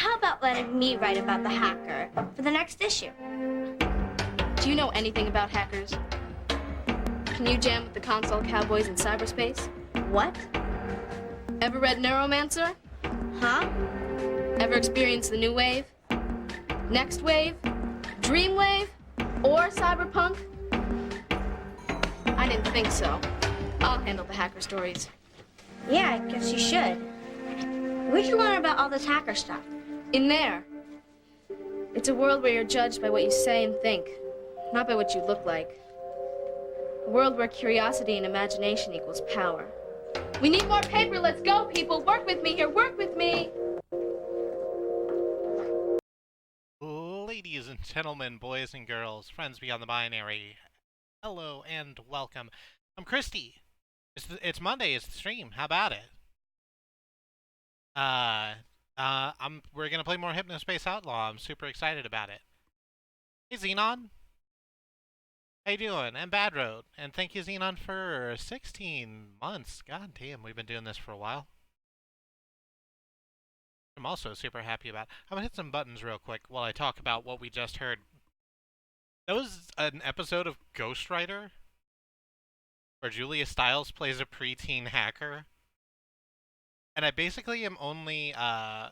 How about letting me write about the hacker for the next issue? Do you know anything about hackers? Can you jam with the console cowboys in cyberspace? What? Ever read Neuromancer? Huh? Ever experienced the new wave? Next wave? Dream wave? Or cyberpunk? I didn't think so. I'll handle the hacker stories. Yeah, I guess you should. Where'd you learn about all this hacker stuff? In there. It's a world where you're judged by what you say and think, not by what you look like. A world where curiosity and imagination equals power. We need more paper. Let's go, people. Work with me here. Work with me. Ladies and gentlemen, boys and girls, friends beyond the binary, hello and welcome. I'm Kristie. It's Monday. It's the stream. How about it? We're gonna play more HypnoSpace Outlaw. I'm super excited about it. Hey, Xenon. How you doing? And Bad Road. And thank you, Xenon, for 16 months. God damn, we've been doing this for a while. I'm also super happy about. I'm gonna hit some buttons real quick while I talk about what we just heard. That was an episode of Ghost Rider where Julia Stiles plays a preteen hacker. And I basically am only, I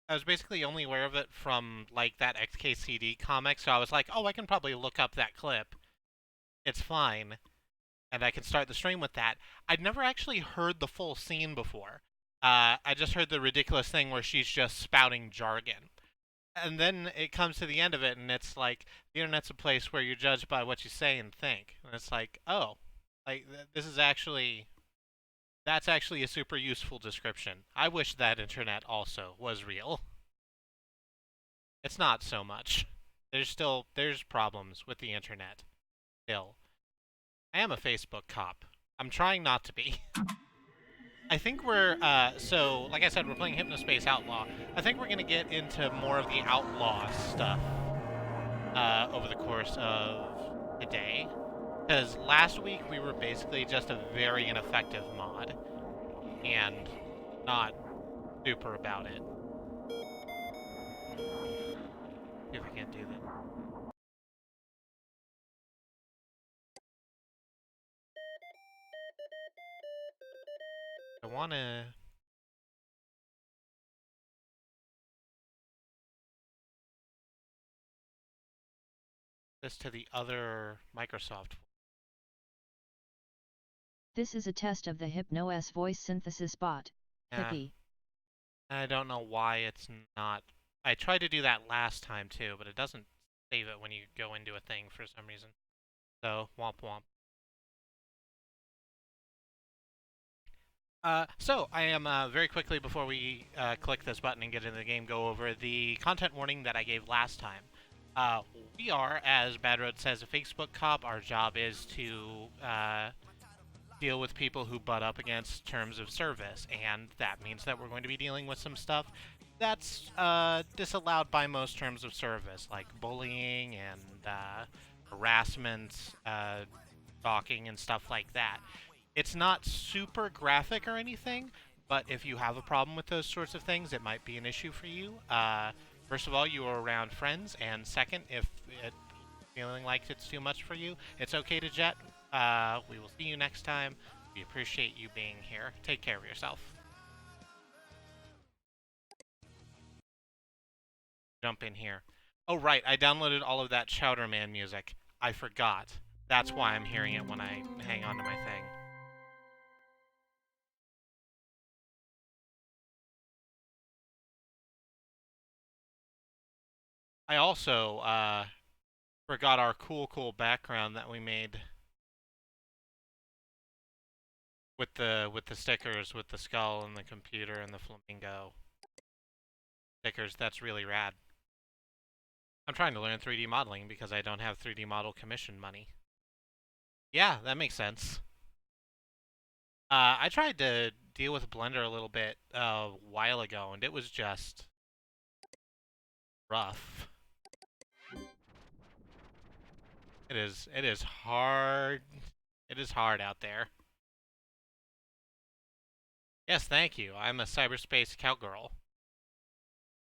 was basically only aware of it from, like, that XKCD comic, so I was like, oh, I can probably look up that clip. It's fine. And I can start the stream with that. I'd never actually heard the full scene before. I just heard the ridiculous thing where she's just spouting jargon. And then it comes to the end of it, and it's like, the internet's a place where you're judged by what you say and think. And it's like, oh, like, this is actually... That's actually a super useful description. I wish that internet also was real. It's not so much. There's problems with the internet. Still. I am a Facebook cop. I'm trying not to be. I think we're, so, like I said, we're playing HypnoSpace Outlaw. I think we're gonna get into more of the Outlaw stuff, over the course of the day. Because last week we were basically just a very ineffective mod. And not super about it. See if I can't do that. I wanna... this to the other Microsoft. This is a test of the HypnoS voice synthesis bot, Hippie. I don't know why it's not... I tried to do that last time too, but it doesn't save it when you go into a thing for some reason. So, womp womp. So, I am, very quickly before we click this button and get into the game, go over the content warning that I gave last time. We are, as Bad Road says, a Facebook cop. Our job is to deal with people who butt up against terms of service, and that means that we're going to be dealing with some stuff that's disallowed by most terms of service, like bullying and harassment, stalking, and stuff like that. It's not super graphic or anything, but if you have a problem with those sorts of things, it might be an issue for you. First of all, you are around friends, and second, if it's feeling like it's too much for you, it's okay to jet. We will see you next time. We appreciate you being here. Take care of yourself. Jump in here. Oh, right. I downloaded all of that Chowder Man music. I forgot. That's why I'm hearing it when I hang on to my thing. I also, forgot our cool background that we made with the stickers, with the skull and the computer and the flamingo stickers. That's really rad. I'm trying to learn 3D modeling because I don't have 3D model commission money. Yeah, that makes sense. I tried to deal with Blender a little bit a while ago, and it was just rough. It is hard. It is hard out there. Yes, thank you. I'm a cyberspace cowgirl.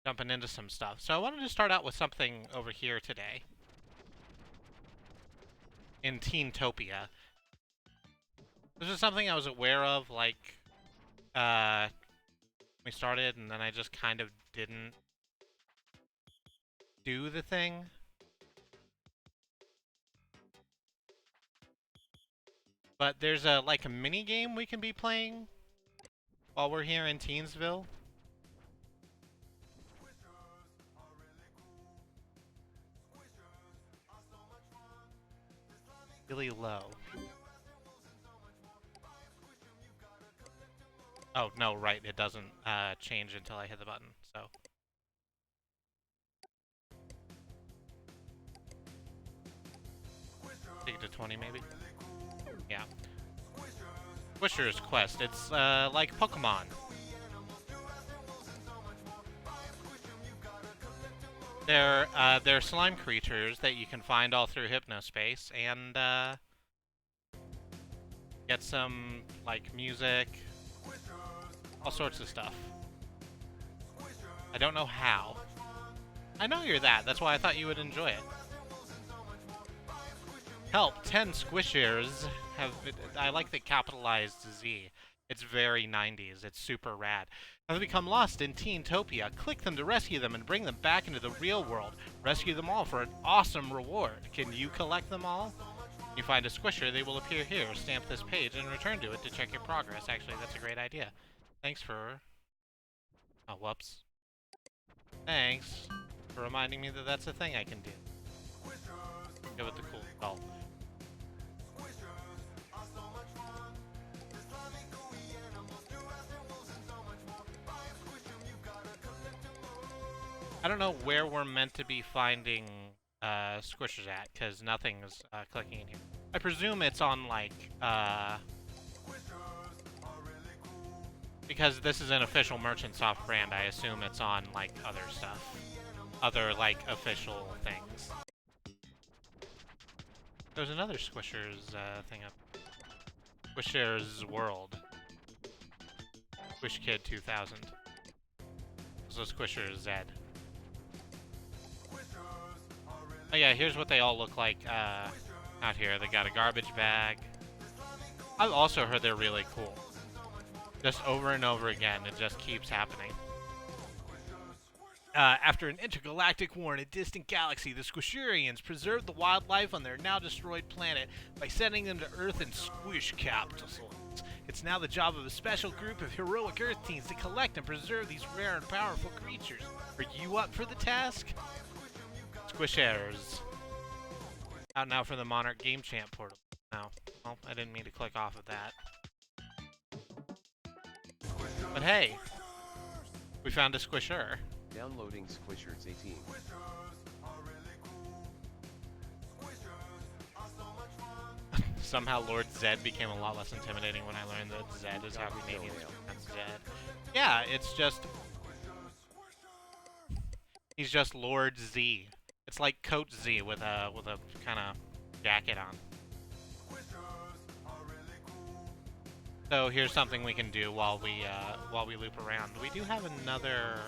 jumping into some stuff. So I wanted to start out with something over here today. In Teentopia. This is something I was aware of, like, when we started, and then I just kind of didn't do the thing. But there's a, like, a mini game we can be playing while we're here in Teensville. Really low. Oh, no, right, it doesn't change until I hit the button, so. Take it to 20, maybe? Yeah. Squishers quest, it's like Pokemon. They're slime creatures that you can find all through HypnoSpace, and get some, like, music, all sorts of stuff. I don't know how. I know you're that, that's why I thought you would enjoy it. Help, 10 Squishers have been, I like the capitalized Z. It's very 90s, it's super rad. Have become lost in Teentopia. Click them to rescue them and bring them back into the real world. Rescue them all for an awesome reward. Can you collect them all? If you find a Squisher, they will appear here. Stamp this page and return to it to check your progress. Actually, that's a great idea. Thanks for... Oh, whoops. Thanks for reminding me that that's a thing I can do. Go with the cool doll. I don't know where we're meant to be finding Squishers at, because nothing's clicking in here. I presume it's on, like, because this is an official Merchantsoft brand, I assume it's on, like, other stuff. Other, like, official things. There's another Squishers thing up. Squishers World. Squish Kid 2000. So Squishers Z. Oh yeah, here's what they all look like out here. They got a garbage bag. I've also heard they're really cool. Just over and over again, it just keeps happening. After an intergalactic war in a distant galaxy, the Squisherians preserved the wildlife on their now-destroyed planet by sending them to Earth in squish capsules. It's now the job of a special group of heroic Earth teens to collect and preserve these rare and powerful creatures. Are you up for the task? Squishers. Out now for the Monarch Game Champ portal. No. Well, I didn't mean to click off of that. But hey, we found a Squisher. Downloading Squishers 18. Somehow Lord Zed became a lot less intimidating when I learned that Zed is how Canadians pronounce Zed. Yeah, it's just... He's just Lord Z. It's like Coach Z with a kind of jacket on. So here's something we can do while we loop around. We do have another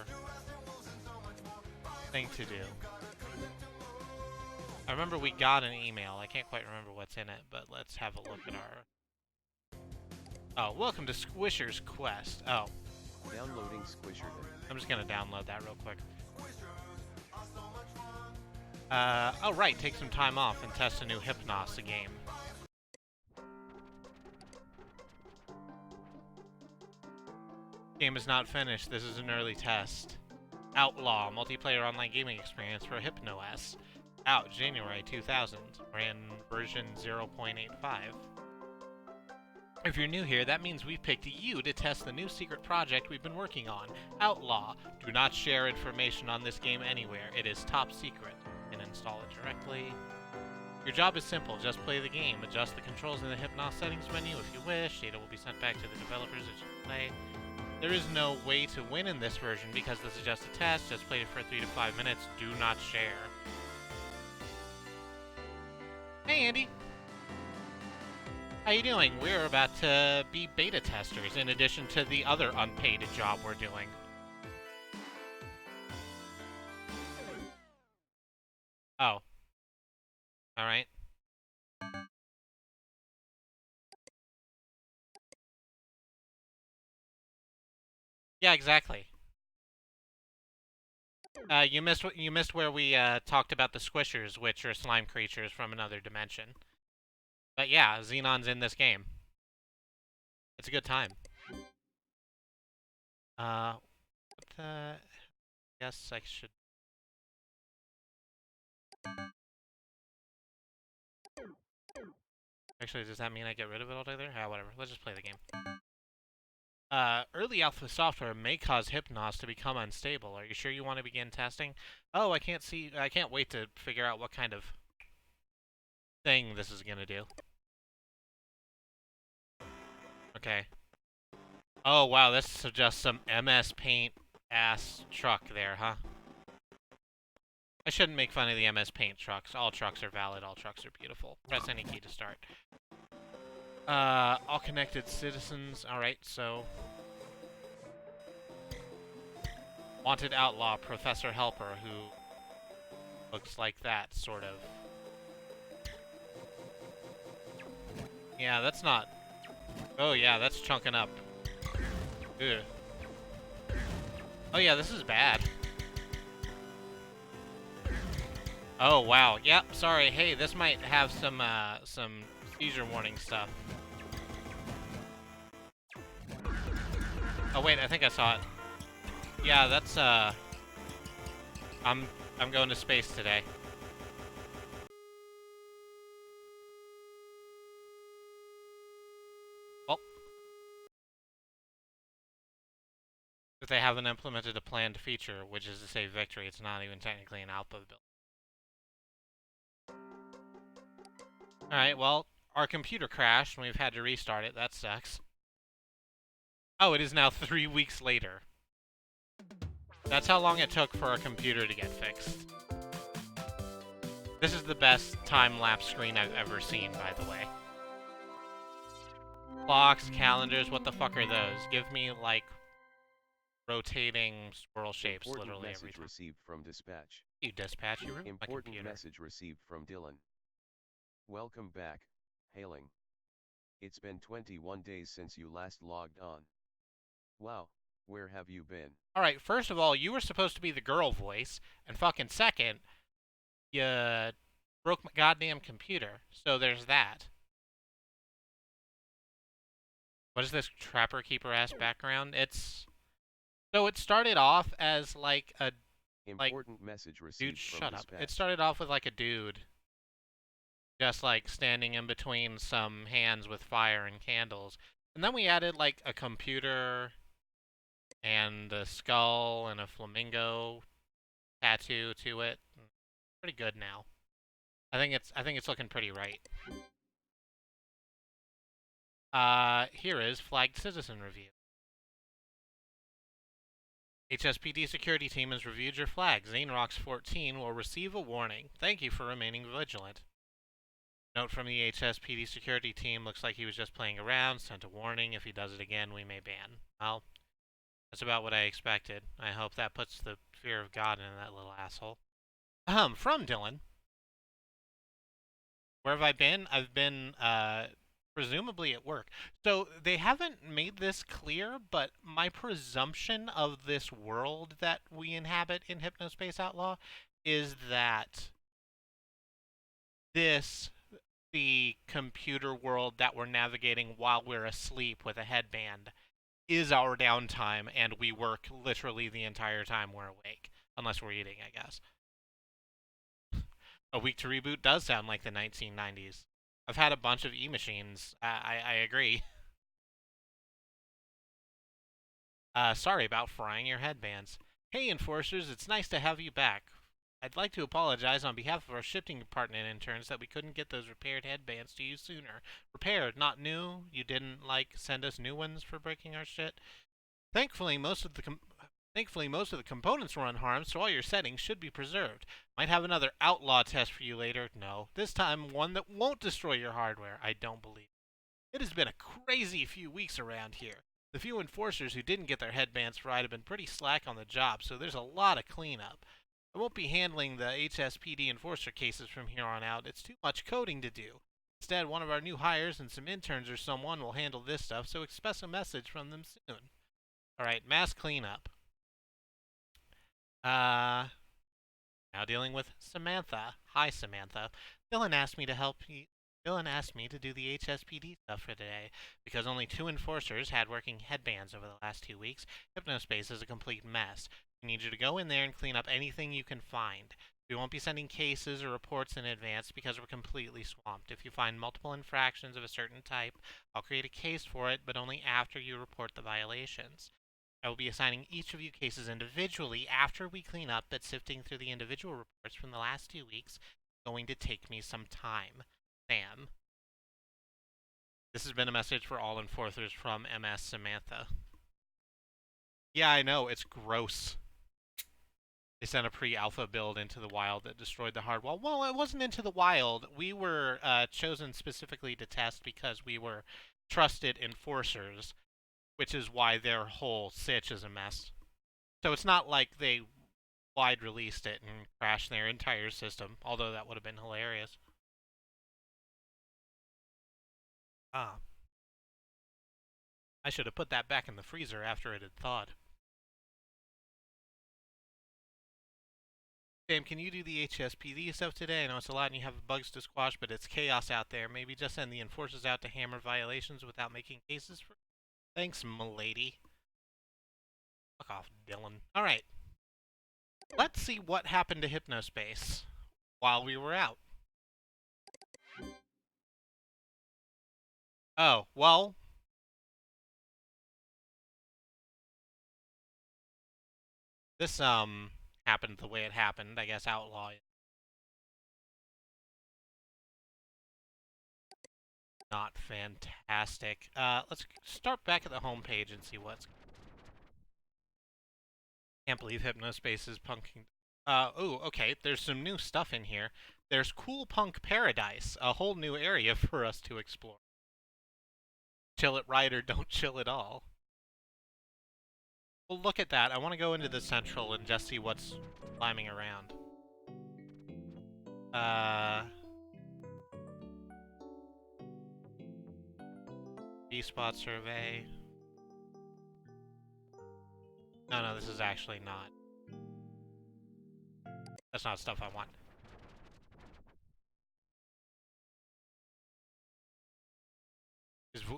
thing to do. I remember we got an email. I can't quite remember what's in it, but let's have a look at our... Oh, welcome to Squishers Quest. Oh. Downloading Squisher. I'm just gonna download that real quick. Oh right, take some time off and test a new Hypnos game. Game is not finished. This is an early test. Outlaw, multiplayer online gaming experience for HypnoS. Out January 2000. Ran version 0.85. If you're new here, that means we've picked you to test the new secret project we've been working on, Outlaw. Do not share information on this game anywhere. It is top secret. You can install it directly. Your job is simple. Just play the game. Adjust the controls in the Hypnos settings menu if you wish. Data will be sent back to the developers as you play. There is no way to win in this version because this is just a test. Just play it for 3 to 5 minutes. Do not share. Hey, Andy. How you doing? We're about to be beta testers in addition to the other unpaid job we're doing. Oh. Alright. Yeah, exactly. You missed where we talked about the Squishers, which are slime creatures from another dimension. But yeah, Xenon's in this game. It's a good time. What the... Guess I should... Actually, does that mean I get rid of it altogether? Ah, whatever. Let's just play the game. Early alpha software may cause Hypnos to become unstable. Are you sure you want to begin testing? Oh, I can't wait to figure out what kind of thing this is gonna do. Okay. Oh, wow, this is just some MS Paint ass truck there, huh? I shouldn't make fun of the MS Paint trucks. All trucks are valid. All trucks are beautiful. Press any key to start. All connected citizens. Alright, so... Wanted outlaw, Professor Helper, who looks like that, sort of. Yeah, that's not... Oh yeah, that's chunking up. Ugh. Oh yeah, this is bad. Oh wow, yep, sorry. Hey, this might have some seizure warning stuff. Oh wait, I think I saw it. Yeah, that's I'm going to space today. Well, if they haven't implemented a planned feature, which is to say victory, it's not even technically an alpha build. Alright, well, our computer crashed and we've had to restart it. That sucks. Oh, it is now 3 weeks later. That's how long it took for our computer to get fixed. This is the best time-lapse screen I've ever seen, by the way. Clocks, calendars, what the fuck are those? Give me, like, rotating swirl shapes literally every time. Received from dispatch. You dispatch, you ruined my Important computer. message received from Dylan. Welcome back, hailing. It's been 21 days since you last logged on. Wow, where have you been? Alright, first of all, you were supposed to be the girl voice, and fucking second, you broke my goddamn computer. So there's that. What is this Trapper Keeper ass background? It's... So it started off as like a... Important message received dude, from shut up. dispatch. It started off with like a dude. Just like standing in between some hands with fire and candles. And then we added like a computer and a skull and a flamingo tattoo to it. Pretty good now. I think it's looking pretty right. Here is Flagged Citizen Review. HSPD security team has reviewed your flag. Zanerox 14 will receive a warning. Thank you for remaining vigilant. Note from the HSPD security team, looks like he was just playing around, sent a warning. If he does it again, we may ban. Well, that's about what I expected. I hope that puts the fear of God into that little asshole. From Dylan. Where have I been? I've been, presumably at work. So they haven't made this clear, but my presumption of this world that we inhabit in HypnoSpace Outlaw is that the computer world that we're navigating while we're asleep with a headband, is our downtime, and we work literally the entire time we're awake. Unless we're eating, I guess. A week to reboot does sound like the 1990s. I've had a bunch of e-machines. I agree. Sorry about frying your headbands. Hey, Enforcers, it's nice to have you back. I'd like to apologize on behalf of our shipping department interns that we couldn't get those repaired headbands to you sooner. Repaired, not new? You didn't, like, send us new ones for breaking our shit? Thankfully, most of the components were unharmed, so all your settings should be preserved. Might have another outlaw test for you later. No. This time, one that won't destroy your hardware. I don't believe it. It has been a crazy few weeks around here. The few enforcers who didn't get their headbands fried have been pretty slack on the job, so there's a lot of cleanup. I won't be handling the HSPD enforcer cases from here on out. It's too much coding to do. Instead, one of our new hires and some interns or someone will handle this stuff, so expect a message from them soon. Alright, mass cleanup. Now dealing with Samantha. Hi, Samantha. Dylan asked me to do the HSPD stuff for today. Because only 2 enforcers had working headbands over the last 2 weeks, HypnoSpace is a complete mess. We need you to go in there and clean up anything you can find. We won't be sending cases or reports in advance because we're completely swamped. If you find multiple infractions of a certain type, I'll create a case for it, but only after you report the violations. I will be assigning each of you cases individually after we clean up, but sifting through the individual reports from the last 2 weeks is going to take me some time. Sam. This has been a message for all enforcers from MS Samantha. Yeah, I know, it's gross. They sent a pre-alpha build into the wild that destroyed the hardwall. Well, it wasn't into the wild. We were chosen specifically to test because we were trusted enforcers, which is why their whole sitch is a mess. So it's not like they wide released it and crashed their entire system, although that would have been hilarious. Ah. I should have put that back in the freezer after it had thawed. Sam, can you do the HSPD stuff today? I know it's a lot and you have bugs to squash, but it's chaos out there. Maybe just send the enforcers out to hammer violations without making cases for... Thanks, m'lady. Fuck off, Dylan. Alright. Let's see what happened to HypnoSpace while we were out. Oh, well... This, happened the way it happened. I guess Outlaw. Not fantastic. Let's start back at the home page and see what's... Can't believe HypnoSpace is punking... oh, okay, there's some new stuff in here. There's Cool Punk Paradise, a whole new area for us to explore. Chill it right or don't chill at all. Well, look at that. I want to go into the central and just see what's climbing around. B-spot survey. No, this is actually not. That's not stuff I want.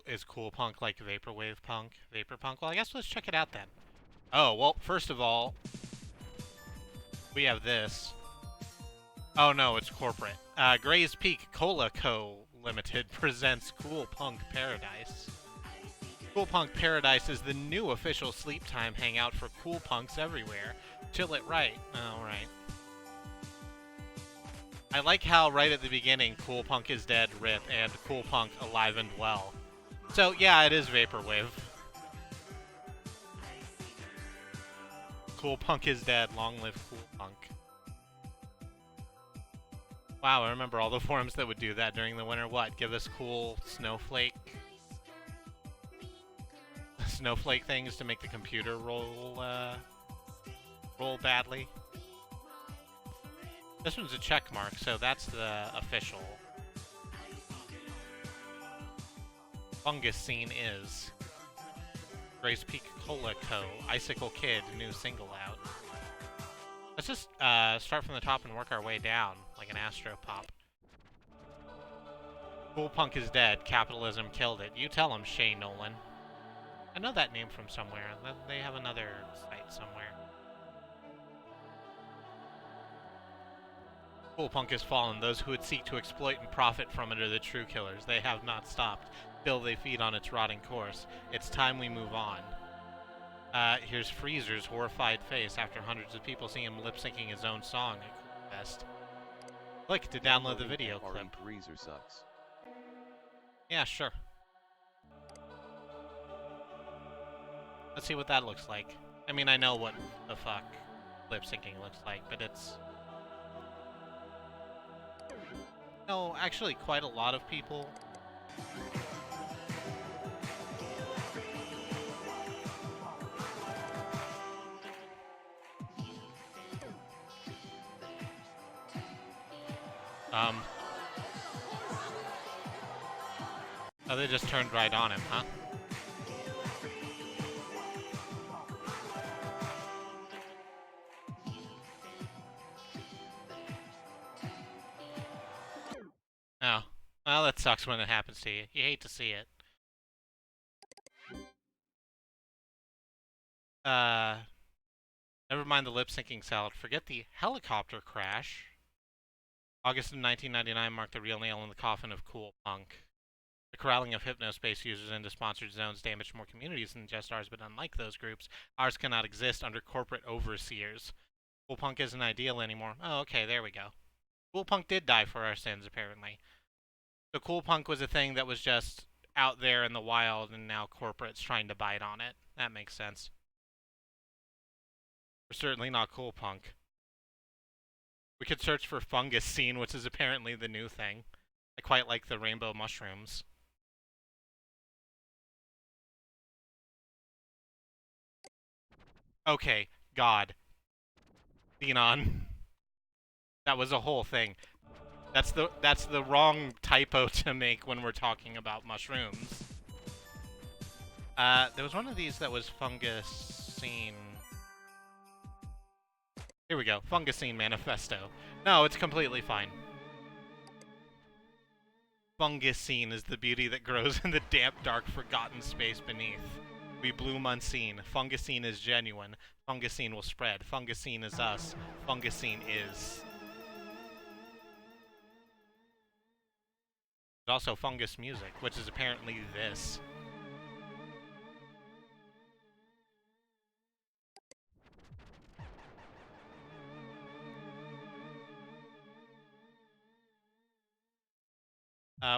Is Cool Punk like Vaporwave Punk? Vapor Punk? Well, I guess let's check it out then. Oh, well, first of all, we have this. Oh no, it's corporate. Gray's Peak Cola Co. Limited presents Cool Punk Paradise. Cool Punk Paradise is the new official sleep time hangout for cool punks everywhere. Chill it right. Alright. I like how right at the beginning, Cool Punk is dead, RIP, and Cool Punk alive and well. So, yeah, it is Vaporwave. Cool Punk is dead, long live Cool Punk. Wow, I remember all the forums that would do that during the winter. What? Give us cool snowflake things to make the computer roll badly. This one's a check mark, so that's the official. Fungus scene is Grace Peak Cola Co. Icicle Kid, new single out. Let's just start from the top and work our way down, like an Astropop. Cool Punk is dead. Capitalism killed it. You tell him, Shay Nolan. I know that name from somewhere. They have another site somewhere. Cool Punk has fallen. Those who would seek to exploit and profit from it are the true killers. They have not stopped. Still they feed on its rotting course. It's time we move on. Here's Freezer's horrified face after hundreds of people seeing him lip-syncing his own song at ChillFest. Click to download the video clip. Freezer sucks. Yeah, sure. Let's see what that looks like. I mean, I know what the fuck lip-syncing looks like, but it's... No, actually quite a lot of people... Oh, they just turned right on him, huh? Oh. Well, that sucks when it happens to you. You hate to see it. Never mind the lip-syncing salad. Forget the helicopter crash. August of 1999 marked the real nail in the coffin of cool punk. The corralling of HypnoSpace users into sponsored zones damaged more communities than just ours, but unlike those groups, ours cannot exist under corporate overseers. Cool punk isn't ideal anymore. Oh, okay, there we go. Cool punk did die for our sins, apparently. So cool punk was a thing that was just out there in the wild, and now corporate's trying to bite on it. That makes sense. We're certainly not cool punk. We could search for fungus scene, which is apparently the new thing. I quite like the rainbow mushrooms. Okay, God. Xenon. That was a whole thing. That's the wrong typo to make when we're talking about mushrooms. There was one of these that was fungusine. Here we go. Fungusine Manifesto. No, it's completely fine. Fungusine is the beauty that grows in the damp, dark, forgotten space beneath. We bloom unseen. Fungusine is genuine. Fungusine will spread. Fungusine is us. Fungusine is. There's also fungus music, which is apparently this.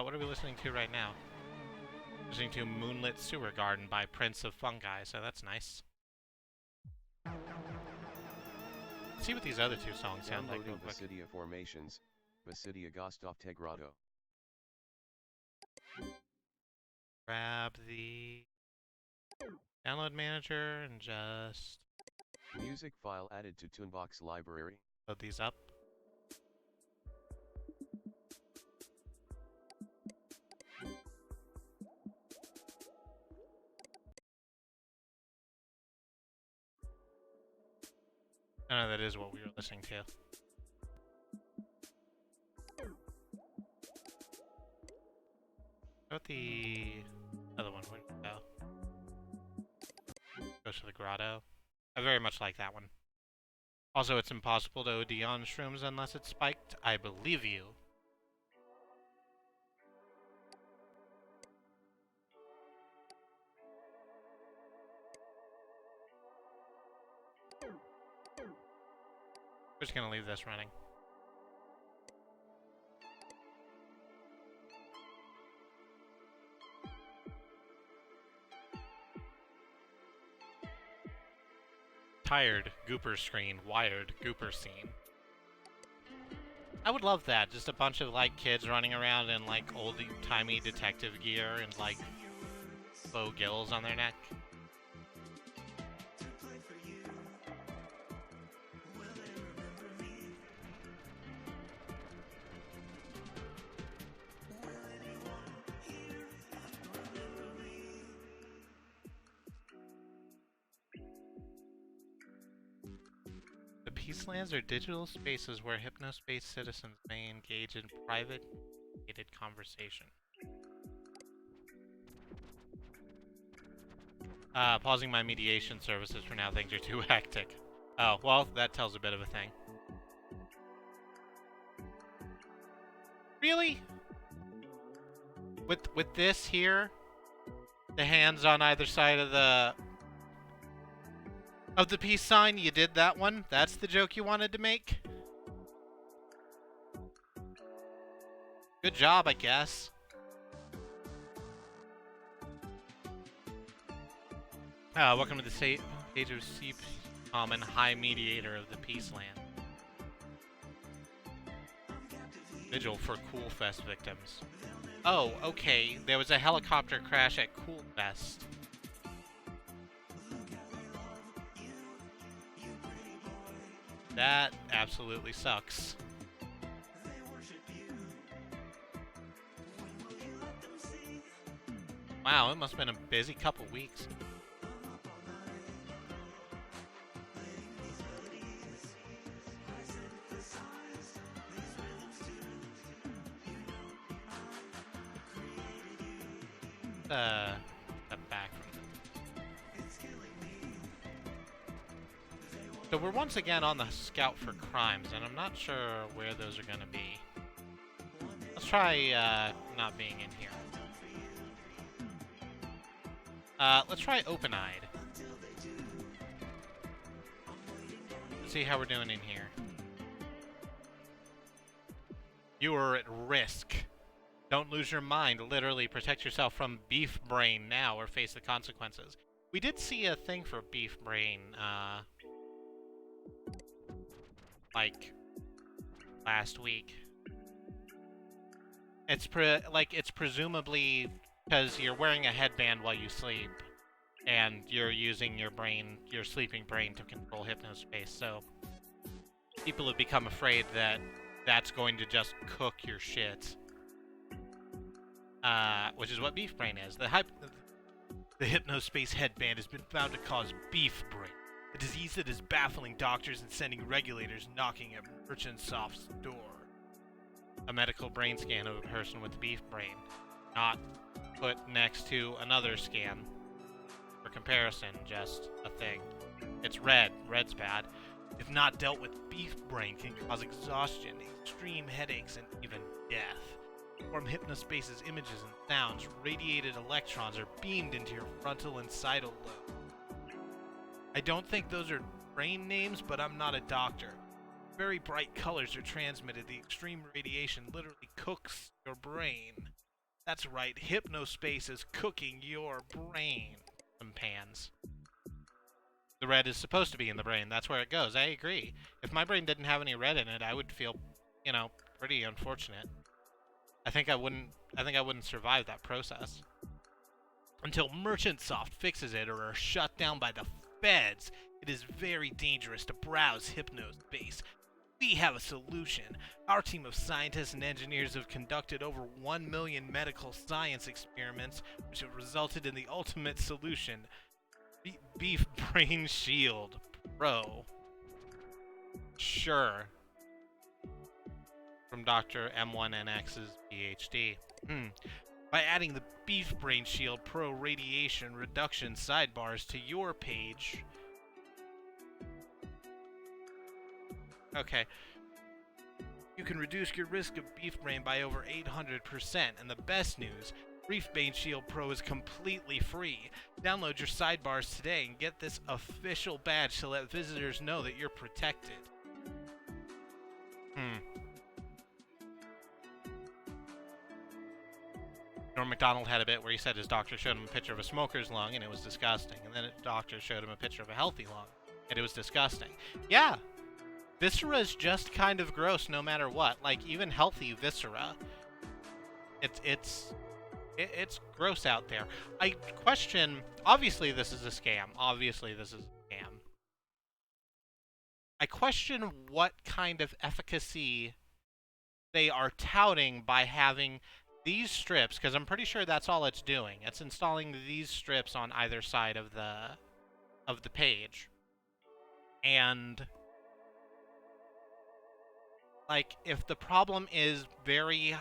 What are we listening to right now? Listening to Moonlit Sewer Garden by Prince of Fungi, so that's nice. Let's see what these other two songs sound like real quick. Basidia Formations, Basidia Gostoftegrado. Grab the download manager and just Music file added to Toonbox library. load these up. Oh, no, that is what we were listening to. What about the other one? Where'd it go? Goes to the grotto. I very much like that one. Also, it's impossible to OD on shrooms unless it's spiked. I believe you. We're just gonna leave this running. Tired gooper screen, wired gooper scene. I would love that. Just a bunch of like kids running around in like old-timey detective gear and like bow gills on their neck. Peacelands are digital spaces where HypnoSpace citizens may engage in private, gated conversation. Pausing my mediation services for now. Things are too hectic. Oh, well, that tells a bit of a thing. Really? With this here, the hands on either side of the peace sign, you did that one? That's the joke you wanted to make? Good job, I guess. Welcome to the stage of Sea Common High Mediator of the Peace Land. Vigil for ChillFest victims. Oh, okay. There was a helicopter crash at ChillFest. That absolutely sucks. Wow, it must have been a busy couple weeks. Step back from So we're once again on the scout for crimes, and I'm not sure where those are going to be. Let's try not being in here. Let's try open-eyed. Let's see how we're doing in here. You are at risk. Don't lose your mind. Literally, protect yourself from beef brain now or face the consequences. We did see a thing for beef brain, like, last week. It's presumably because you're wearing a headband while you sleep, and you're using your brain, your sleeping brain, to control HypnoSpace. So people have become afraid that that's going to just cook your shit. Which is what beef brain is. The HypnoSpace headband has been found to cause beef brain, a disease that is baffling doctors and sending regulators knocking at Merchantsoft's door. A medical brain scan of a person with beef brain, not put next to another scan for comparison, just a thing. It's red. Red's bad. If not dealt with, beef brain can cause exhaustion, extreme headaches, and even death. From HypnoSpace's images and sounds, radiated electrons are beamed into your frontal and sidal lobe. I don't think those are brain names, but I'm not a doctor. Very bright colors are transmitted. The extreme radiation literally cooks your brain. That's right, HypnoSpace is cooking your brain. Some pans. The red is supposed to be in the brain. That's where it goes. I agree. If my brain didn't have any red in it, I would feel, you know, pretty unfortunate. I think I wouldn't survive that process. Until Merchantsoft fixes it or are shut down by the feds, it is very dangerous to browse HypnoSpace. We have a solution. Our team of scientists and engineers have conducted over 1 million medical science experiments, which have resulted in the ultimate solution. Beef Brain Shield Pro. Sure. From Dr. M1NX's PhD. By adding the Beef Brain Shield Pro radiation reduction sidebars to your page. Okay. You can reduce your risk of beef brain by over 800%, and the best news, Beef Brain Shield Pro is completely free. Download your sidebars today and get this official badge to let visitors know that you're protected. Norm Macdonald had a bit where he said his doctor showed him a picture of a smoker's lung and it was disgusting. And then a doctor showed him a picture of a healthy lung and it was disgusting. Yeah! Viscera is just kind of gross no matter what. Like, even healthy viscera. It's gross out there. I question... Obviously this is a scam. Obviously this is a scam. I question what kind of efficacy they are touting by having these strips, because I'm pretty sure that's all it's doing. It's installing these strips on either side of the page. And like, if the problem is very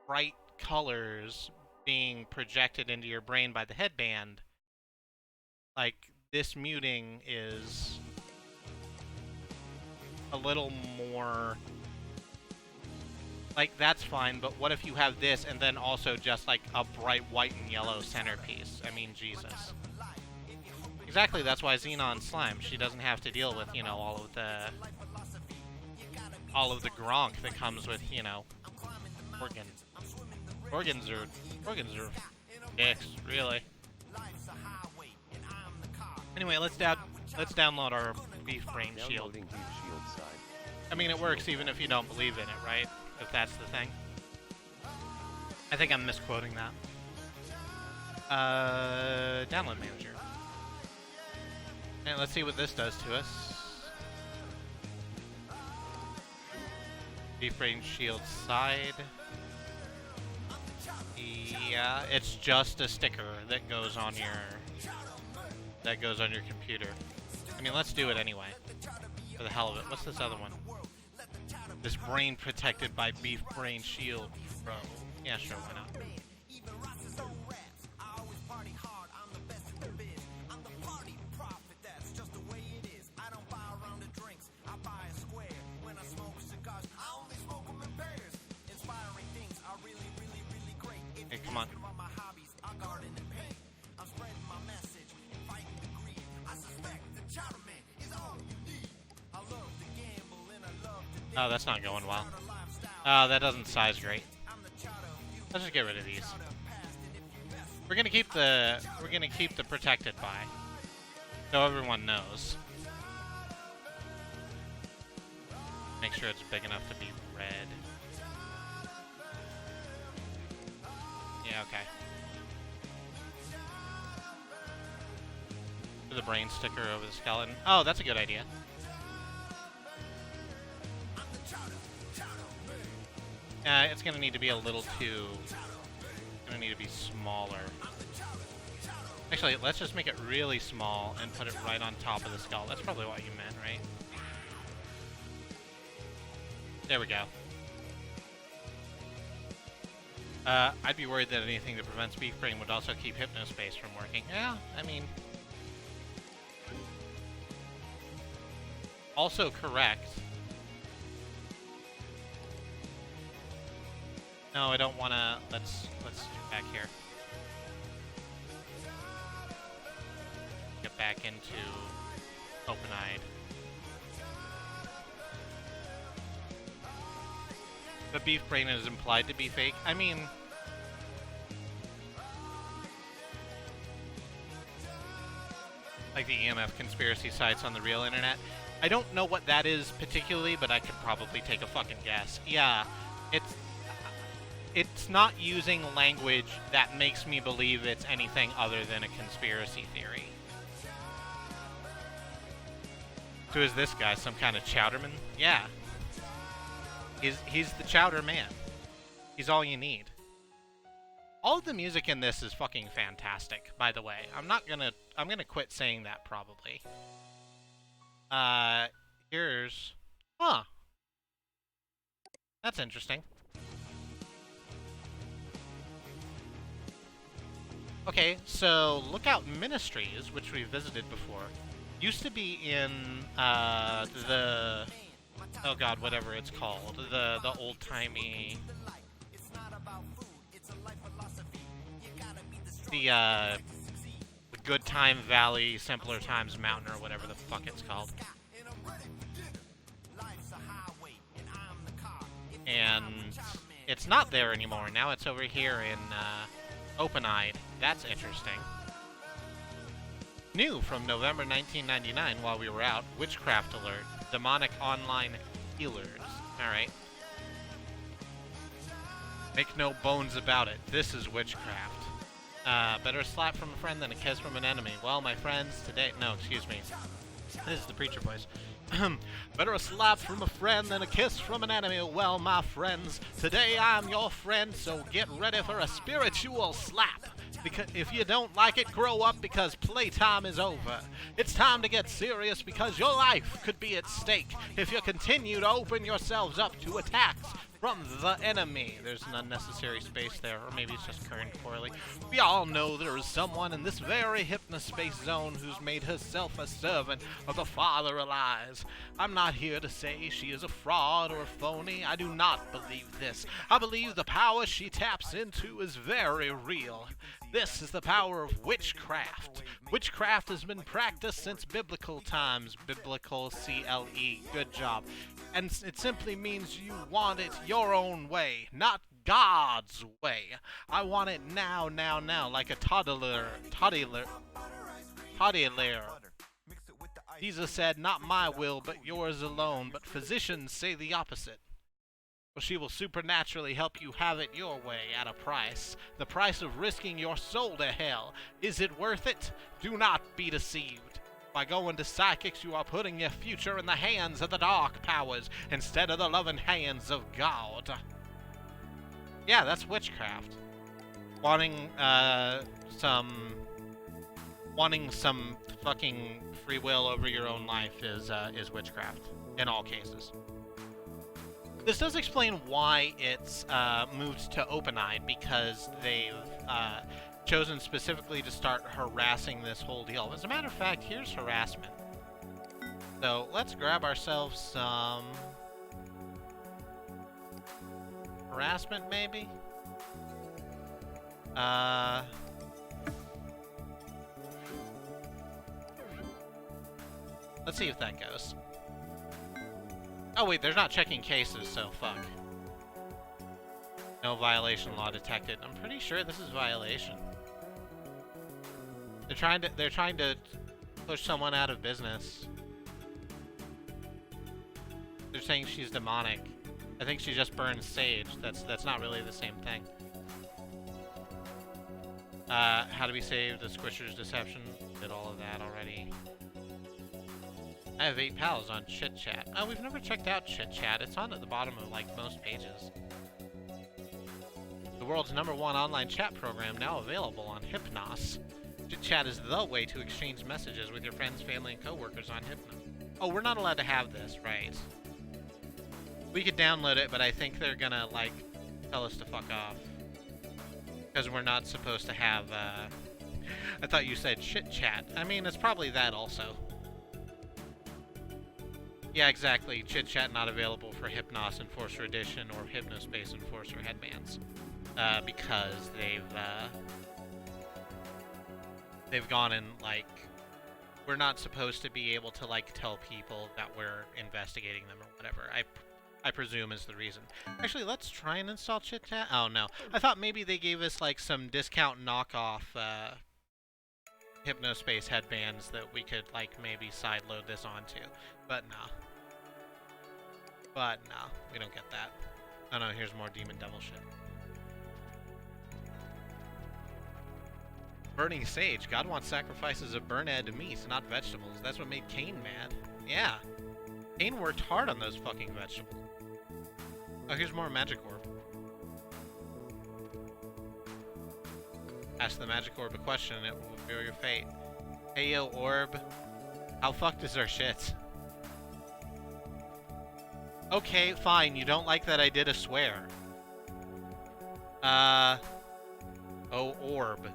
bright colors being projected into your brain by the headband, like, this muting is a little more... Like, that's fine, but what if you have this and then also just, like, a bright white and yellow centerpiece? I mean, Jesus. Exactly, that's why Xenon Slime, she doesn't have to deal with, you know, all of the gronk that comes with, you know, organs. Organs are dicks, really. Anyway, let's download our Beef Brain Shield. I mean, it works even if you don't believe in it, right? If that's the thing. I think I'm misquoting that. Download manager. And let's see what this does to us. Beef Brain Shield side. Yeah, it's just a sticker that goes on your computer. I mean, let's do it anyway. For the hell of it. What's this other one? This brain protected by beef brain shield, bro. Yeah, sure, why not? Hey, come on. Oh, that's not going well. Oh, that doesn't size great. Let's just get rid of these. We're gonna keep the protected by, so everyone knows. Make sure it's big enough to be red. Yeah, okay. Put the brain sticker over the skeleton. Oh, that's a good idea. It's gonna need to be a little too... It's gonna need to be smaller. Actually, let's just make it really small and put it right on top of the skull. That's probably what you meant, right? There we go. I'd be worried that anything that prevents beef brain would also keep HypnoSpace from working. Yeah, I mean... Also correct. No, I don't want to. Let's get back here. Get back into open-eyed. The beef brain is implied to be fake. I mean, like the EMF conspiracy sites on the real internet. I don't know what that is particularly, but I could probably take a fucking guess. Yeah, it's not using language that makes me believe it's anything other than a conspiracy theory. So is this guy some kind of chowderman? Yeah. He's the chowder man. He's all you need. All of the music in this is fucking fantastic, by the way. I'm gonna quit saying that probably. Here's... Huh. That's interesting. Okay, so Lookout Ministries, which we visited before, used to be in, the... Oh god, whatever it's called. The old-timey... The Good Time Valley, Simpler Times Mountain, or whatever the fuck it's called. And it's not there anymore. Now it's over here in, Open-Eyed. That's interesting. New from November 1999 while we were out. Witchcraft alert. Demonic online healers. Alright. Make no bones about it. This is witchcraft. Better a slap from a friend than a kiss from an enemy. Well, my friends, today... No, excuse me. This is the preacher voice. Better a slap from a friend than a kiss from an enemy. Well, my friends, today I'm your friend, so get ready for a spiritual slap. Because if you don't like it, grow up because playtime is over. It's time to get serious because your life could be at stake if you continue to open yourselves up to attacks from the enemy. There's an unnecessary space there, or maybe it's just kerned poorly. We all know there is someone in this very HypnoSpace zone who's made herself a servant of the Father of Lies. I'm not here to say she is a fraud or a phony. I do not believe this. I believe the power she taps into is very real. This is the power of witchcraft. Witchcraft has been practiced since biblical times. Biblical, C-L-E. Good job. And it simply means you want it your own way, not God's way. I want it now, now, now, like a toddler. Jesus said, not my will, but yours alone. But physicians say the opposite. Well, she will supernaturally help you have it your way at a price. The price of risking your soul to hell. Is it worth it? Do not be deceived. By going to psychics, you are putting your future in the hands of the dark powers instead of the loving hands of God. Yeah, that's witchcraft. wanting some fucking free will over your own life is witchcraft in all cases. This does explain why it's moved to open-eyed, because they've chosen specifically to start harassing this whole deal. As a matter of fact, here's harassment. So let's grab ourselves some harassment, maybe? Let's see if that goes. Oh wait, they're not checking cases, so fuck. No violation law detected. I'm pretty sure this is violation. They're trying to push someone out of business. They're saying she's demonic. I think she just burns sage. That's not really the same thing. How to be saved, the Squishers deception, did all of that already. I have 8 pals on Chit Chat. Oh, we've never checked out Chit Chat. It's on at the bottom of, like, most pages. The world's #1 online chat program, now available on Hypnos. Chit Chat is the way to exchange messages with your friends, family, and coworkers on Hypnos. Oh, we're not allowed to have this, right? We could download it, but I think they're gonna, like, tell us to fuck off. Because we're not supposed to have, I thought you said Chit Chat. I mean, it's probably that also. Yeah, exactly. Chit Chat not available for Hypnos Enforcer Edition or HypnoSpace Enforcer headbands. Because they've gone and, like, we're not supposed to be able to, like, tell people that we're investigating them or whatever. I presume is the reason. Actually, let's try and install Chit Chat. Oh, no. I thought maybe they gave us, like, some discount knockoff, HypnoSpace headbands that we could, like, maybe sideload this onto. But no. But no, we don't get that. Oh no, here's more Demon Devil shit. Burning sage. God wants sacrifices of burnt meat, not vegetables. That's what made Cain mad. Yeah. Cain worked hard on those fucking vegetables. Oh, here's more magic orb. Ask the magic orb a question and it will reveal your fate. Hey yo, orb. How fucked is our shit? Okay, fine. You don't like that I did a swear. Oh, orb.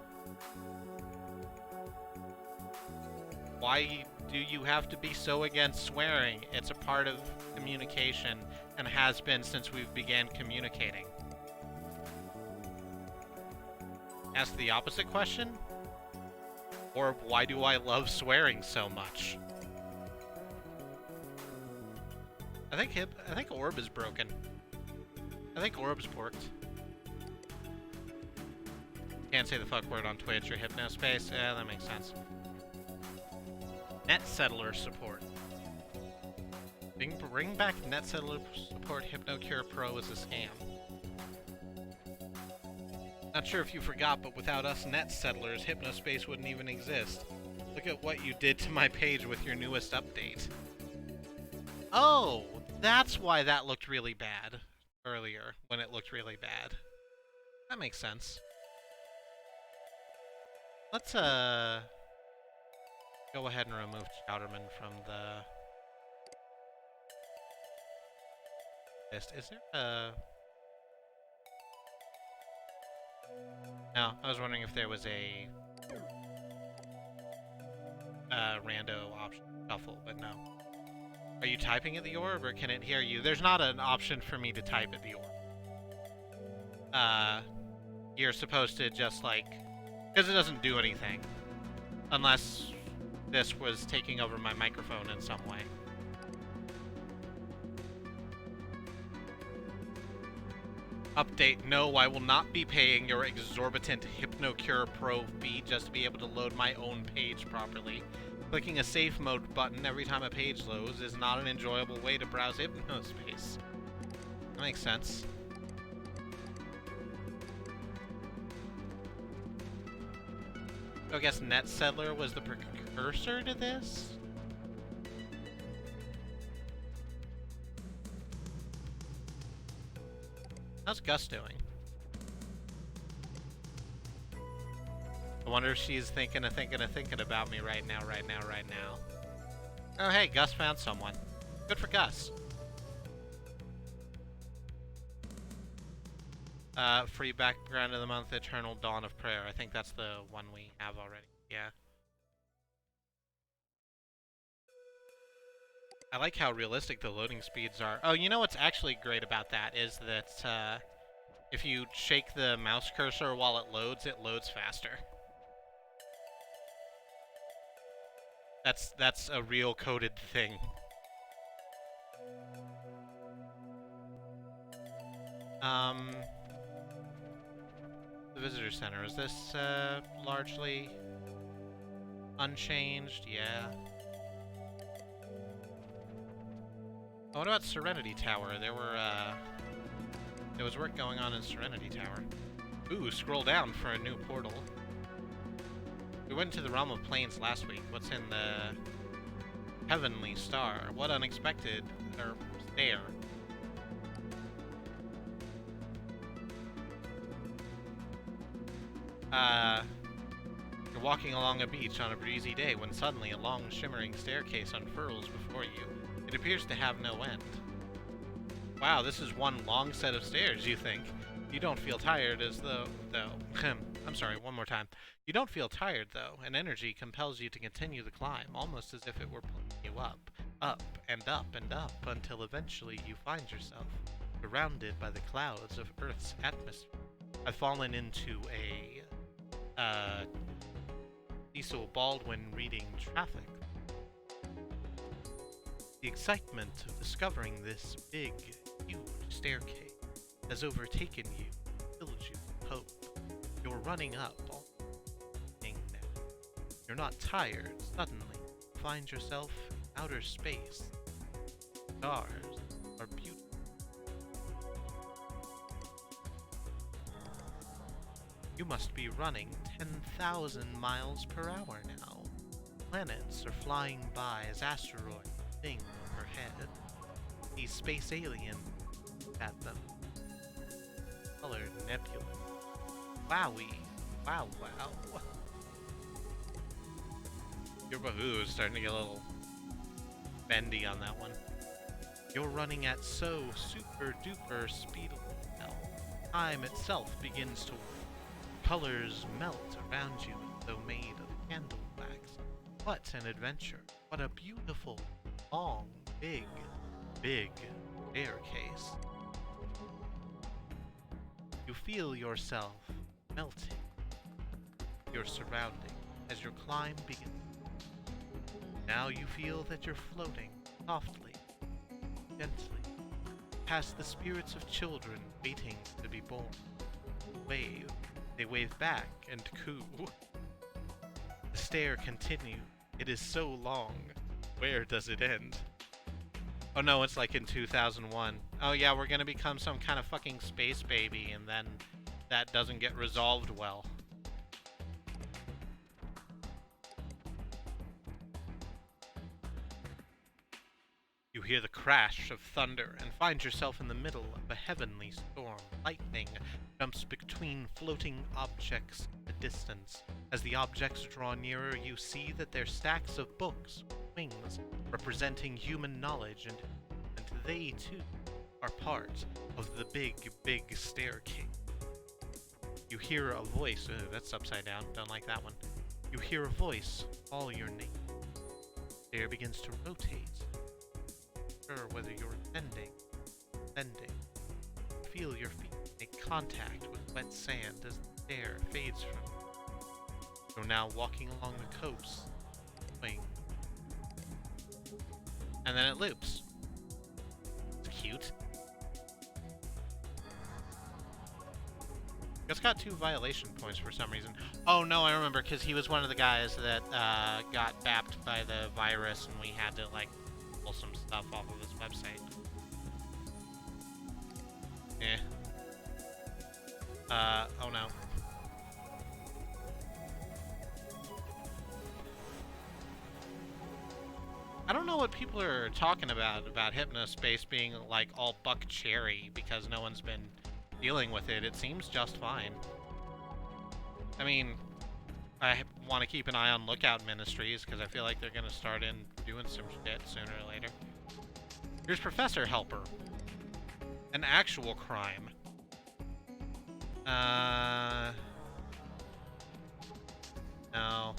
Why do you have to be so against swearing? It's a part of communication and has been since we began communicating. Ask the opposite question? Or why do I love swearing so much? I think orb is broken. I think orb's borked. Can't say the fuck word on Twitch or HypnoSpace. Yeah, that makes sense. NetSettler support. Bring back NetSettler support. HypnoCure Pro is a scam. Not sure if you forgot, but without us NetSettlers, HypnoSpace wouldn't even exist. Look at what you did to my page with your newest update. Oh, that's why that looked really bad earlier, when it looked really bad. That makes sense. Let's, go ahead and remove Chowderman from the list. Is there a... No, I was wondering if there was a rando option shuffle, but no. Are you typing at the orb, or can it hear you? There's not an option for me to type at the orb. You're supposed to just, like... Because it doesn't do anything. Unless this was taking over my microphone in some way. Update, no, I will not be paying your exorbitant HypnoCure Pro fee just to be able to load my own page properly. Clicking a safe mode button every time a page loads is not an enjoyable way to browse HypnoSpace. That makes sense. I guess NetSettler was the precursor to this? How's Gus doing? wonder if she's thinking about me right now. Oh, hey, Gus found someone. Good for Gus. Free background of the month, Eternal Dawn of Prayer. I think that's the one we have already. Yeah. I like how realistic the loading speeds are. Oh, you know what's actually great about that is that if you shake the mouse cursor while it loads faster. That's a real coded thing. The visitor center, is this largely unchanged? Yeah. Oh, what about Serenity Tower? There was work going on in Serenity Tower. Ooh, scroll down for a new portal. We went to the Realm of Plains last week. What's in the Heavenly Star? What unexpected stare? You're walking along a beach on a breezy day when suddenly a long shimmering staircase unfurls before you. It appears to have no end. Wow, this is one long set of stairs, you think. You don't feel tired as though... I'm sorry, one more time. You don't feel tired, though. An energy compels you to continue the climb, almost as if it were pulling you up, and up, and up, until eventually you find yourself surrounded by the clouds of Earth's atmosphere. I've fallen into a Cecil Baldwin reading traffic. The excitement of discovering this big, huge staircase has overtaken you, filled you with hope. You're running up, all now. You're not tired. Suddenly, you find yourself in outer space. Stars are beautiful. You must be running 10,000 miles per hour now. Planets are flying by as asteroids sing overhead. These space aliens at them. Colored nebula. Wowie. Wow, wow. Your Bahoo is starting to get a little bendy on that one. You're running at so super duper speed now. Time itself begins to work. Colors melt around you as though made of candle wax. What an adventure. What a beautiful, long, big staircase. You feel yourself melting your surroundings as your climb begins. Now you feel that you're floating softly, gently, past the spirits of children waiting to be born. Wave. They wave back and coo. The stair continues. It is so long. Where does it end? Oh no, it's like in 2001. Oh yeah, we're gonna become some kind of fucking space baby, and then that doesn't get resolved well. You hear the crash of thunder and find yourself in the middle of a heavenly storm. Lightning jumps between floating objects in the distance. As the objects draw nearer, you see that they're stacks of books with wings representing human knowledge, and they too are part of the big staircase. You hear a voice. Ooh, that's upside down. Don't like that one. You hear a voice call your name. The stair begins to rotate. Sure whether you're ascending. Feel your feet make contact with wet sand as the stair fades from you. You're now walking along the coast. And then it loops. It's cute. It's got 2 violation points for some reason. Oh no, I remember, because he was one of the guys that got bapped by the virus, and we had to like pull some stuff off of his website. Oh no. I don't know what people are talking about HypnoSpace being like all buck cherry because no one's been dealing with it. It seems just fine. I mean, I want to keep an eye on Lookout Ministries, because I feel like they're going to start in doing some shit sooner or later. Here's Professor Helper. An actual crime. No. I'm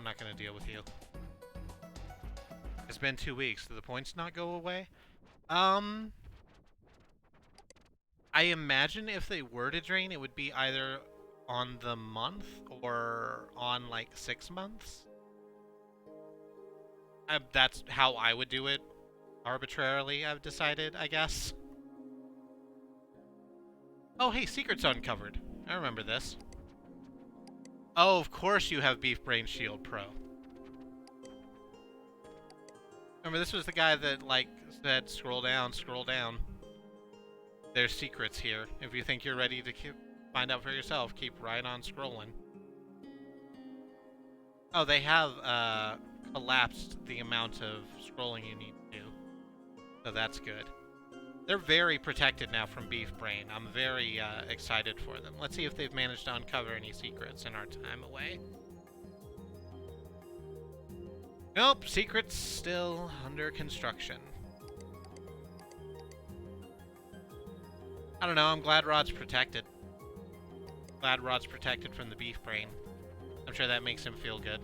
not going to deal with you. It's been 2 weeks. Do the points not go away? I imagine if they were to drain, it would be either on the month or on like 6 months. That's how I would do it arbitrarily, I've decided, I guess. Oh, hey, secrets uncovered. I remember this. Oh, of course you have Beef Brain Shield Pro. Remember, this was the guy that, like, said, scroll down, scroll down. There's secrets here. If you think you're ready to find out for yourself, keep right on scrolling. Oh, they have collapsed the amount of scrolling you need to do. So that's good. They're very protected now from Beef Brain. I'm very excited for them. Let's see if they've managed to uncover any secrets in our time away. Nope, secrets still under construction. I don't know, I'm glad Rod's protected. Glad Rod's protected from the Beef Brain. I'm sure that makes him feel good.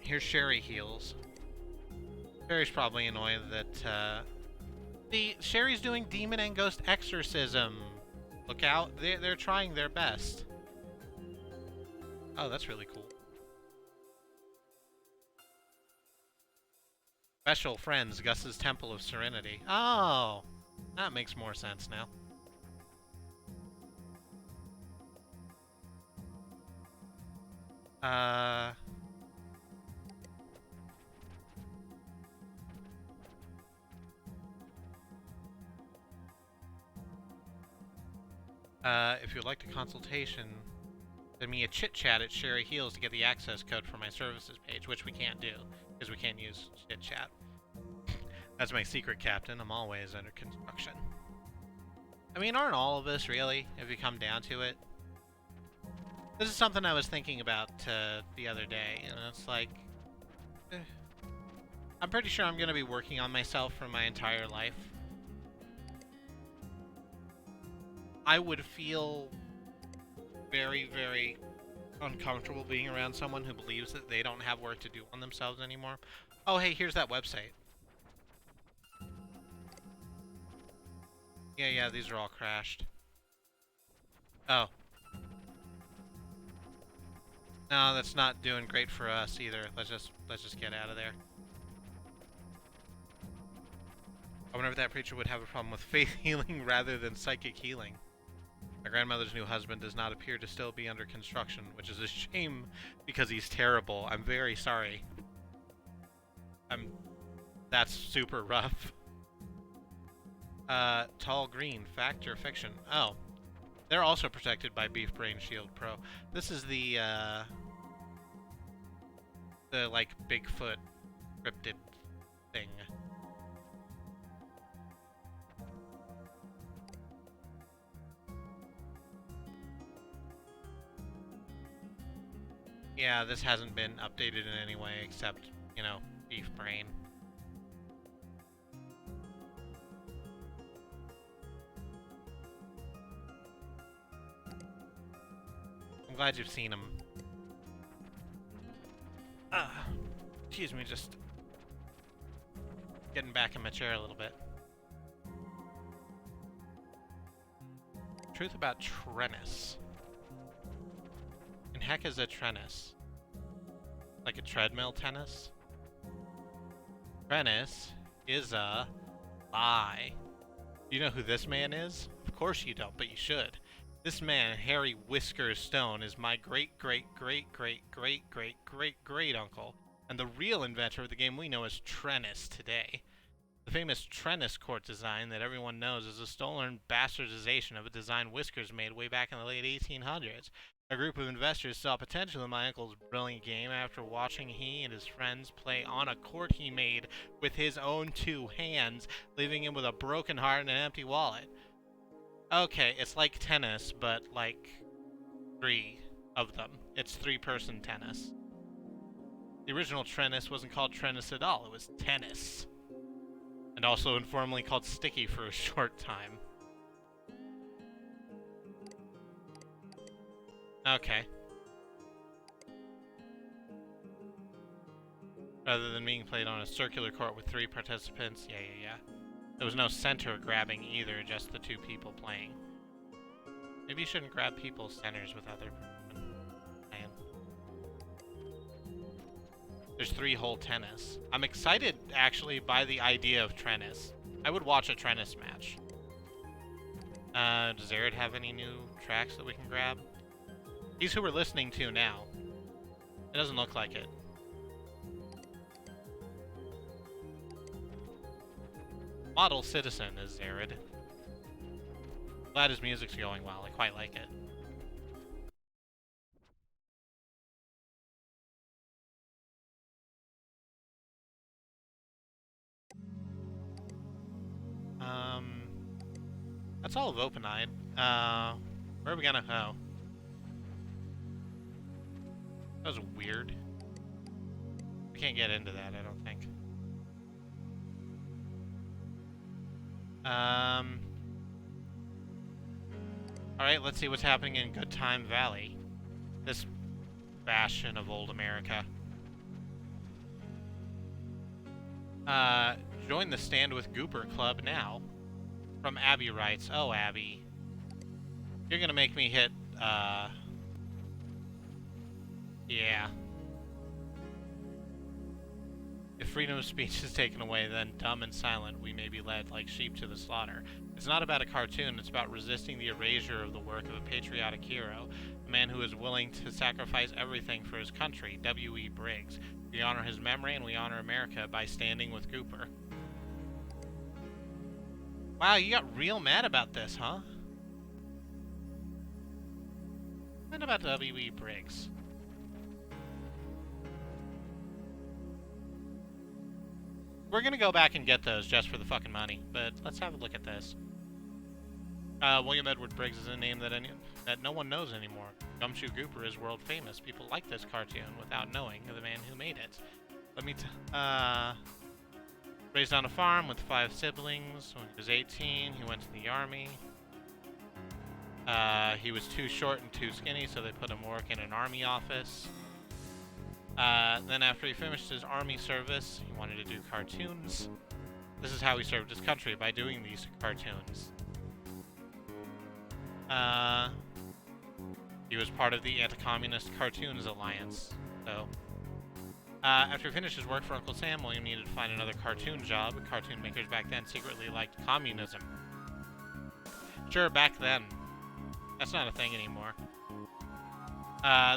Here's Sherry Heals. Sherry's probably annoyed that, Sherry's doing Demon and Ghost Exorcism. Look out, they're trying their best. Oh, that's really cool. Special Friends, Gus's Temple of Serenity. Oh, that makes more sense now. If you'd like a consultation, send me a chit-chat at Sherry Heals to get the access code for my services page, which we can't do, because we can't use chit-chat. That's my secret, Captain. I'm always under construction. I mean, aren't all of us, really, if you come down to it? This is something I was thinking about the other day, and it's like... I'm pretty sure I'm going to be working on myself for my entire life. I would feel very, very uncomfortable being around someone who believes that they don't have work to do on themselves anymore. Oh, hey, here's that website. Yeah, these are all crashed. Oh. No, that's not doing great for us either. Let's just get out of there. I wonder if that preacher would have a problem with faith healing rather than psychic healing. My grandmother's new husband does not appear to still be under construction, which is a shame because he's terrible. I'm very sorry. That's super rough. Tall Green, Fact or Fiction? Oh. They're also protected by Beef Brain Shield Pro. This is the like, Bigfoot cryptid thing. Yeah, this hasn't been updated in any way except, you know, Beef Brain. I'm glad you've seen him. Excuse me, just getting back in my chair a little bit. Truth about Trennis. And heck is a Trennis? Like a treadmill tennis? Trennis is a lie. Do you know who this man is? Of course you don't, but you should. This man, Harry Whiskers Stone, is my great-great-great-great-great-great-great uncle, and the real inventor of the game we know as Trennis today. The famous Trennis court design that everyone knows is a stolen bastardization of a design Whiskers made way back in the late 1800s. A group of investors saw potential in my uncle's brilliant game after watching he and his friends play on a court he made with his own 2 hands, leaving him with a broken heart and an empty wallet. Okay, it's like tennis, but like 3 of them. It's 3-person tennis. The original tennis wasn't called tennis at all, it was tennis. And also informally called sticky for a short time. Okay. Rather than being played on a circular court with 3 participants, yeah. There was no center grabbing either, just the 2 people playing. Maybe you shouldn't grab people's centers with other people playing. There's 3-hole tennis. I'm excited, actually, by the idea of tennis. I would watch a tennis match. Does Zared have any new tracks that we can grab? These who we're listening to now. It doesn't look like it. Model Citizen is Zared. Glad his music's going well. I quite like it. That's all of Open-Eyed. Where are we gonna go? That was weird. We can't get into that, I don't think. Alright, let's see what's happening in Good Time Valley. This bastion of old America. Join the Stand with Gooper Club now. From Abby writes, oh, Abby. You're gonna make me hit, yeah. If freedom of speech is taken away, then dumb and silent, we may be led like sheep to the slaughter. It's not about a cartoon, it's about resisting the erasure of the work of a patriotic hero, a man who is willing to sacrifice everything for his country, W.E. Briggs. We honor his memory and we honor America by standing with Cooper. Wow, you got real mad about this, huh? What about W.E. Briggs? We're gonna go back and get those just for the fucking money, but let's have a look at this. William Edward Briggs is a name that no one knows anymore. Gumshoe Gooper is world famous. People like this cartoon without knowing the man who made it. Raised on a farm with 5 siblings. When he was 18, he went to the army. He was too short and too skinny, so they put him work in an army office. Then after he finished his army service, he wanted to do cartoons. This is how he served his country, by doing these cartoons. He was part of the Anti-Communist Cartoons Alliance, so... after he finished his work for Uncle Sam, William needed to find another cartoon job. Cartoon makers back then secretly liked communism. Sure, back then. That's not a thing anymore.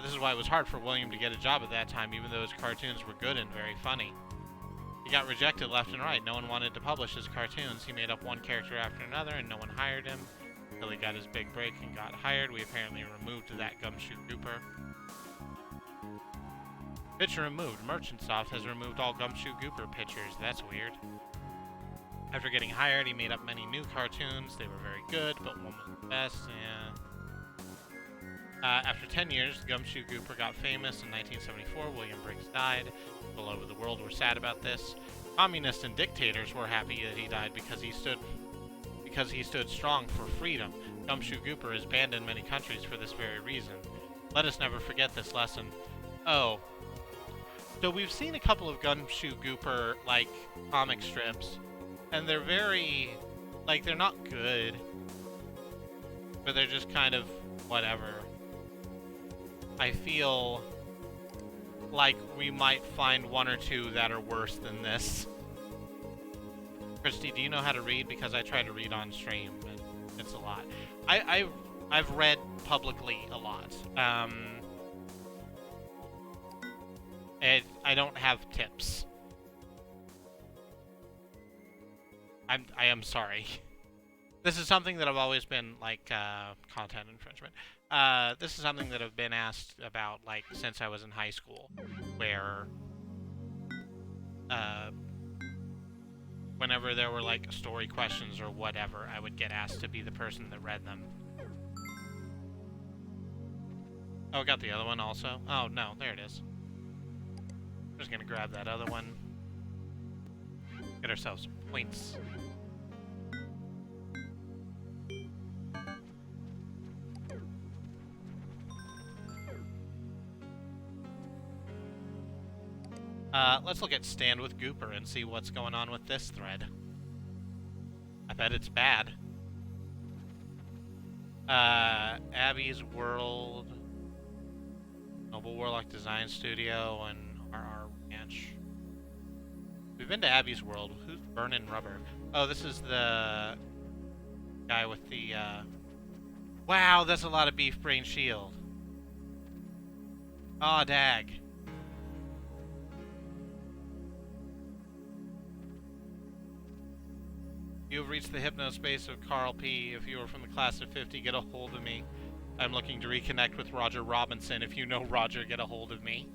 This is why it was hard for William to get a job at that time, even though his cartoons were good and very funny. He got rejected left and right. No one wanted to publish his cartoons. He made up one character after another, and no one hired him. Until he got his big break and got hired. We apparently removed that Gumshoe Gooper. Picture removed. Merchantsoft has removed all Gumshoe Gooper pictures. That's weird. After getting hired, he made up many new cartoons. They were very good, but one was the best, yeah. After 10 years, Gumshoe Gooper got famous. In 1974, William Briggs died. People all over the world were sad about this. Communists and dictators were happy that he died because he stood strong for freedom. Gumshoe Gooper is banned in many countries for this very reason. Let us never forget this lesson. Oh. So we've seen a couple of Gumshoe Gooper, like, comic strips. And they're very... like, they're not good. But they're just kind of whatever. I feel like we might find one or two that are worse than this. Kristie, do you know how to read? Because I try to read on stream, and it's a lot. I've read publicly a lot. And I don't have tips. I am sorry. This is something that I've always been like content infringement. this is something that I've been asked about, like, since I was in high school, where, whenever there were, like, story questions or whatever, I would get asked to be the person that read them. Oh, I got the other one also? Oh, no, there it is. I'm just gonna grab that other one. Get ourselves some points. Let's look at Stand with Gooper and see what's going on with this thread. I bet it's bad. Abby's World, Noble Warlock Design Studio, and RR Ranch. We've been to Abby's World. Who's burning rubber? Oh, this is the guy with the, Wow, that's a lot of beef brain shield. Aw, dag. You have reached the HypnoSpace of Carl P. If you are from the class of 50, get a hold of me. I'm looking to reconnect with Roger Robinson. If you know Roger, get a hold of me.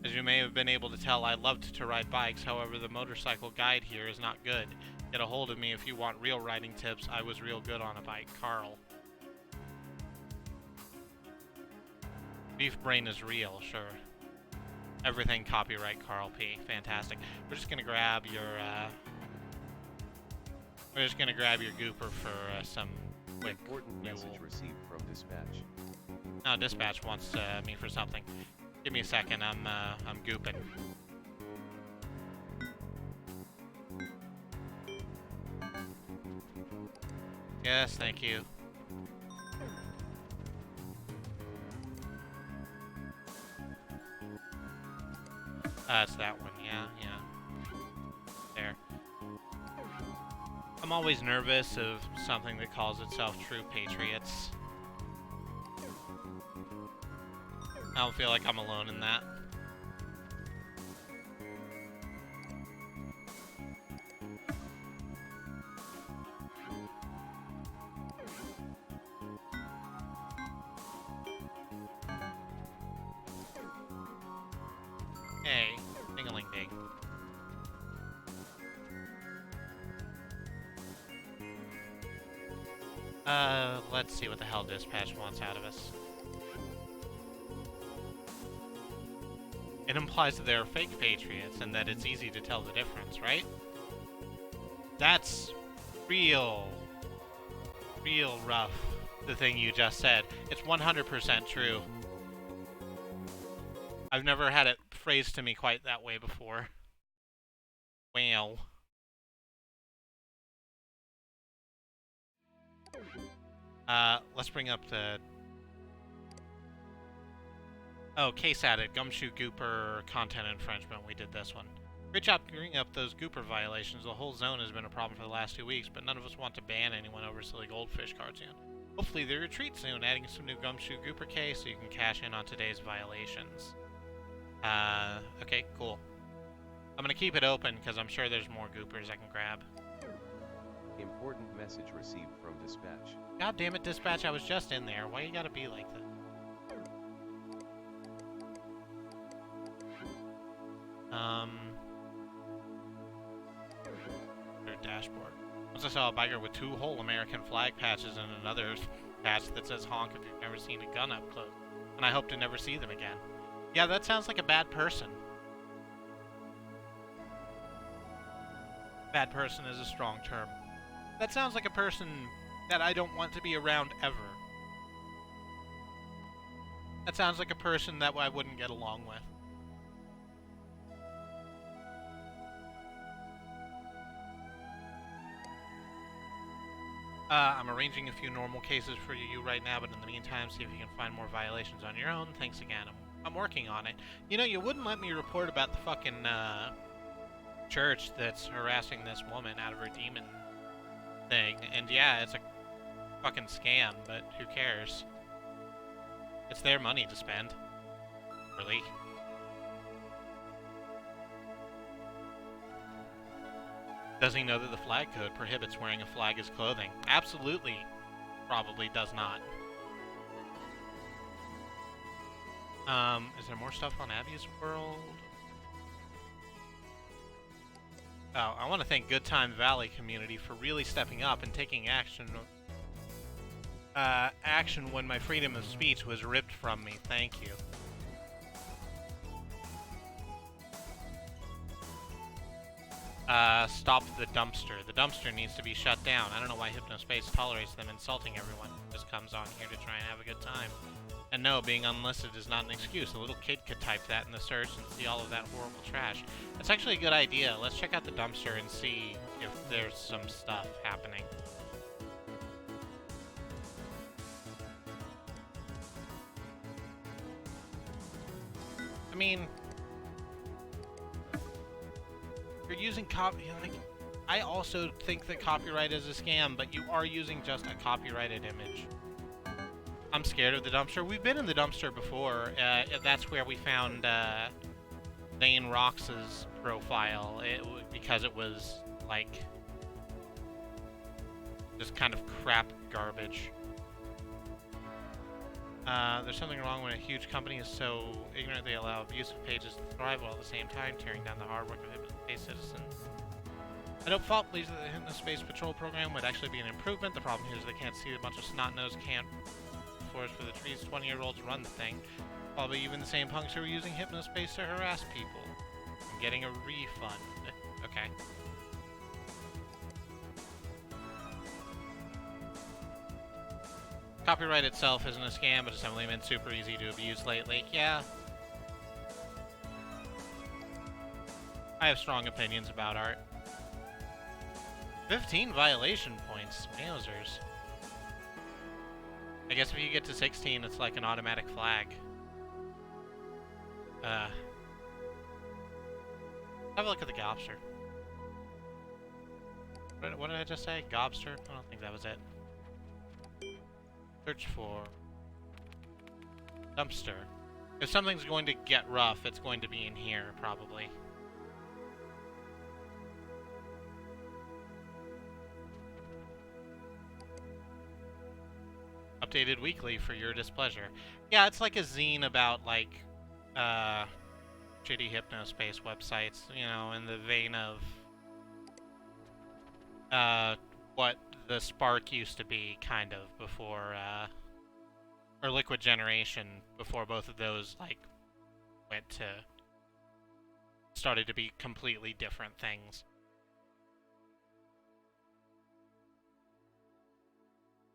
As you may have been able to tell, I loved to ride bikes. However, the motorcycle guide here is not good. Get a hold of me if you want real riding tips. I was real good on a bike. Carl. Beef brain is real, sure. Everything copyright Carl P. Fantastic. We're just gonna grab your gooper for some quick Important message received from dispatch. No, dispatch wants me for something. Give me a second. I'm gooping. Yes, thank you. It's that one, yeah. There. I'm always nervous of something that calls itself True Patriots. I don't feel like I'm alone in that. Hey, ding-a-ling-ding. Let's see what the hell dispatch wants out of us. It implies that they're fake patriots and that it's easy to tell the difference, right? That's real rough, the thing you just said. It's 100% true. I've never had it phrased to me quite that way before. Wow. Let's bring up the... Oh, case added. Gumshoe Gooper content infringement. We did this one. Great job clearing up those Gooper violations. The whole zone has been a problem for the last 2 weeks, but none of us want to ban anyone over silly goldfish cartoon. Hopefully they retreat soon, adding some new Gumshoe Gooper case so you can cash in on today's violations. Okay, cool. I'm gonna keep it open because I'm sure there's more Goopers I can grab. Important message received from dispatch. God damn it, dispatch, I was just in there. Why you gotta be like that? Their dashboard. Once I saw a biker with 2 whole American flag patches and another patch that says honk if you've never seen a gun up close. And I hope to never see them again. Yeah, that sounds like a bad person. Bad person is a strong term. That sounds like a person that I don't want to be around ever. That sounds like a person that I wouldn't get along with. I'm arranging a few normal cases for you right now, but in the meantime, see if you can find more violations on your own. Thanks again. I'm working on it. You know, you wouldn't let me report about the fucking, church that's harassing this woman out of her demon thing. And yeah, it's a fucking scam, but who cares? It's their money to spend. Really? Does he know that the flag code prohibits wearing a flag as clothing? Absolutely. probably does not. Is there more stuff on Abby's World? Oh, I want to thank Good Time Valley community for really stepping up and taking action when my freedom of speech was ripped from me. Thank you. Stop the dumpster. The dumpster needs to be shut down. I don't know why HypnoSpace tolerates them insulting everyone who just comes on here to try and have a good time. And no, being unlisted is not an excuse. A little kid could type that in the search and see all of that horrible trash. That's actually a good idea. Let's check out the dumpster and see if there's some stuff happening. I mean, you're using like, I also think that copyright is a scam, but you are using just a copyrighted image. I'm scared of the dumpster. We've been in the dumpster before. That's where we found Zane Rox's profile, because it was like just kind of crap garbage. There's something wrong when a huge company is so ignorant they allow abusive pages to thrive while at the same time tearing down the hard work of HypnoSpace citizens. I don't fault believes that the HypnoSpace Patrol program would actually be an improvement. The problem here is they can't see a bunch of snot-nosed can't forest for the trees. 20-year-olds run the thing. Probably even the same punks who are using HypnoSpace to harass people. I'm getting a refund. Okay. Copyright itself isn't a scam, but it's definitely been super easy to abuse lately. Yeah. I have strong opinions about art. 15 violation points. Mausers. I guess if you get to 16, it's like an automatic flag. Have a look at the Gobster. What did I just say? Gobster? I don't think that was it. Search for dumpster. If something's going to get rough, it's going to be in here, probably. Updated weekly for your displeasure. Yeah, it's like a zine about, like, shitty HypnoSpace websites, you know, in the vein of, what the Spark used to be, kind of, before, or Liquid Generation, before both of those, like, started to be completely different things.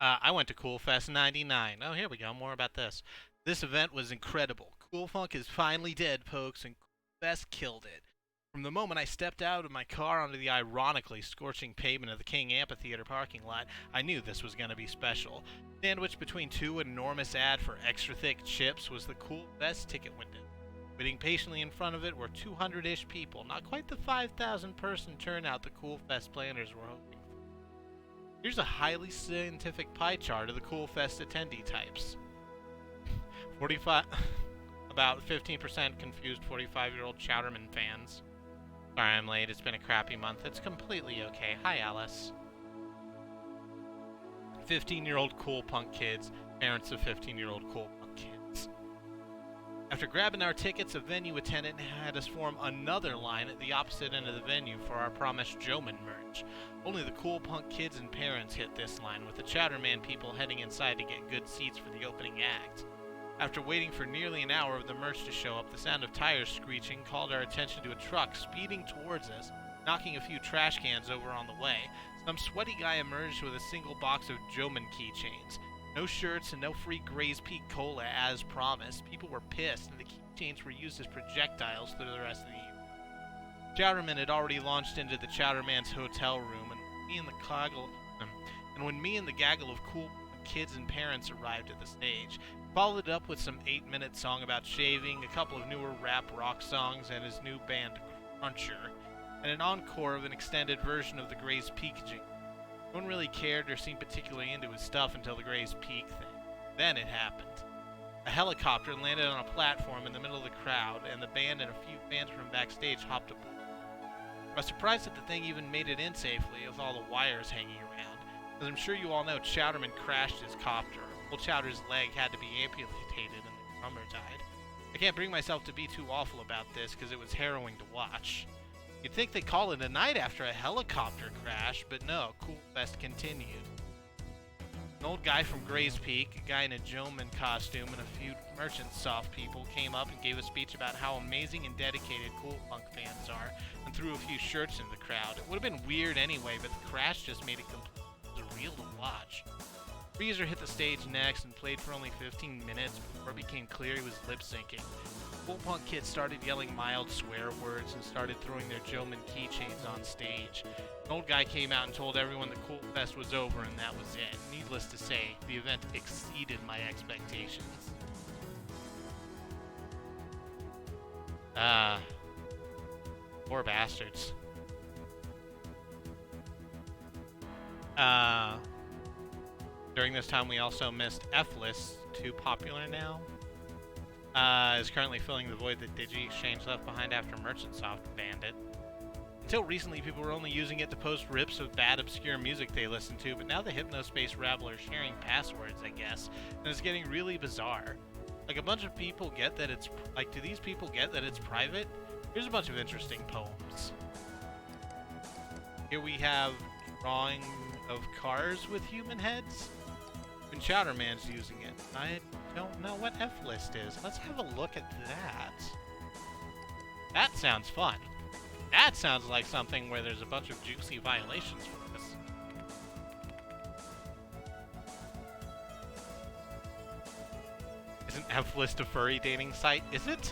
I went to ChillFest 99. Oh, here we go. More about this. This event was incredible. Cool Funk is finally dead, folks, and ChillFest killed it. From the moment I stepped out of my car onto the ironically scorching pavement of the King Amphitheater parking lot, I knew this was going to be special. Sandwiched between two enormous ads for extra thick chips was the ChillFest ticket window. Waiting patiently in front of it were 200-ish people, not quite the 5,000 person turnout the ChillFest planners were hoping. Here's a highly scientific pie chart of the ChillFest attendee types. About 15% confused 45-year-old Chowderman fans. Sorry I'm late, it's been a crappy month. It's completely okay. Hi, Alice. 15-year-old cool punk kids, parents of 15-year-old cool punk kids. After grabbing our tickets, a venue attendant had us form another line at the opposite end of the venue for our promised Joman merch. Only the cool punk kids and parents hit this line, with the Chowderman people heading inside to get good seats for the opening act. After waiting for nearly an hour of the merch to show up, the sound of tires screeching called our attention to a truck speeding towards us, knocking a few trash cans over on the way. Some sweaty guy emerged with a single box of Joman keychains. No shirts and no free Gray's Peak Cola as promised. People were pissed, and the keychains were used as projectiles through the rest of the year. Chowderman had already launched into the Chowderman's hotel room, and when me and the gaggle of cool kids and parents arrived at the stage, followed up with some 8-minute song about shaving, a couple of newer rap rock songs, and his new band Cruncher, and an encore of an extended version of the Gray's Peak jingle. No one really cared or seemed particularly into his stuff until the Gray's Peak thing. Then it happened. A helicopter landed on a platform in the middle of the crowd, and the band and a few fans from backstage hopped aboard. I was surprised that the thing even made it in safely, with all the wires hanging around. As I'm sure you all know, Chowderman crashed his copter. Old Chowder's leg had to be amputated and the drummer died. I can't bring myself to be too awful about this because it was harrowing to watch. You'd think they'd call it a night after a helicopter crash, but no, ChillFest continued. An old guy from Gray's Peak, a guy in a Joman costume, and a few merchant soft people came up and gave a speech about how amazing and dedicated Cool Punk fans are, and threw a few shirts into the crowd. It would have been weird anyway, but the crash just made it completely surreal to watch. Freezer hit the stage next and played for only 15 minutes before it became clear he was lip-syncing. Cool Punk kids started yelling mild swear words and started throwing their Joman keychains on stage. An old guy came out and told everyone the ChillFest was over and that was it. Needless to say, the event exceeded my expectations. Poor bastards. During this time we also missed F-List, too popular now. Is currently filling the void that Digi-Exchange left behind after Merchantsoft banned it. Until recently, people were only using it to post rips of bad, obscure music they listened to, but now the HypnoSpace rabble are sharing passwords, I guess, and it's getting really bizarre. Like, a bunch of people get that it's... Like, do these people get that it's private? Here's a bunch of interesting poems. Here we have drawing of cars with human heads. Even Chowderman's using it. I don't know what F-List is. Let's have a look at that. That sounds fun. That sounds like something where there's a bunch of juicy violations for this. Isn't F-List a furry dating site? Is it?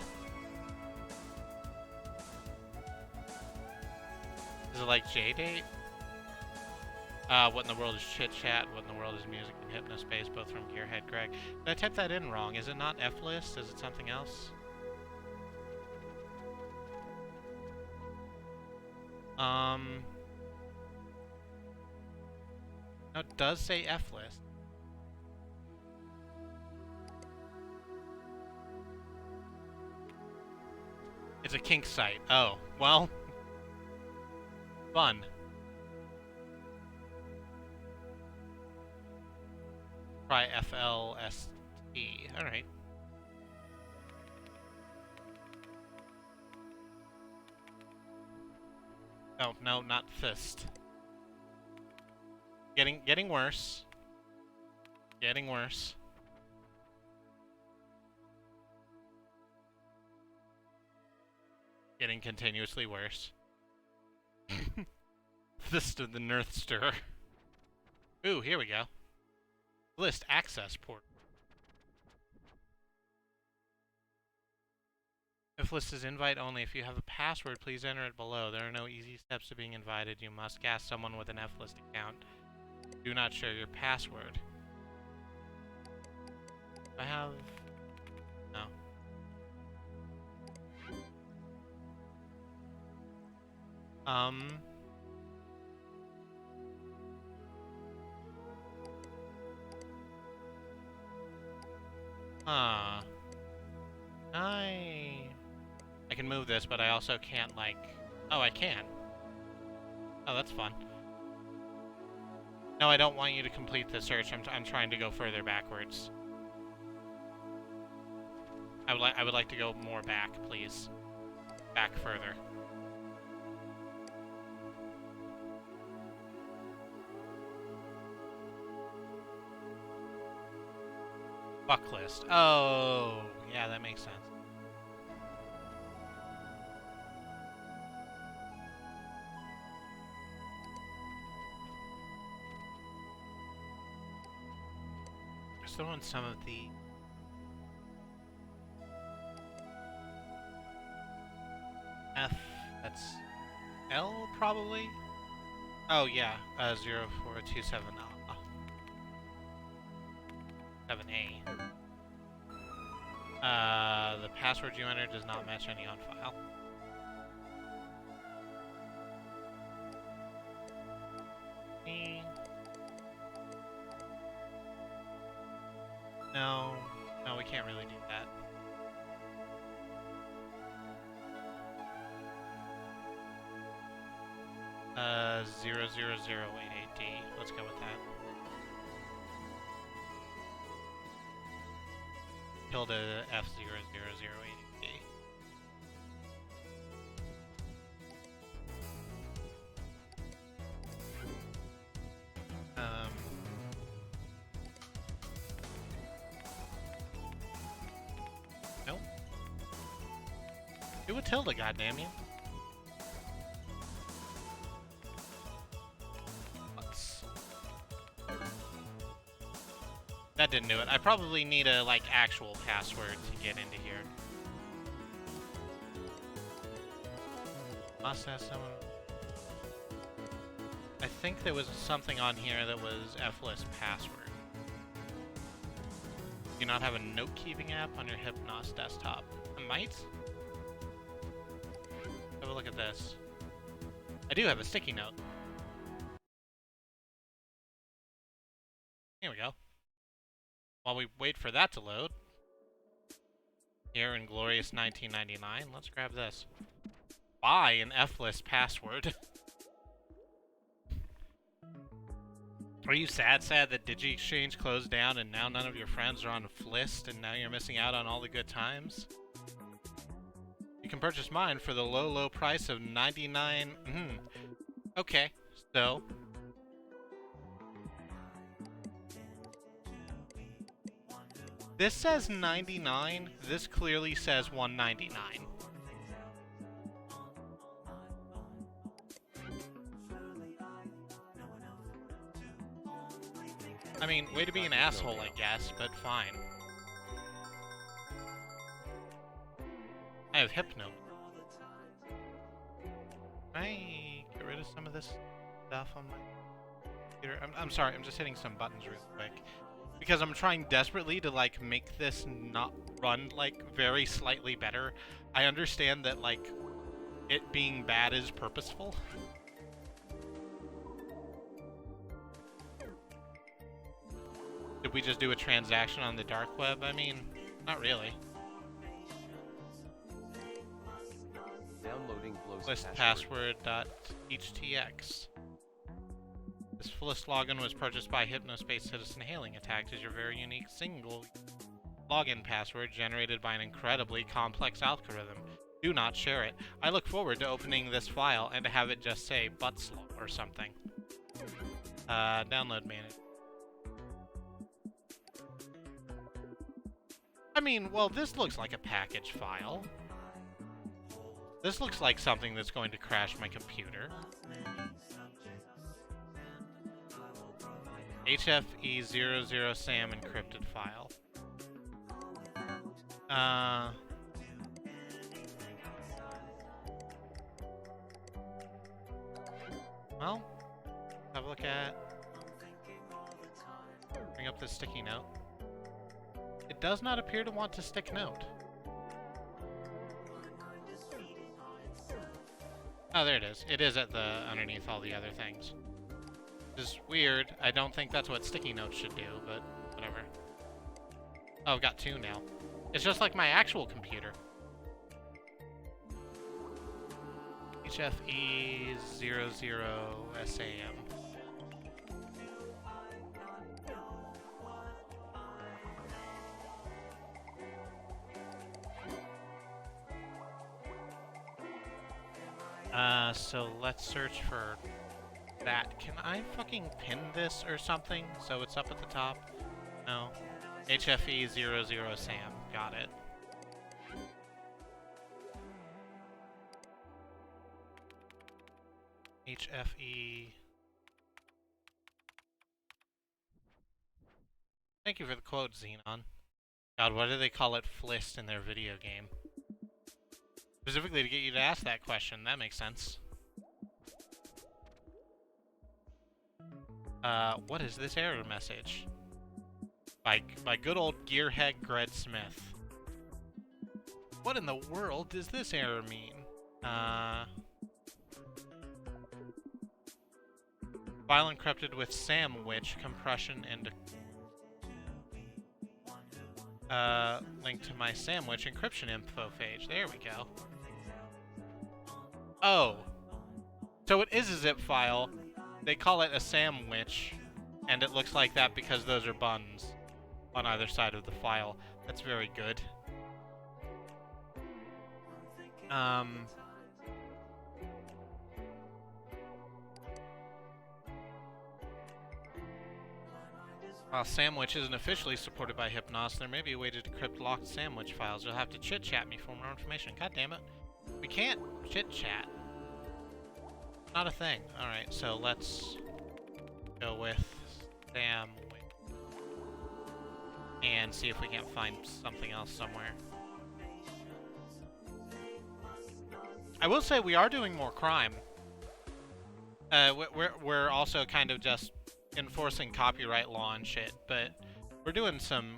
Is it like J-Date? What in the world is Chit Chat? What in the world is music and HypnoSpace? Both from Gearhead Greg. Did I type that in wrong? Is it not F-List? Is it something else? No, it does say F-List. It's a kink site. Oh, well. Fun. Try FLST. Alright. Oh, no, not fist. Getting worse. Getting worse. Getting continuously worse. Fist of the Northster. Ooh, here we go. List access port. If list is invite only, if you have a password, please enter it below. There are no easy steps to being invited. You must ask someone with an F-List account. Do not share your password. I have... No. I can move this, but I also can't, like... Oh, I can. Oh, that's fun. No, I don't want you to complete the search. I'm trying to go further backwards. I would like to go more back, please. Back further. Fuck list. Oh, yeah, that makes sense. Still on some of the F, that's L probably? Oh yeah, 0427 7A. The password you entered does not match any on file. No, we can't really do that. 00088D. Let's go with that. Tilde F00088D. Nope. Do a tilde, goddamn you. That didn't do it. I probably need a, like, actual password to get into here. Must have someone... I think there was something on here that was F-list password. Do you not have a note-keeping app on your Hypnos desktop? I might? Have a look at this. I do have a sticky note. Here we go. While we wait for that to load, here in glorious 1999, let's grab this. Buy an F-list password. Are you sad that DigiExchange closed down and now none of your friends are on Flist and now you're missing out on all the good times? You can purchase mine for the low price of 99... Okay, so... This says 99, this clearly says 199. I mean, way to be an asshole, I guess, but fine. I have Hypno. Can I get rid of some of this stuff on my computer? I'm sorry, I'm just hitting some buttons real quick. Because I'm trying desperately to, like, make this not run, like, very slightly better. I understand that, like, it being bad is purposeful. Did we just do a transaction on the dark web? I mean, not really. Downloading List password.htx. This Flist login was purchased by HypnoSpace Citizen Hailing Attack as your very unique single login password generated by an incredibly complex algorithm. Do not share it. I look forward to opening this file and to have it just say Buttslaw or something. Download manager. I mean, well, this looks like a package file. This looks like something that's going to crash my computer. HFE00SAM encrypted file. Well, have a look at... Bring up this sticky note. It does not appear to want to stick note. Oh, there it is. It is at the underneath all the other things. Which is weird. I don't think that's what sticky notes should do, but whatever. Oh, I've got two now. It's just like my actual computer. HFE00SAM. So let's search for that. Can I fucking pin this or something so it's up at the top? No. HFE00SAM. Got it. HFE. Thank you for the quote, Xenon. God, why do they call it Flist in their video game? Specifically to get you to ask that question. That makes sense. What is this error message? By good old Gearhead Gred Smith. What in the world does this error mean? File encrypted with SAMWitch compression and link to my SAMWitch encryption info page. There we go. Oh. So it is a zip file. They call it a sandwich, and it looks like that because those are buns on either side of the file. That's very good. While Sandwich isn't officially supported by Hypnos, there may be a way to decrypt locked Sandwich files. You'll have to chit-chat me for more information. God damn it. We can't chit-chat. Not a thing. Alright, so let's go with Sandwich. And see if we can't find something else somewhere. I will say we are doing more crime. We're also kind of just enforcing copyright law and shit, but we're doing some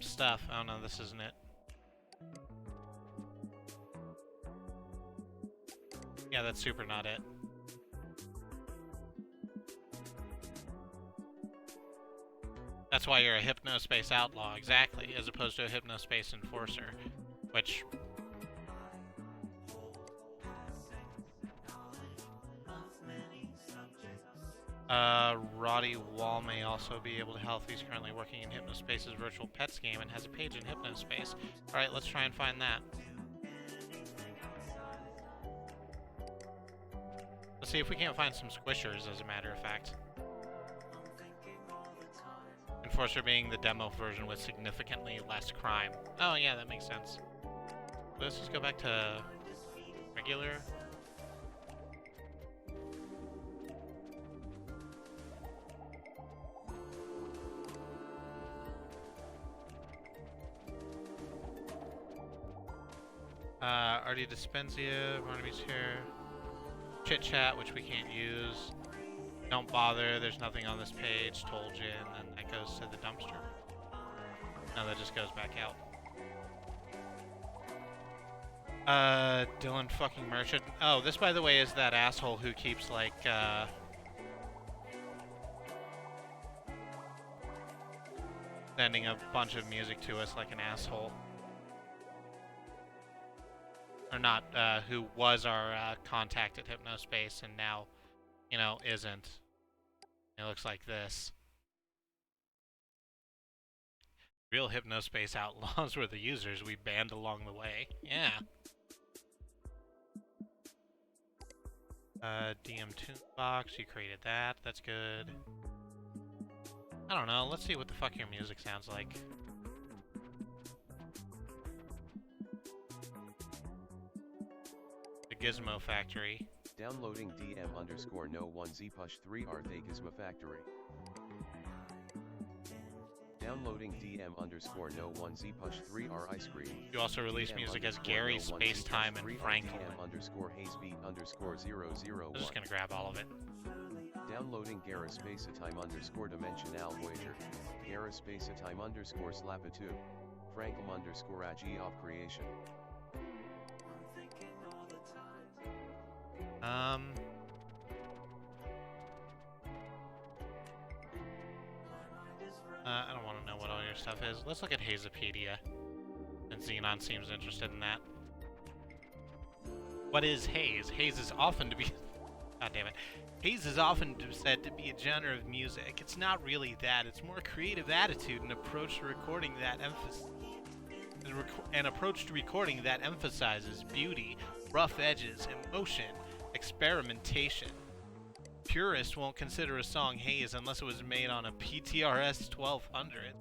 stuff. Oh no, this isn't it. Yeah, that's super not it. That's why you're a HypnoSpace Outlaw, exactly, as opposed to a HypnoSpace Enforcer, which... Roddy Wall may also be able to help. He's currently working in HypnoSpace's virtual pets game and has a page in HypnoSpace. Alright, let's try and find that. Let's see if we can't find some Squishers, as a matter of fact. Enforcer being the demo version with significantly less crime. Oh yeah, that makes sense. Let's just go back to regular. Artie Dispenzia, Barnaby's here. Chit Chat, which we can't use. Don't bother, there's nothing on this page. Told you, and then that goes to the dumpster. No, that just goes back out. Dylan fucking Merchant. Oh, this, by the way, is that asshole who keeps, like, sending a bunch of music to us like an asshole. Or not, who was our contact at HypnoSpace and now, you know, isn't. It looks like this. Real HypnoSpace Outlaws were the users we banned along the way. Yeah. DM Toonbox, you created that. That's good. I don't know. Let's see what the fuck your music sounds like. Gizmo Factory. Downloading DM_no1zpush3 Gizmo Factory. Downloading DM_no1zpush3 ice cream. You also release music as Gary, Spacetime, and Franklin. DM_hazebeat_001. I'm just gonna grab all of it. Downloading Gara Spacetime_dimensional Voyager. Gara Spacetime_Slapatu. Franklin_Ag of creation. I don't want to know what all your stuff is. Let's look at Hazepedia. And Xenon seems interested in that. What is haze? Haze is often to be... God damn it. Haze is often said to be a genre of music. It's not really that. It's more creative attitude and approach to recording that emphasizes beauty, rough edges, emotion, experimentation. Purists won't consider a song haze unless it was made on a PTRS 1200.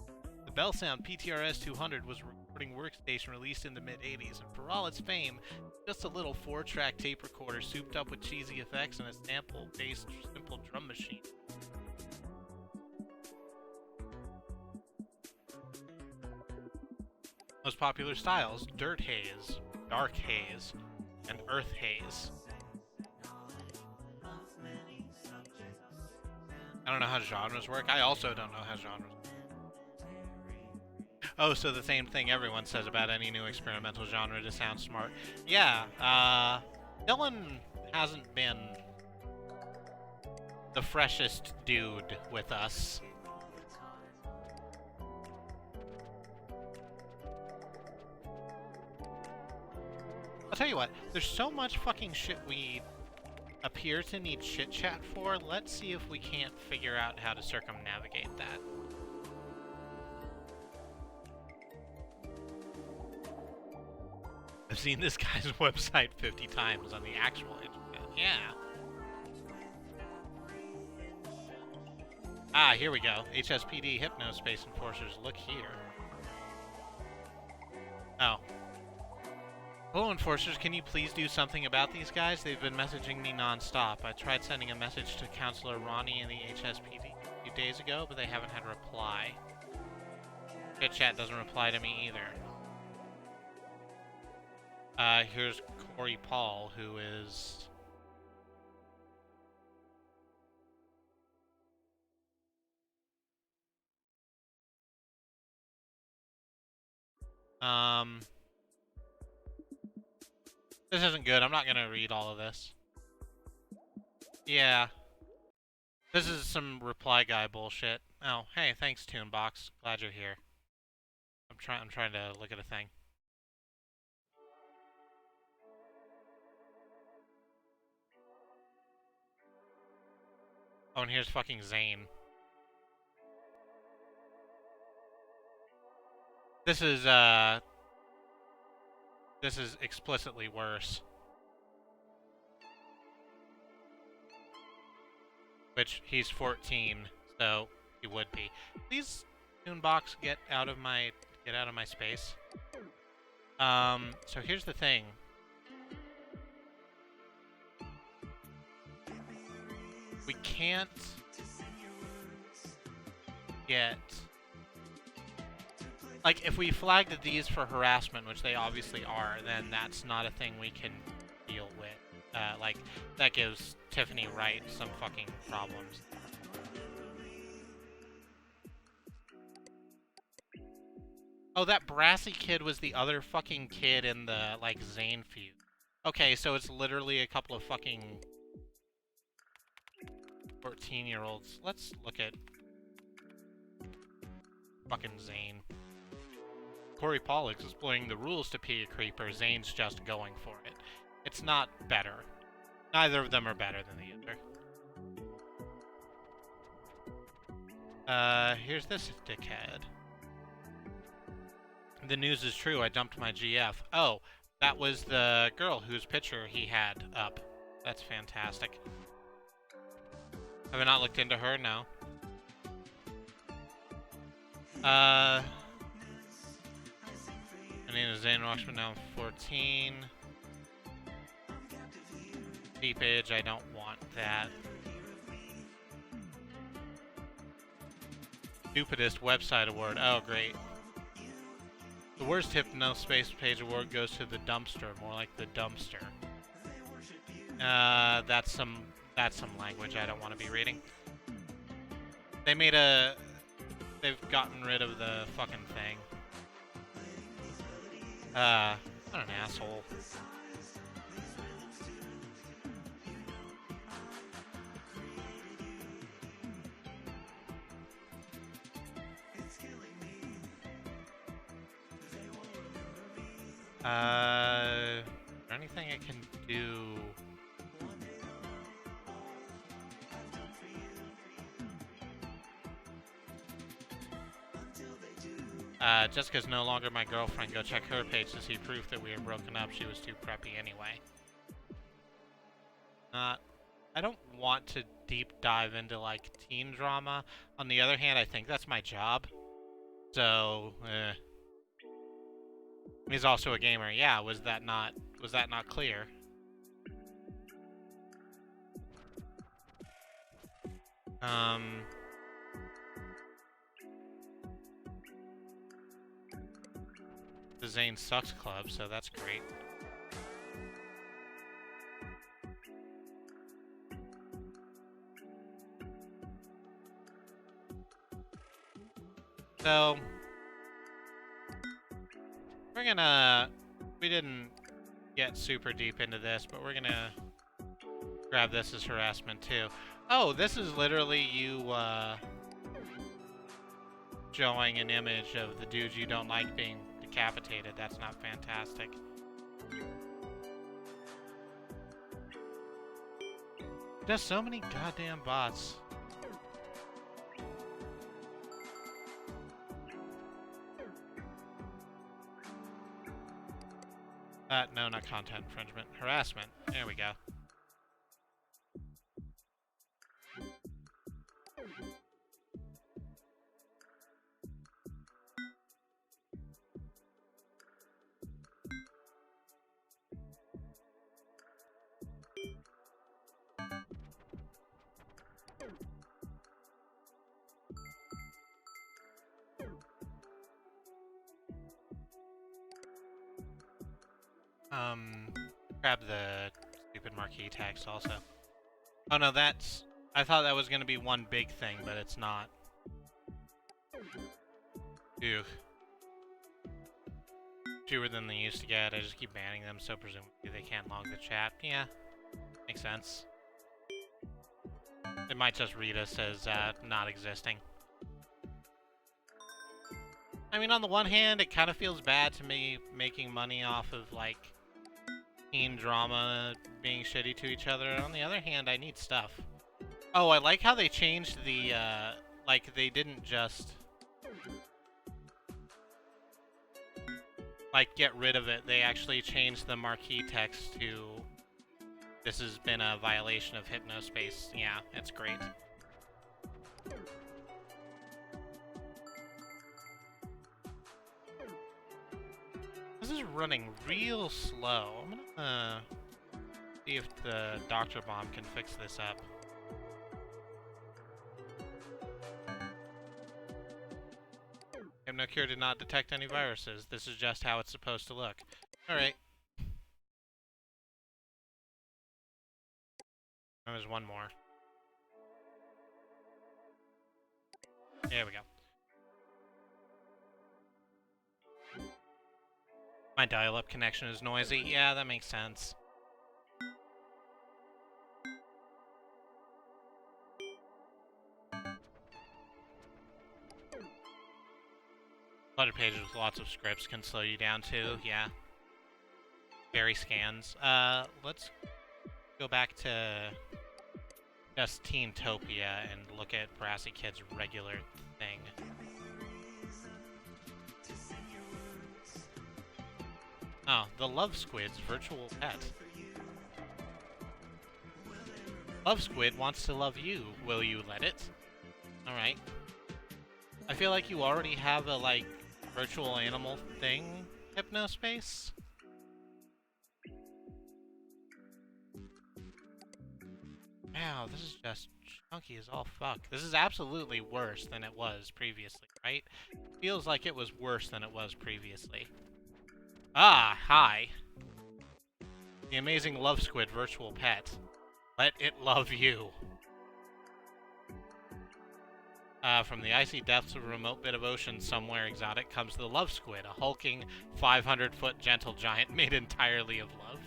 The Bell Sound PTRS 200 was a recording workstation released in the mid-80s, and for all its fame, just a little 4-track tape recorder souped up with cheesy effects and a sample-based simple drum machine. Most popular styles: dirt haze, dark haze, and earth haze. I don't know how genres work. I also don't know how genres work. Oh, so the same thing everyone says about any new experimental genre to sound smart. Yeah, Dylan hasn't been the freshest dude with us. I'll tell you what, there's so much fucking shit we appear to need chit chat for. Let's see if we can't figure out how to circumnavigate that. I've seen this guy's website 50 times on the actual internet. Yeah. Ah, here we go. HSPD HypnoSpace Enforcers. Look here. Oh. Hello, Enforcers. Can you please do something about these guys? They've been messaging me non-stop. I tried sending a message to Counselor Ronnie in the HSPD a few days ago, but they haven't had a reply. Chat doesn't reply to me either. Here's Corey Paul, who is... This isn't good. I'm not gonna read all of this. Yeah. This is some reply guy bullshit. Oh, hey, thanks, Toonbox. Glad you're here. I'm trying to look at a thing. Oh, and here's fucking Zane. This is explicitly worse. Which, he's 14, so he would be. Please, Toonbox, get out of my space. So here's the thing. We can't get... Like, if we flagged these for harassment, which they obviously are, then that's not a thing we can deal with. Like, that gives Tiffany Wright some fucking problems. Oh, that brassy kid was the other fucking kid in the, like, Zane feud. Okay, so it's literally a couple of fucking 14-year-olds. Let's look at fucking Zane. Corey Paul is exploring the rules to be a creeper. Zane's just going for it. It's not better. Neither of them are better than the other. Here's this dickhead. The news is true. I dumped my GF. Oh, that was the girl whose picture he had up. That's fantastic. Have I not looked into her? No. My name is Zane Roxman, now I'm 14. Deep age, I don't want that. Stupidest website award. Oh, great. The worst HypnoSpace page award goes to the dumpster, more like the dumpster. That's some language I don't want to be reading. They made a... They've gotten rid of the fucking thing. What an asshole. Is there anything I can do? Jessica's no longer my girlfriend. Go check her page to see proof that we are broken up. She was too preppy anyway. I don't want to deep dive into, like, teen drama. On the other hand, I think that's my job. So, He's also a gamer. Yeah, was that not clear? The Zane Sucks Club, so that's great. So, we're gonna... We didn't get super deep into this, but we're gonna grab this as harassment too. Oh, this is literally you, showing an image of the dude you don't like being decapitated. That's not fantastic. There's so many goddamn bots. No, not content infringement. Harassment. There we go. Grab the stupid marquee text also. Oh no, that's... I thought that was gonna be one big thing, but it's not. Ew. Fewer than they used to get. I just keep banning them, so presumably they can't log the chat. Yeah, makes sense. It might just read us as not existing. I mean, on the one hand, it kind of feels bad to me making money off of, like, teen drama being shitty to each other. On the other hand, I need stuff. Oh, I like how they changed the, like, they didn't just, like, get rid of it. They actually changed the marquee text to, this has been a violation of HypnoSpace. Yeah, it's great. This is running real slow. I'm gonna see if the Dr. Bomb can fix this up. HypnoCure did not detect any viruses. This is just how it's supposed to look. Alright. There's one more. There we go. My dial-up connection is noisy. Yeah, that makes sense. Flutter pages with lots of scripts can slow you down too, yeah. Very scans. Let's go back to just Teentopia and look at Brassy Kid's regular thing. Oh, the Love Squid's virtual pet. Love Squid wants to love you. Will you let it? Alright. I feel like you already have a, like, virtual animal thing, HypnoSpace? Wow, this is just chunky as all fuck. This is absolutely worse than it was previously, right? Feels like it was worse than it was previously. Ah, hi. The amazing Love Squid virtual pet. Let it love you. From the icy depths of a remote bit of ocean somewhere exotic comes the Love Squid, a hulking, 500-foot gentle giant made entirely of love.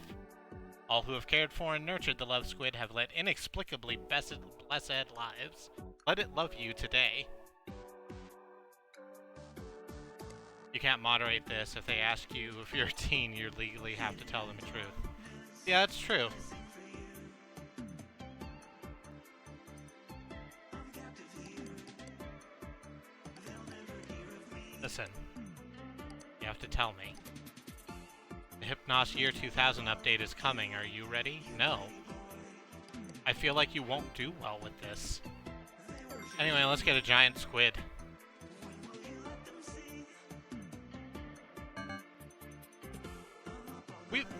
All who have cared for and nurtured the Love Squid have led inexplicably blessed lives. Let it love you today. You can't moderate this. If they ask you if you're a teen, you legally have to tell them the truth. Yeah, that's true. Listen, you have to tell me. The Hypnos Year 2000 update is coming. Are you ready? No. I feel like you won't do well with this. Anyway, let's get a giant squid.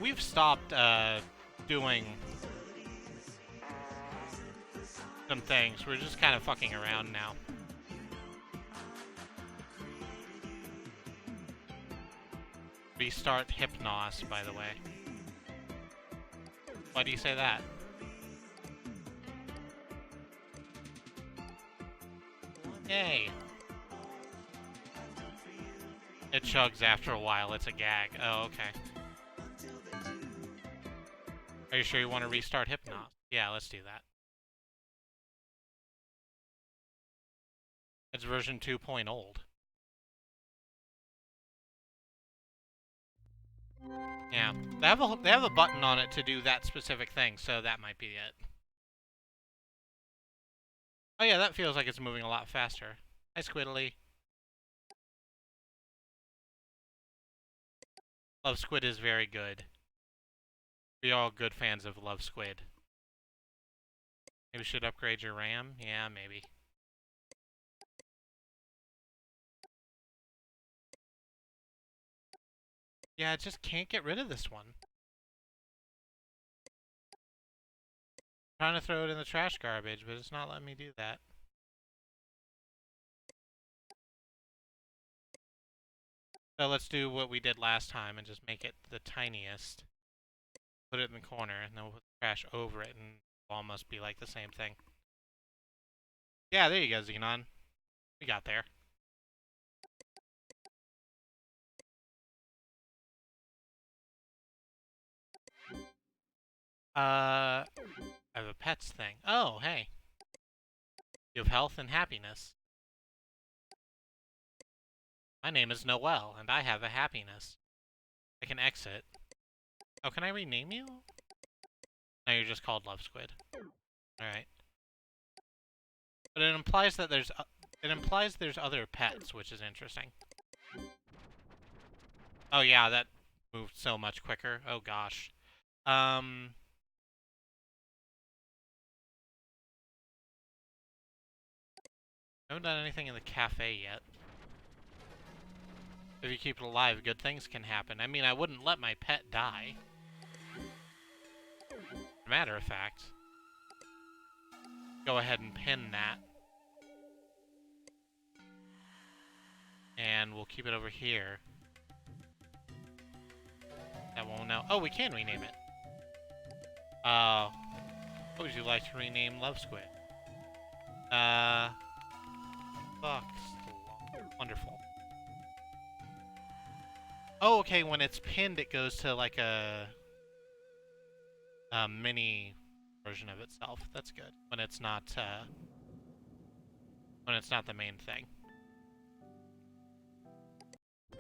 We've stopped doing some things. We're just kind of fucking around now. Restart Hypnos, by the way. Why do you say that? Yay! It chugs after a while, it's a gag. Oh, okay. Are you sure you want to restart Hypnos? Yeah, let's do that. It's version 2.0 old. Yeah, they have a button on it to do that specific thing, so that might be it. Oh yeah, that feels like it's moving a lot faster. Hi, Squiddly. Love Squid is very good. We are all good fans of Love Squid. Maybe we should upgrade your RAM? Yeah, maybe. Yeah, I just can't get rid of this one. I'm trying to throw it in the trash garbage, but it's not letting me do that. So let's do what we did last time and just make it the tiniest. Put it in the corner, and then we'll put the trash over it, and it'll almost be like the same thing. Yeah, there you go, Xenon. We got there. I have a pets thing. Oh, hey. You have health and happiness. My name is Noelle, and I have a happiness. I can exit. Oh, can I rename you? No, you're just called Love Squid. Alright. But it implies that there's other pets, which is interesting. Oh yeah, that moved so much quicker. Oh gosh. I haven't done anything in the cafe yet. If you keep it alive, good things can happen. I mean, I wouldn't let my pet die. As a matter of fact, go ahead and pin that. And we'll keep it over here. That won't know. Oh, we can rename it. What would you like to rename Love Squid? Fox. Wonderful. Oh, okay, when it's pinned, it goes to like a mini version of itself. That's good. When it's not the main thing.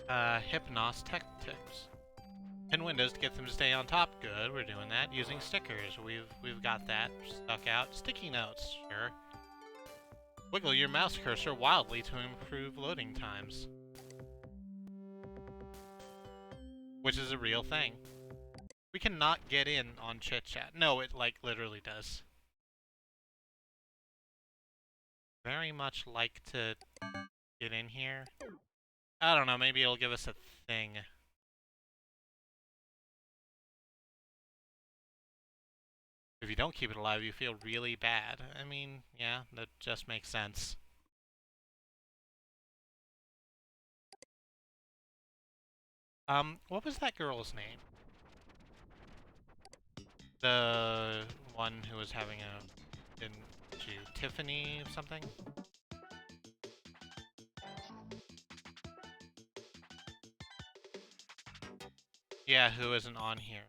Hypnos tech tips. Pin windows to get them to stay on top. Good, we're doing that. Using stickers. We've got that stuck out. Sticky notes, sure. Wiggle your mouse cursor wildly to improve loading times. Which is a real thing. We cannot get in on Chit Chat. No, it like literally does. Very much like to get in here. I don't know, maybe it'll give us a thing. If you don't keep it alive, you feel really bad. I mean, yeah, that just makes sense. What was that girl's name? The one who was having Tiffany something? Yeah, who isn't on here.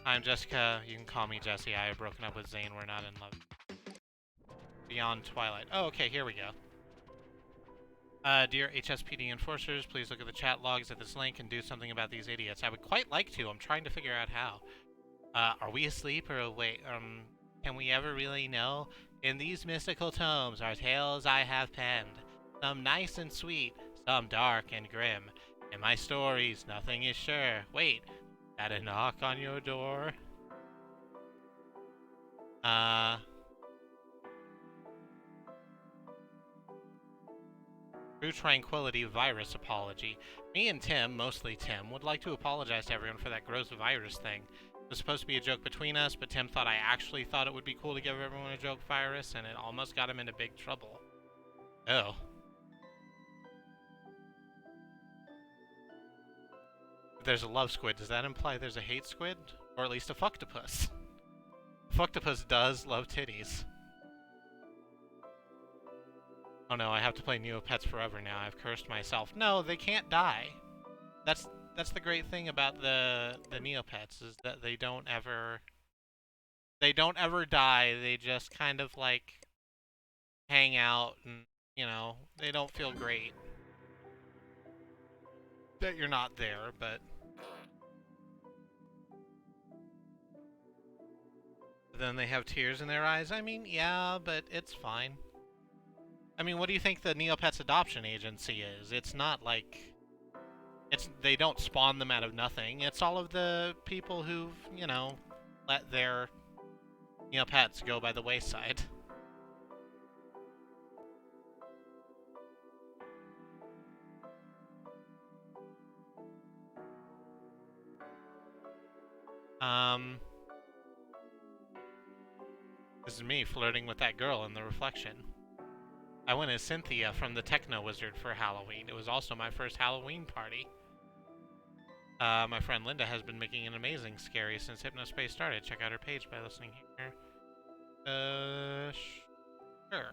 I'm Jessica. You can call me Jessie. I have broken up with Zane. We're not in love. Beyond Twilight. Oh, okay, here we go. Dear HSPD enforcers, please look at the chat logs at this link and do something about these idiots. I would quite like to. I'm trying to figure out how. Are we asleep or awake? Can we ever really know? In these mystical tomes are tales I have penned, some nice and sweet, some dark and grim. In my stories, nothing is sure. Wait, got a knock on your door? True Tranquility virus apology. Me and Tim, mostly Tim, would like to apologize to everyone for that gross virus thing. It was supposed to be a joke between us, but Tim thought I actually thought it would be cool to give everyone a joke virus, and it almost got him into big trouble. Oh. If there's a love squid, does that imply there's a hate squid? Or at least a fucktopus? Fucktopus does love titties. Oh no, I have to play Neopets forever now. I've cursed myself. No, they can't die. That's the great thing about the Neopets, is that they don't ever die. They just kind of like hang out and, you know, they don't feel great that you're not there, but Then they have tears in their eyes. I mean, yeah, but it's fine. I mean, what do you think the Neopets Adoption Agency is? It's not like... They don't spawn them out of nothing. It's all of the people who've, you know, let their Neopets go by the wayside. This is me flirting with that girl in the reflection. I went as Cynthia from the Techno Wizard for Halloween. It was also my first Halloween party. My friend Linda has been making an amazing scary since HypnoSpace started. Check out her page by listening here. Sure.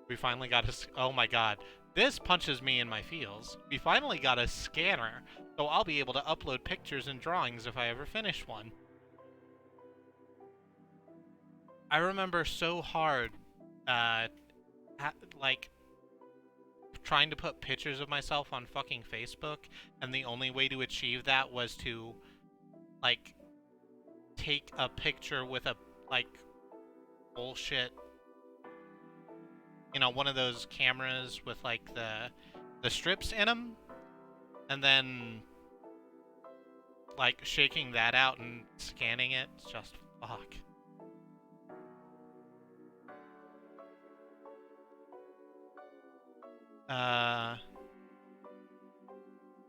We finally got a... Oh my god. This punches me in my feels. We finally got a scanner, so I'll be able to upload pictures and drawings if I ever finish one. I remember so hard, like, trying to put pictures of myself on fucking Facebook, and the only way to achieve that was to, like, take a picture with a, like, bullshit, you know, one of those cameras with, like, the strips in them, and then, like, shaking that out and scanning it. It's just, fuck.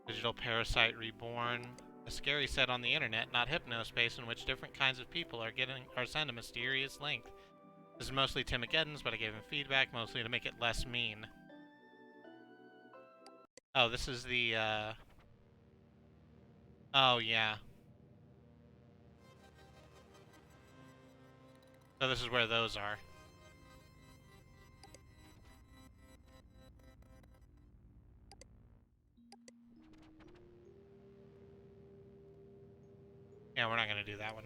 Digital Parasite Reborn. A scary set on the internet, not HypnoSpace, in which different kinds of people are sent a mysterious link. This is mostly Tim Ageddon's, but I gave him feedback, mostly to make it less mean. Oh, this is the, Oh, yeah. So this is where those are. Yeah, we're not gonna do that one.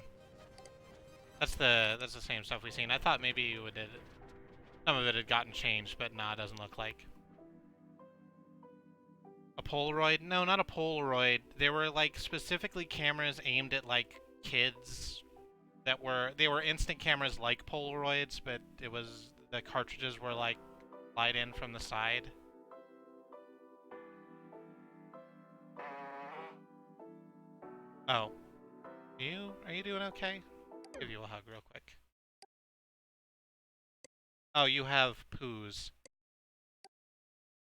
That's the same stuff we've seen. I thought maybe some of it had gotten changed, but nah, it doesn't look like. A Polaroid? No, not a Polaroid. They were like specifically cameras aimed at like kids they were instant cameras like Polaroids, but the cartridges were like slide in from the side. Oh. Are you doing okay? I'll give you a hug real quick. Oh, you have poos.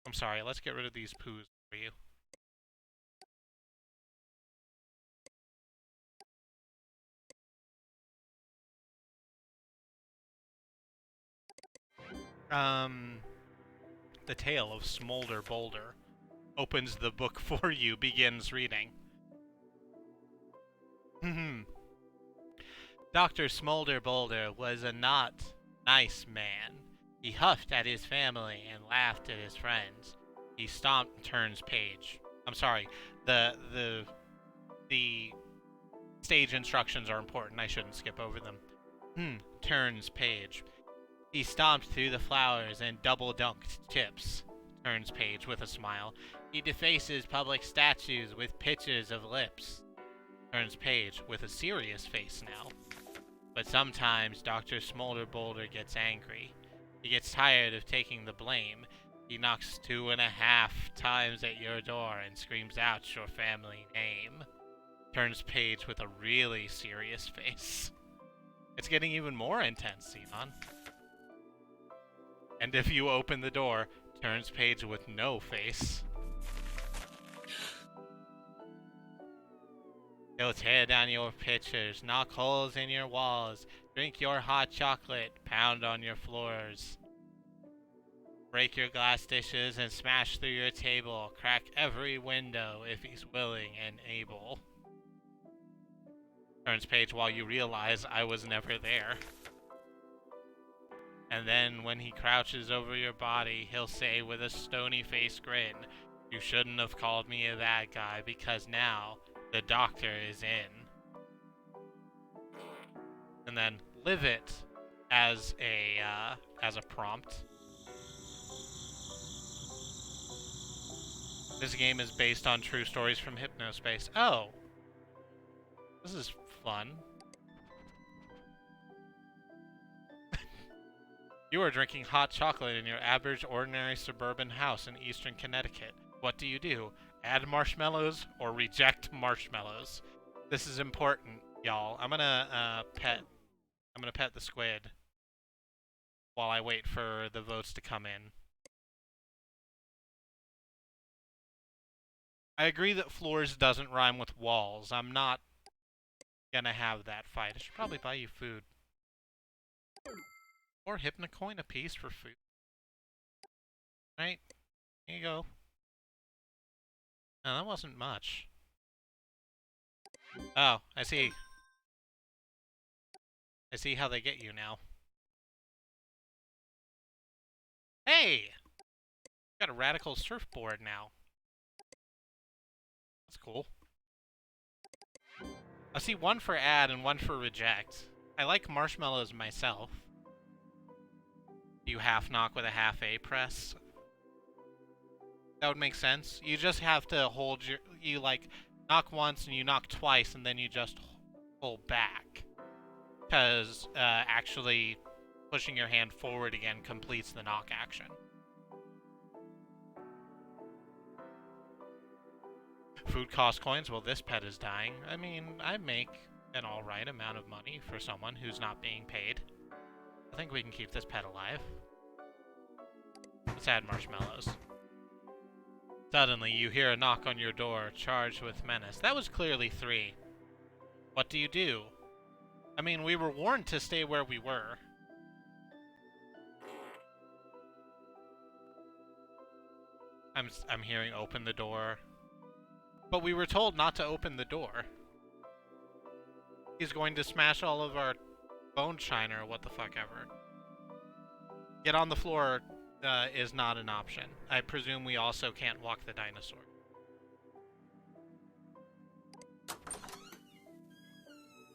I'm sorry, let's get rid of these poos for you. The Tale of Smoulder Boulder opens the book for you, begins reading. Dr. Smoulder Boulder was a not nice man. He huffed at his family and laughed at his friends. He stomped turns page. I'm sorry, the stage instructions are important. I shouldn't skip over them. Turns page. He stomped through the flowers and double-dunked chips. Turns page with a smile. He defaces public statues with pictures of lips. Turns page with a serious face now. But sometimes Dr. Smoulder Boulder gets angry. He gets tired of taking the blame. He knocks 2.5 times at your door and screams out your family name. Turns page with a really serious face. It's getting even more intense, Xenon. And if you open the door, turns page with no face. He'll tear down your pictures, knock holes in your walls, drink your hot chocolate, pound on your floors, break your glass dishes and smash through your table, crack every window if he's willing and able. Turns page while you realize I was never there. And then when he crouches over your body, he'll say with a stony-faced grin, "You shouldn't have called me a bad guy because now the doctor is in." And then live it as a prompt. This game is based on true stories from HypnoSpace. Oh! This is fun. You are drinking hot chocolate in your average ordinary suburban house in eastern Connecticut. What do you do? Add marshmallows or reject marshmallows? This is important, y'all. I'm gonna pet the squid while I wait for the votes to come in. I agree that floors doesn't rhyme with walls. I'm not gonna have that fight. I should probably buy you food. Or Hypnocoin a piece for food. Right? Here you go. No, that wasn't much. Oh, I see. I see how they get you now. Hey! Got a radical surfboard now. That's cool. I see one for add and one for reject. I like marshmallows myself. You half knock with a half A press. That would make sense. You just have to hold your... You, like, knock once and you knock twice and then you just pull back. Because, actually, pushing your hand forward again completes the knock action. Food cost coins? Well, this pet is dying. I mean, I make an alright amount of money for someone who's not being paid. I think we can keep this pet alive. Let's add marshmallows. Suddenly, you hear a knock on your door, charged with menace. That was clearly 3. What do you do? I mean, we were warned to stay where we were. I'm hearing open the door. But we were told not to open the door. He's going to smash all of our bone china or what the fuck ever. Get on the floor is not an option. I presume we also can't walk the dinosaur.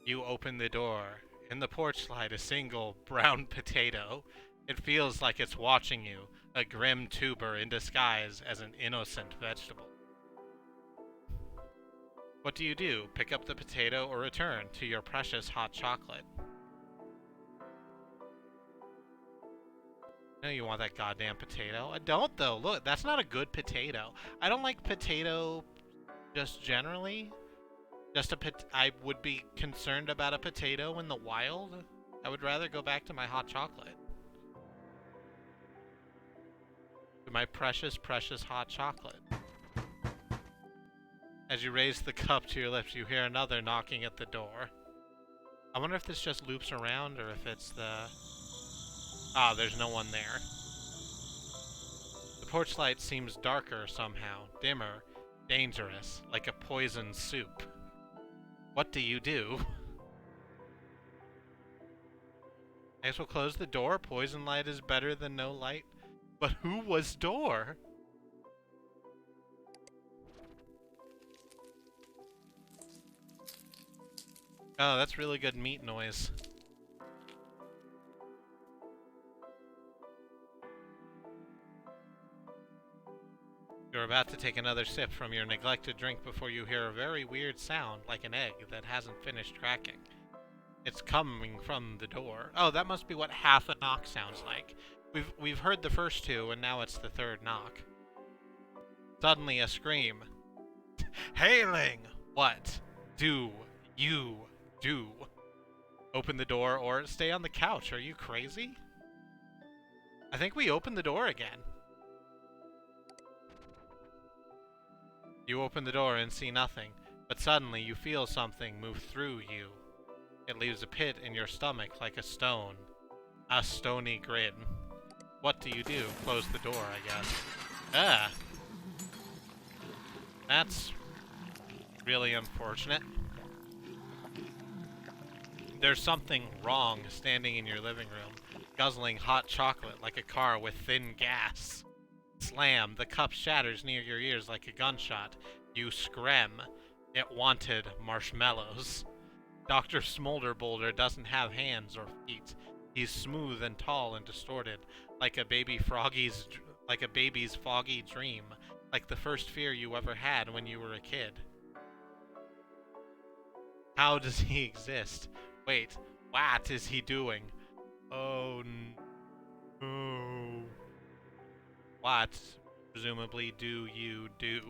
You open the door. In the porch light, a single brown potato. It feels like it's watching you, a grim tuber in disguise as an innocent vegetable. What do you do? Pick up the potato or return to your precious hot chocolate? I know you want that goddamn potato. I don't, though. Look, that's not a good potato. I don't like potato just generally. I would be concerned about a potato in the wild. I would rather go back to my hot chocolate. To my precious, precious hot chocolate. As you raise the cup to your lips, you hear another knocking at the door. I wonder if this just loops around or if it's the... Ah, there's no one there. The porch light seems darker somehow, dimmer, dangerous, like a poisoned soup. What do you do? I guess we'll close the door. Poison light is better than no light. But who was door? Oh, that's really good meat noise. You're about to take another sip from your neglected drink before you hear a very weird sound, like an egg that hasn't finished cracking. It's coming from the door. Oh, that must be what half a knock sounds like. We've heard the first 2, and now it's the 3rd knock. Suddenly a scream. Hailing! What do you do? Open the door or stay on the couch. Are you crazy? I think we opened the door again. You open the door and see nothing, but suddenly you feel something move through you. It leaves a pit in your stomach like a stone. A stony grin. What do you do? Close the door, I guess. Ah! That's really unfortunate. There's something wrong standing in your living room, guzzling hot chocolate like a car with thin gas. Slam, the cup shatters near your ears like a gunshot. You scream. It wanted marshmallows. Dr. Smoulder Boulder doesn't have hands or feet. He's smooth and tall and distorted, like a baby's foggy dream. Like the first fear you ever had when you were a kid. How does he exist? Wait, what is he doing? Oh no. What, presumably, do you do?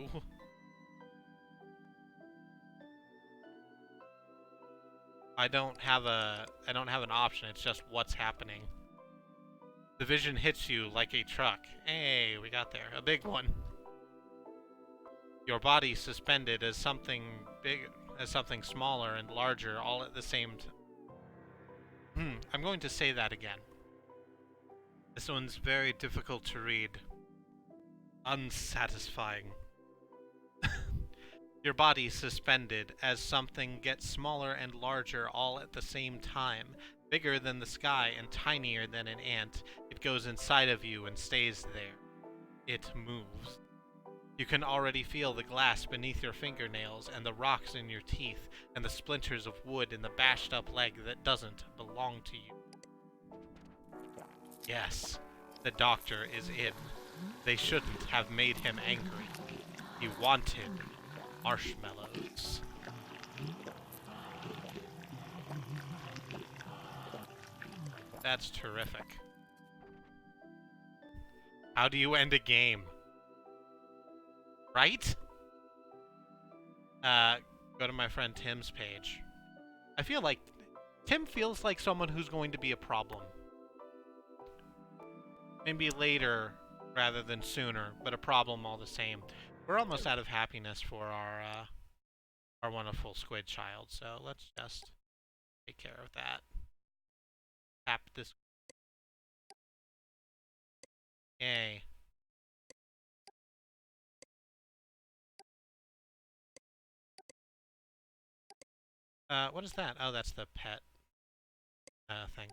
I don't have an option, it's just what's happening. The vision hits you like a truck. Hey, we got there. A big one. Your body suspended as something big, as something smaller and larger, all at the same time. I'm going to say that again. This one's very difficult to read. Unsatisfying. Your body suspended as something gets smaller and larger all at the same time. Bigger than the sky and tinier than an ant. It goes inside of you and stays there. It moves. You can already feel the glass beneath your fingernails and the rocks in your teeth and the splinters of wood in the bashed up leg that doesn't belong to you. Yes, the doctor is in. They shouldn't have made him angry. He wanted marshmallows. That's terrific. How do you end a game? Right? Go to my friend Tim's page. I feel like Tim feels like someone who's going to be a problem. Maybe later rather than sooner, but a problem all the same. We're almost out of happiness for our wonderful squid child, so let's just take care of that. Tap this. Yay. What is that? Oh, that's the pet thing.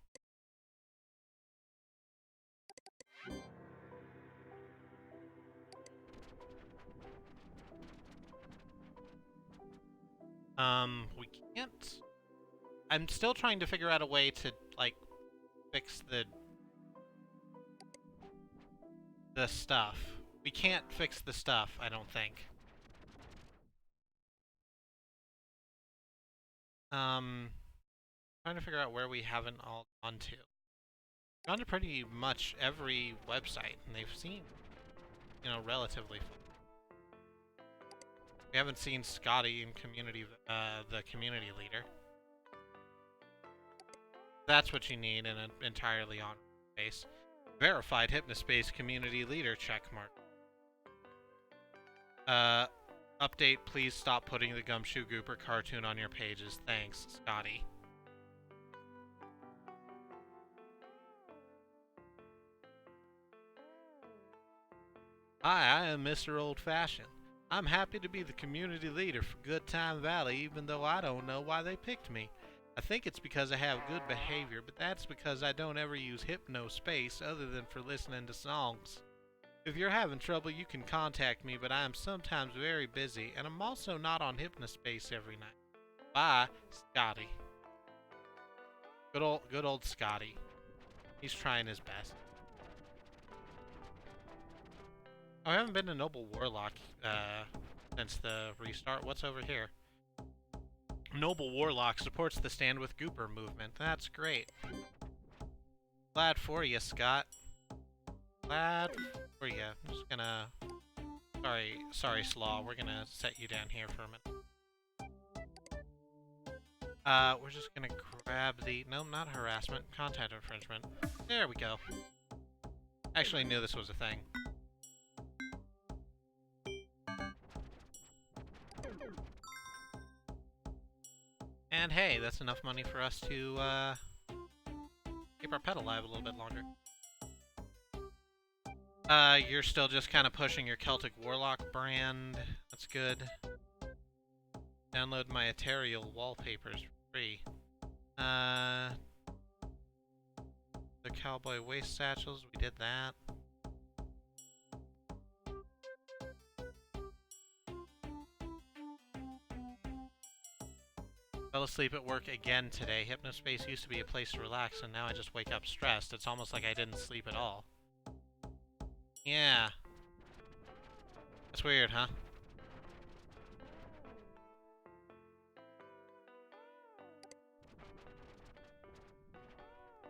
We can't... I'm still trying to figure out a way to, like, fix the stuff. We can't fix the stuff, I don't think. Trying to figure out where we haven't all gone to. Gone to pretty much every website, and they've seen, you know, relatively fun. We haven't seen Scotty in community, the community leader. That's what you need in an entirely on space. Verified HypnoSpace community leader checkmark. Update, please stop putting the Gumshoe Gooper cartoon on your pages. Thanks, Scotty. Hi, I am Mr. Old Fashioned. I'm happy to be the community leader for Good Time Valley, even though I don't know why they picked me. I think it's because I have good behavior, but that's because I don't ever use HypnoSpace other than for listening to songs. If you're having trouble, you can contact me, but I am sometimes very busy, and I'm also not on HypnoSpace every night. Bye, Scotty. Good old Scotty. He's trying his best. Oh, I haven't been to Noble Warlock since the restart. What's over here? Noble Warlock supports the Stand with Gooper movement. That's great. Glad for you, Scott. Glad for you. I'm just gonna... Sorry, Slaw. We're gonna set you down here for a minute. We're just gonna grab the... No, not harassment. Content infringement. There we go. Actually knew this was a thing. And hey, that's enough money for us to keep our pet alive a little bit longer. You're still just kind of pushing your Celtic Warlock brand. That's good. Download my Ethereal wallpapers for free. The Cowboy Waist Satchels, we did that. Fell asleep at work again today. HypnoSpace used to be a place to relax, and now I just wake up stressed. It's almost like I didn't sleep at all. Yeah. That's weird, huh?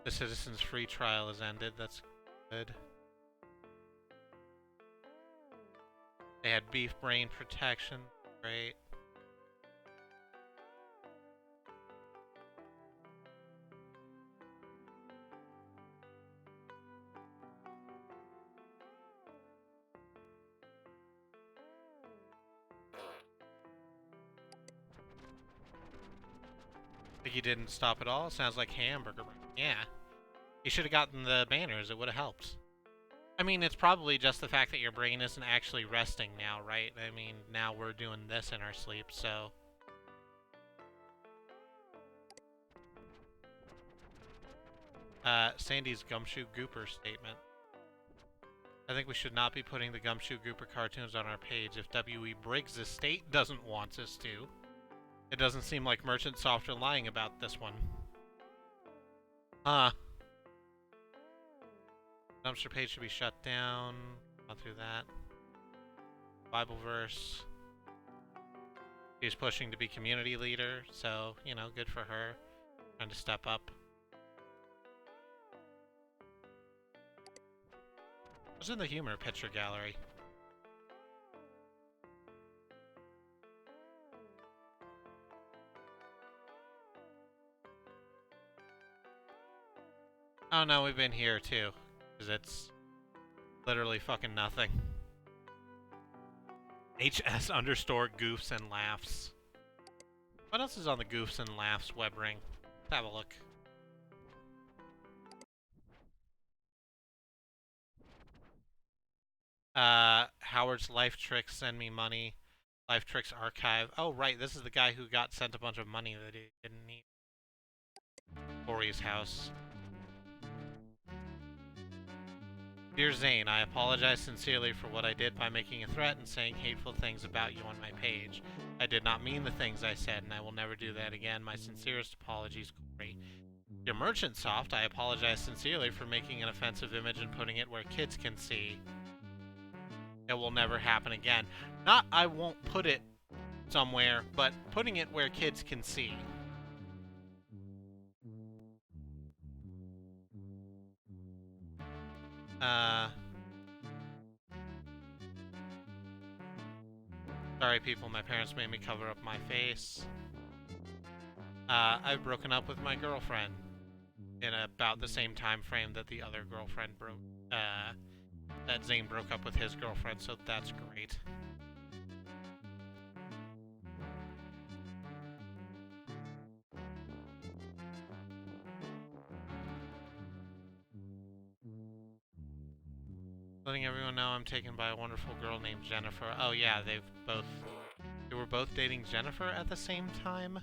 The citizen's free trial has ended. That's good. They had beef brain protection. Great. Think he didn't stop at all? Sounds like hamburger. Yeah. You should have gotten the banners. It would have helped. I mean, it's probably just the fact that your brain isn't actually resting now, right? I mean, now we're doing this in our sleep, so... Sandy's Gumshoe Gooper statement. I think we should not be putting the Gumshoe Gooper cartoons on our page if W.E. Briggs' estate doesn't want us to. It doesn't seem like Merchant Soft are lying about this one. Huh. Dumpster page should be shut down. Gone through that. Bible verse. She's pushing to be community leader, so, you know, good for her. Trying to step up. What's in the humor picture gallery? Oh no, we've been here too. Because it's literally fucking nothing. HS underscore goofs and laughs. What else is on the goofs and laughs web ring? Let's have a look. Howard's Life Tricks send me money. Life Tricks archive. Oh right, this is the guy who got sent a bunch of money that he didn't need. Corey's house. Dear Zane, I apologize sincerely for what I did by making a threat and saying hateful things about you on my page. I did not mean the things I said, and I will never do that again. My sincerest apologies, Corey. Dear Merchant Soft, I apologize sincerely for making an offensive image and putting it where kids can see. It will never happen again. Not I won't put it somewhere, but putting it where kids can see. Sorry people, my parents made me cover up my face. I've broken up with my girlfriend in about the same time frame that the other girlfriend broke, that Zane broke up with his girlfriend, so that's great. Letting everyone know I'm taken by a wonderful girl named Jennifer. Oh yeah, they were both dating Jennifer at the same time?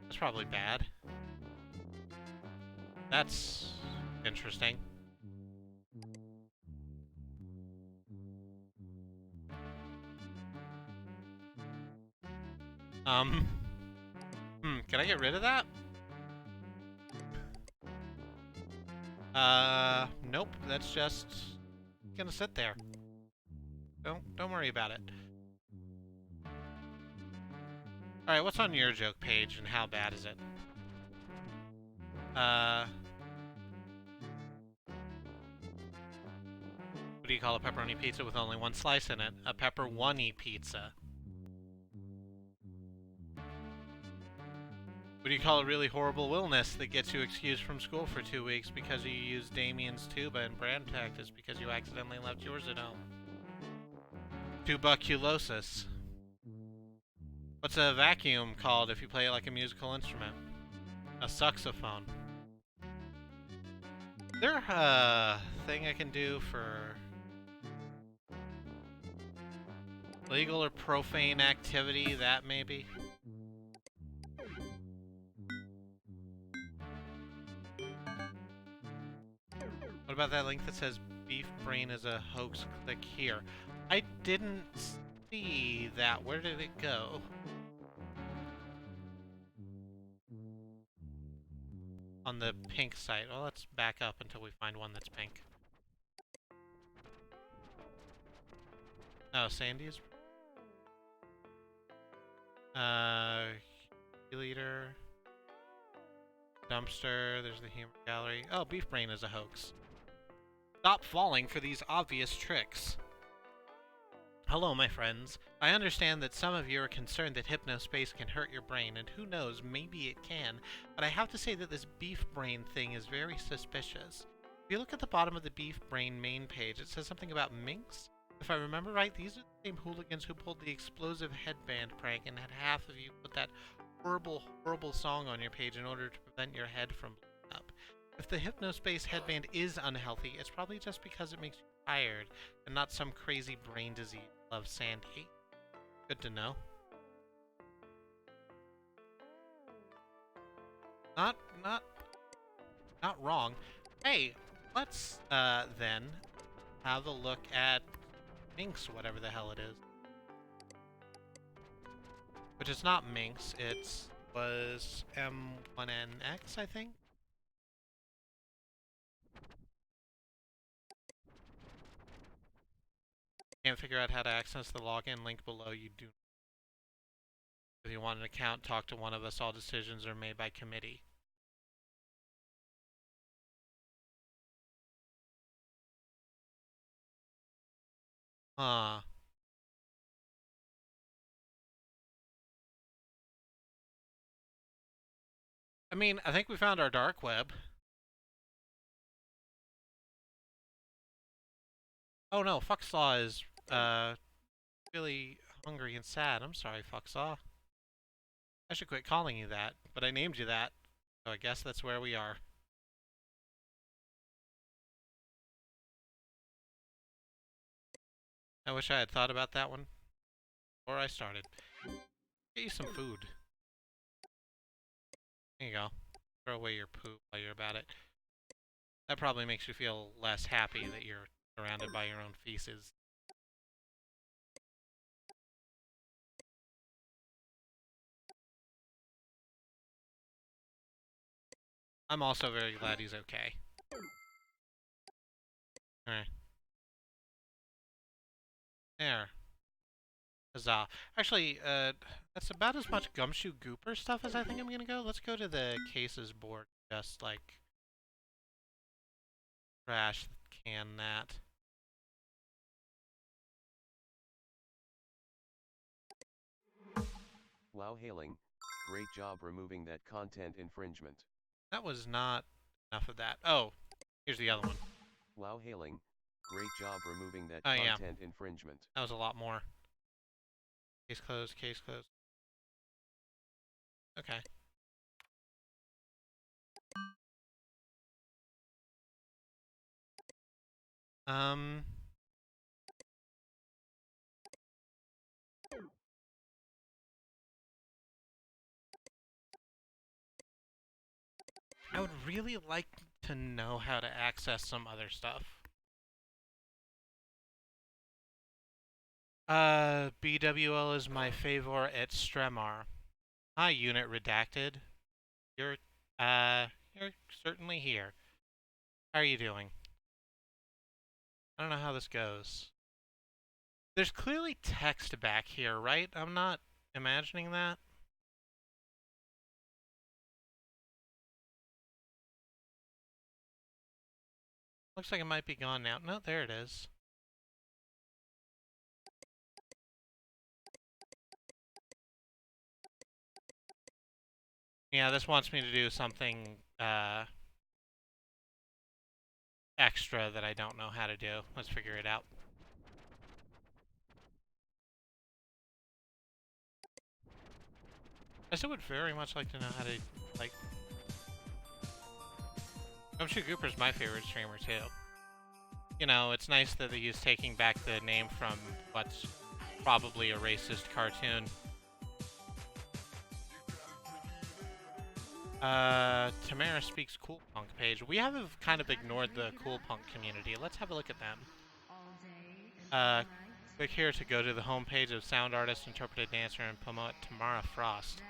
That's probably bad. That's interesting. Can I get rid of that? Nope, that's just gonna sit there. Don't worry about it. Alright, what's on your joke page and how bad is it? What do you call a pepperoni pizza with only one slice in it? A pepper-one-y pizza. What do you call a really horrible illness that gets you excused from school for 2 weeks because you used Damien's tuba in brand practice because you accidentally left yours at home? Tuberculosis. What's a vacuum called if you play it like a musical instrument? A saxophone. Is there a thing I can do for legal or profane activity? That maybe? What about that link that says beef brain is a hoax? Click here. I didn't see that. Where did it go? On the pink site. Well, let's back up until we find one that's pink. Oh, Sandy's. Leader. Dumpster. There's the humor gallery. Oh, Beef Brain is a hoax. Stop falling for these obvious tricks. Hello, my friends. I understand that some of you are concerned that HypnoSpace can hurt your brain, and who knows, maybe it can, but I have to say that this Beef Brain thing is very suspicious. If you look at the bottom of the Beef Brain main page, it says something about minks. If I remember right, these are the same hooligans who pulled the explosive headband prank and had half of you put that horrible, horrible song on your page in order to prevent your head from blowing up. If the HypnoSpace headband is unhealthy, it's probably just because it makes you tired and not some crazy brain disease. Love, Sandy. Good to know. Not wrong. Hey, let's then have a look at Minx, whatever the hell it is. Which is not Minx, was M1NX, I think? Can't figure out how to access the login link below. You do. If you want an account, talk to one of us. All decisions are made by committee. Huh. I mean, I think we found our dark web. Oh no, Fucksaw is, really hungry and sad. I'm sorry, Fucksaw. I should quit calling you that, but I named you that, so I guess that's where we are. I wish I had thought about that one before I started. Get you some food. There you go. Throw away your poop while you're about it. That probably makes you feel less happy that you're surrounded by your own feces. I'm also very glad he's okay. Alright. There. Huzzah. Actually, that's about as much Gumshoe Gooper stuff as I think I'm gonna go. Let's go to the cases board. Just, like, trash can that. Wow, hailing. Great job removing that content infringement. That was not enough of that. Oh, here's the other one. Wow, hailing. Great job removing that Oh, yeah. content infringement. That was a lot more. Case closed, case closed. Okay. I would really like to know how to access some other stuff. BWL is my favor at Stremar. Hi, Unit Redacted. You're certainly here. How are you doing? I don't know how this goes. There's clearly text back here, right? I'm not imagining that. Looks like it might be gone now. No, there it is. Yeah, this wants me to do something extra that I don't know how to do. Let's figure it out. I still would very much like to know how to, like... Gumshoe Gooper's my favorite streamer, too. You know, it's nice that he's taking back the name from what's probably a racist cartoon. Tamara Speaks Cool Punk page. We have kind of ignored the Cool Punk community. Let's have a look at them. Click here to go to the homepage of sound artist, interpreted dancer, and promote Tamara Frost.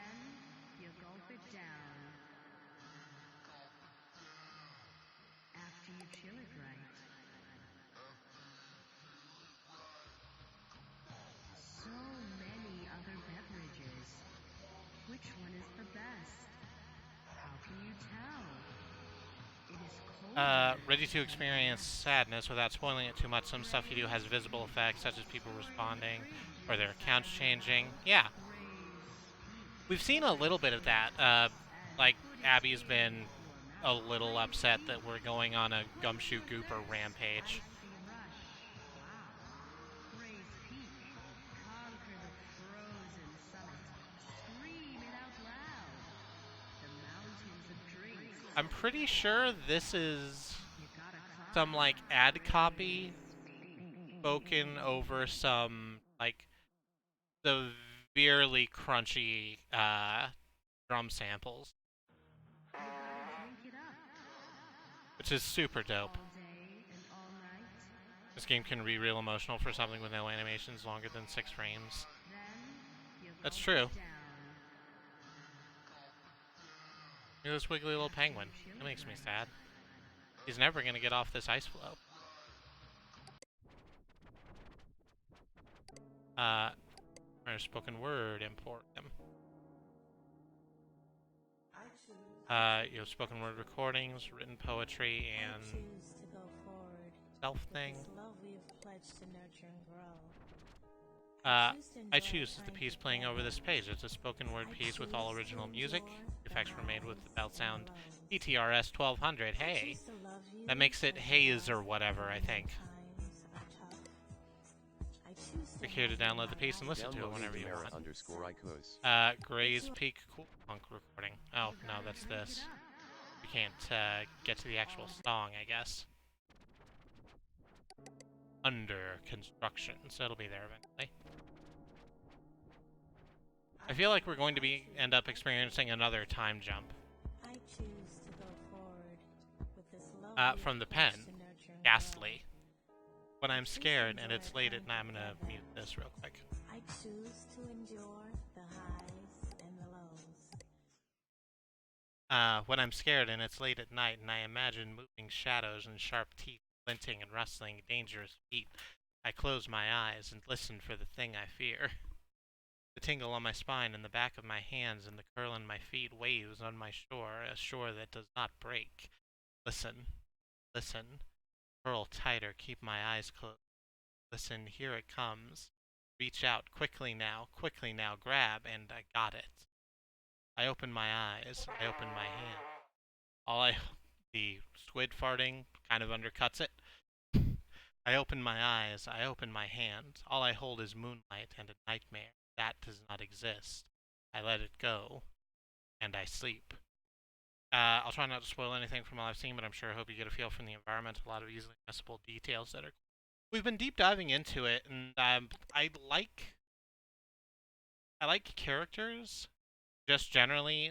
Ready to experience sadness without spoiling it too much. Some stuff you do has visible effects, such as people responding or their accounts changing. Yeah. We've seen a little bit of that. Like, Abby's been a little upset that we're going on a Gumshoe Gooper rampage. I'm pretty sure this is some, like, ad copy spoken over some, like, severely crunchy, drum samples. Which is super dope. This game can be real emotional for something with no animations longer than 6 frames. That's true. Look at this wiggly little penguin. That makes me sad. He's never gonna get off this ice floe. Or spoken word import them. You have spoken word recordings, written poetry, and self thing. I choose the piece playing over this page. It's a spoken word piece with all original music. The effects were made with the belt sound ETRS 1200. Hey, that makes it Haze or whatever, I think. Click here to download the piece and listen to it whenever you want. Gray's Peak Cool Punk recording. Oh, no, that's this. We can't get to the actual song, I guess. Under construction, so it'll be there eventually. I feel like we're going to end up experiencing another time jump. From the pen. Ghastly. When I'm scared and it's late at night, I'm gonna mute this real quick. I choose to endure the highs and the lows. When I'm scared and it's late at night and I imagine moving shadows and sharp teeth glinting and rustling dangerous feet, I close my eyes and listen for the thing I fear. The tingle on my spine and the back of my hands and the curl in my feet waves on my shore, a shore that does not break. Listen. Listen. Curl tighter, keep my eyes closed. Listen, here it comes. Reach out, quickly now, grab, and I got it. I open my eyes, I open my hand. The squid farting kind of undercuts it. I open my eyes, I open my hand. All I hold is moonlight and a nightmare. That does not exist. I let it go, and I sleep. I'll try not to spoil anything from all I've seen, but I'm sure I hope you get a feel from the environment. A lot of easily missable details that are... We've been deep diving into it, and I like characters, just generally.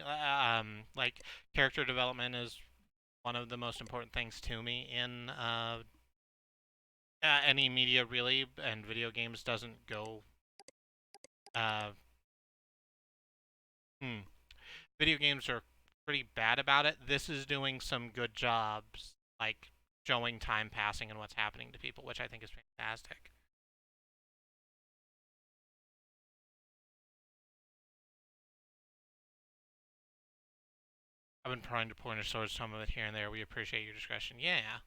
Like, character development is one of the most important things to me in any media, really, and video games doesn't go... Video games are pretty bad about it. This is doing some good jobs, like showing time passing and what's happening to people, which I think is fantastic. I've been trying to point towards some of it here and there. We appreciate your discretion. Yeah.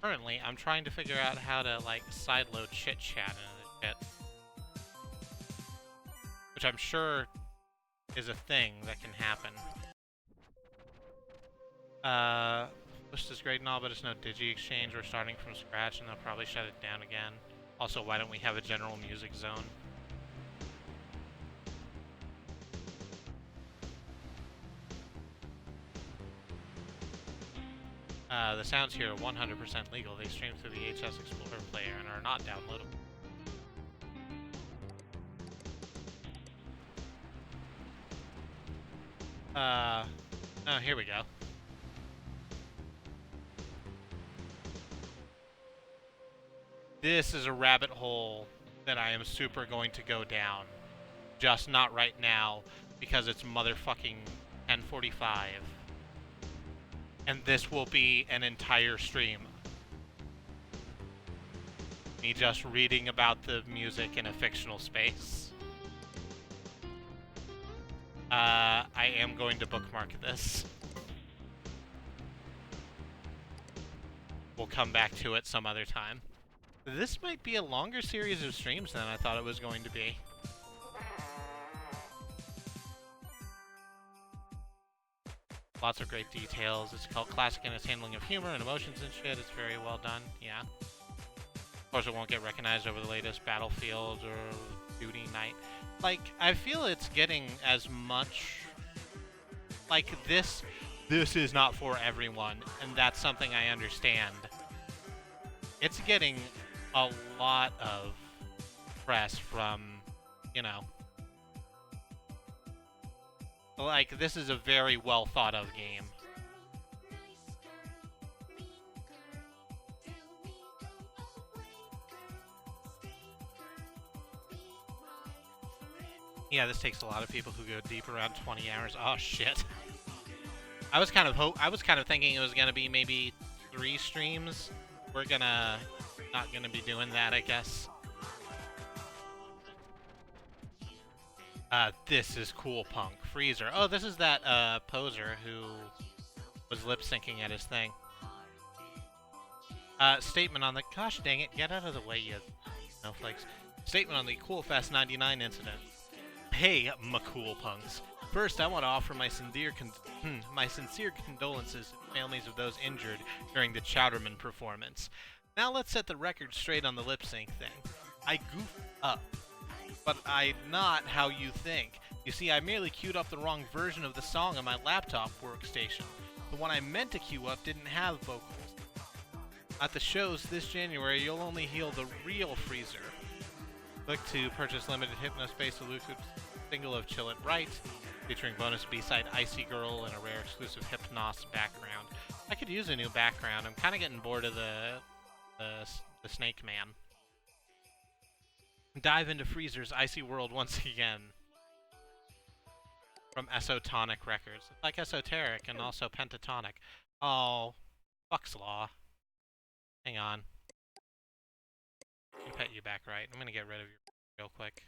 Currently, I'm trying to figure out how to, like, sideload chit-chat into this shit. Which I'm sure is a thing that can happen. List is great and all, but it's no digi-exchange. We're starting from scratch, and they'll probably shut it down again. Also, why don't we have a general music zone? The sounds here are 100% legal. They stream through the HS Explorer player and are not downloadable. Oh, here we go. This is a rabbit hole that I am super going to go down. Just not right now, because it's motherfucking 10:45. And this will be an entire stream. Me just reading about the music in a fictional space. I am going to bookmark this. We'll come back to it some other time. This might be a longer series of streams than I thought it was going to be. Lots of great details. It's called classic in its handling of humor and emotions and shit. It's very well done, yeah. Of course, it won't get recognized over the latest Battlefield or Duty Night. Like, I feel it's getting as much... Like, this is not for everyone, and that's something I understand. It's getting a lot of press from, you know... Like, this is a very well thought of game. Yeah, this takes a lot of people who go deep around 20 hours. Oh shit. I was kind of thinking it was gonna be maybe 3 streams. We're not gonna be doing that, I guess. This is cool, punk. Freezer. Oh, this is that, poser who was lip-syncing at his thing. Statement on the... Gosh dang it, get out of the way, you snowflakes. Statement on the ChillFest 99 incident. Hey, my cool punks. First, I want to offer my sincere condolences to the families of those injured during the Chowderman performance. Now let's set the record straight on the lip-sync thing. I goofed up. But I'm not how you think. You see, I merely queued up the wrong version of the song on my laptop workstation. The one I meant to queue up didn't have vocals. At the shows this January, you'll only hear the real Freezer. Click to purchase limited HypnoSpace elusive single of Chill It Right, featuring bonus B-side Icy Girl and a rare exclusive Hypnos background. I could use a new background. I'm kind of getting bored of the Snake Man. Dive into Freezer's Icy World once again. From Esotonic Records. It's like esoteric and also pentatonic. Oh, fuck's law. Hang on. Let me pet you back right. I'm gonna get rid of you real quick.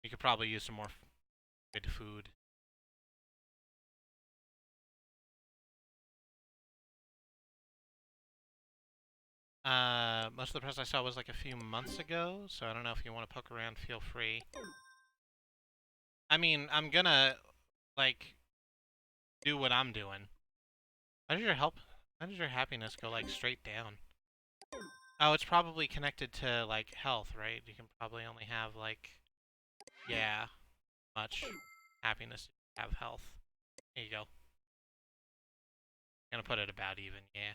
You could probably use some more good food. Most of the press I saw was like a few months ago, so I don't know if you want to poke around, feel free. I mean, I'm gonna, like, do what I'm doing. How does your happiness go, like, straight down? Oh, it's probably connected to, like, health, right? You can probably only have, like, yeah, much happiness if you have health. There you go. Gonna put it about even, yeah.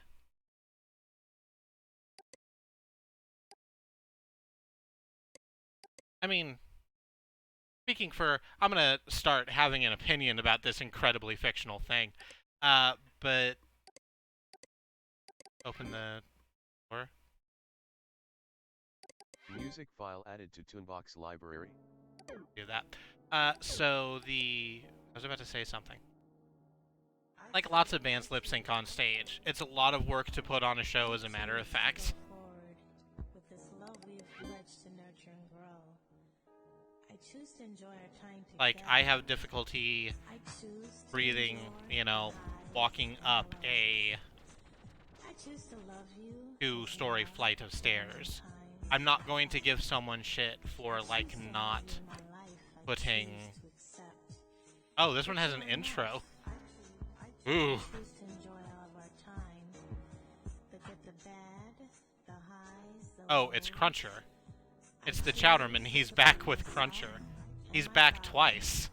I mean, speaking for... I'm gonna start having an opinion about this incredibly fictional thing. But... Open the door. Music file added to Toonbox library. Do that. So the... I was about to say something. Like lots of bands lip sync on stage. It's a lot of work to put on a show, as a matter of fact. Like, I have difficulty breathing, you know, walking up a 2-story flight of stairs. I'm not going to give someone shit for, like, not putting... Oh, this one has an intro. Ooh. Oh, it's Cruncher. It's the Chowderman. He's back with Cruncher. He's back twice.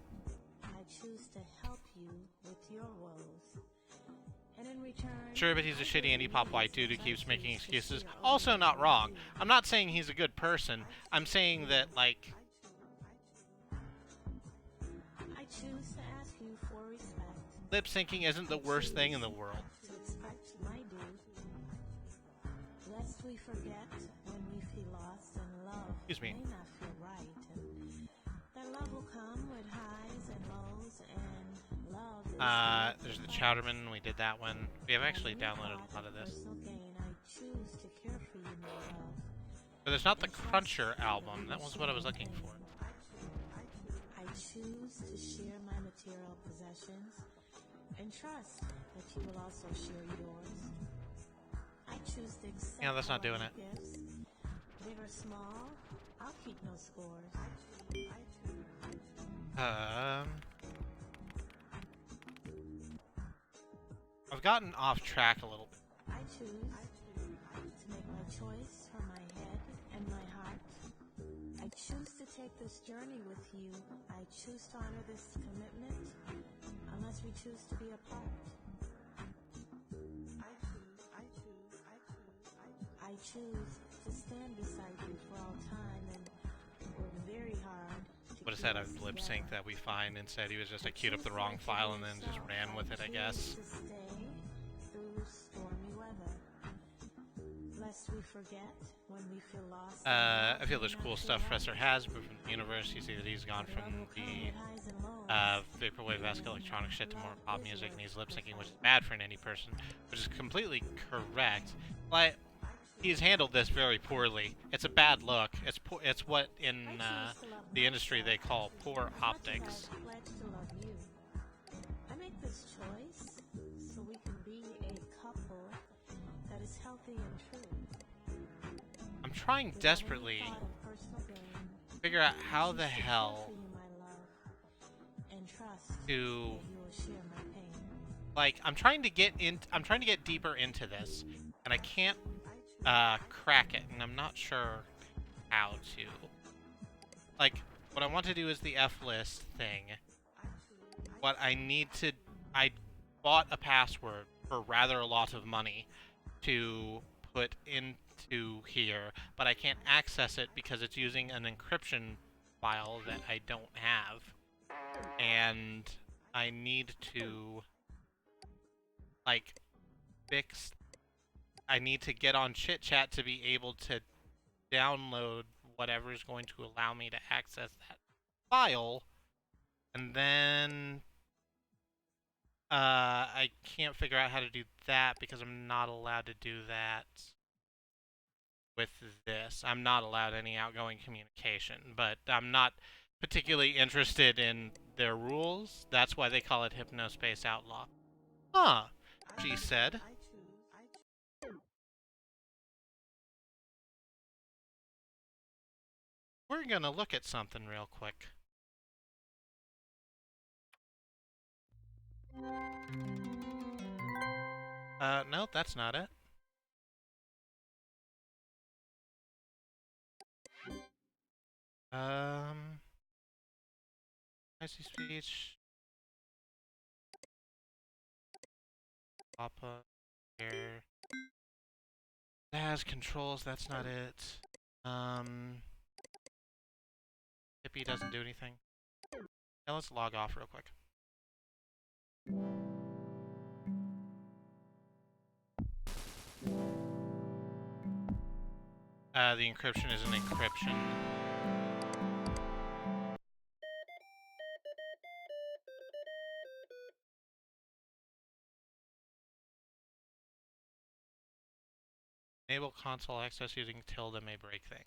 Sure, but he's a shitty indie pop white dude who keeps making excuses. Also not wrong. I'm not saying he's a good person. I'm saying that, like... Lip syncing isn't the worst thing in the world. Excuse me. There's the Chowderman, we did that one. We have actually downloaded a lot of this. But there's not the Cruncher album. That was what I was looking for. I choose to share my material possessions and trust that you will also share yours. I choose to accept Yeah, that's not doing it. gifts. Big or small, I'll keep no scores. I've gotten off track a little bit. I choose to make my choice from my head and my heart. I choose to take this journey with you. I choose to honor this commitment unless we choose to be apart. I choose to stand beside you for all time and work very hard. What is that? A lip sync that we find? Instead, he was just queued up the wrong file and then just ran with it, I guess. To stay through stormy weather, lest we forget when we feel lost. I feel there's cool stuff Professor has, but from the universe, you see that he's gone from the vaporwave-esque electronic shit to more pop music, and he's lip syncing, which is bad for an indie person, which is completely correct. But he's handled this very poorly. It's a bad look. It's what in the industry they call poor optics. I make this choice so we can be a couple that is healthy and true. I'm trying desperately to figure out how the hell to, like, I'm trying to get deeper into this, and I can't crack it, and I'm not sure how to. Like, what I want to do is the F-list thing. What I need to... I bought a password for rather a lot of money to put into here, but I can't access it because it's using an encryption file that I don't have. And I need to, like, fix... I need to get on Chit Chat to be able to download whatever is going to allow me to access that file, and then I can't figure out how to do that because I'm not allowed to do that with this. I'm not allowed any outgoing communication, but I'm not particularly interested in their rules. That's why they call it HypnoSpace Outlaw. Huh, she said. We're gonna look at something real quick. No, that's not it. I see speech. Papa here. It has controls, that's not it. Hippie doesn't do anything. Yeah, let's log off real quick. The encryption is an encryption. Enable console access using tilde may break things.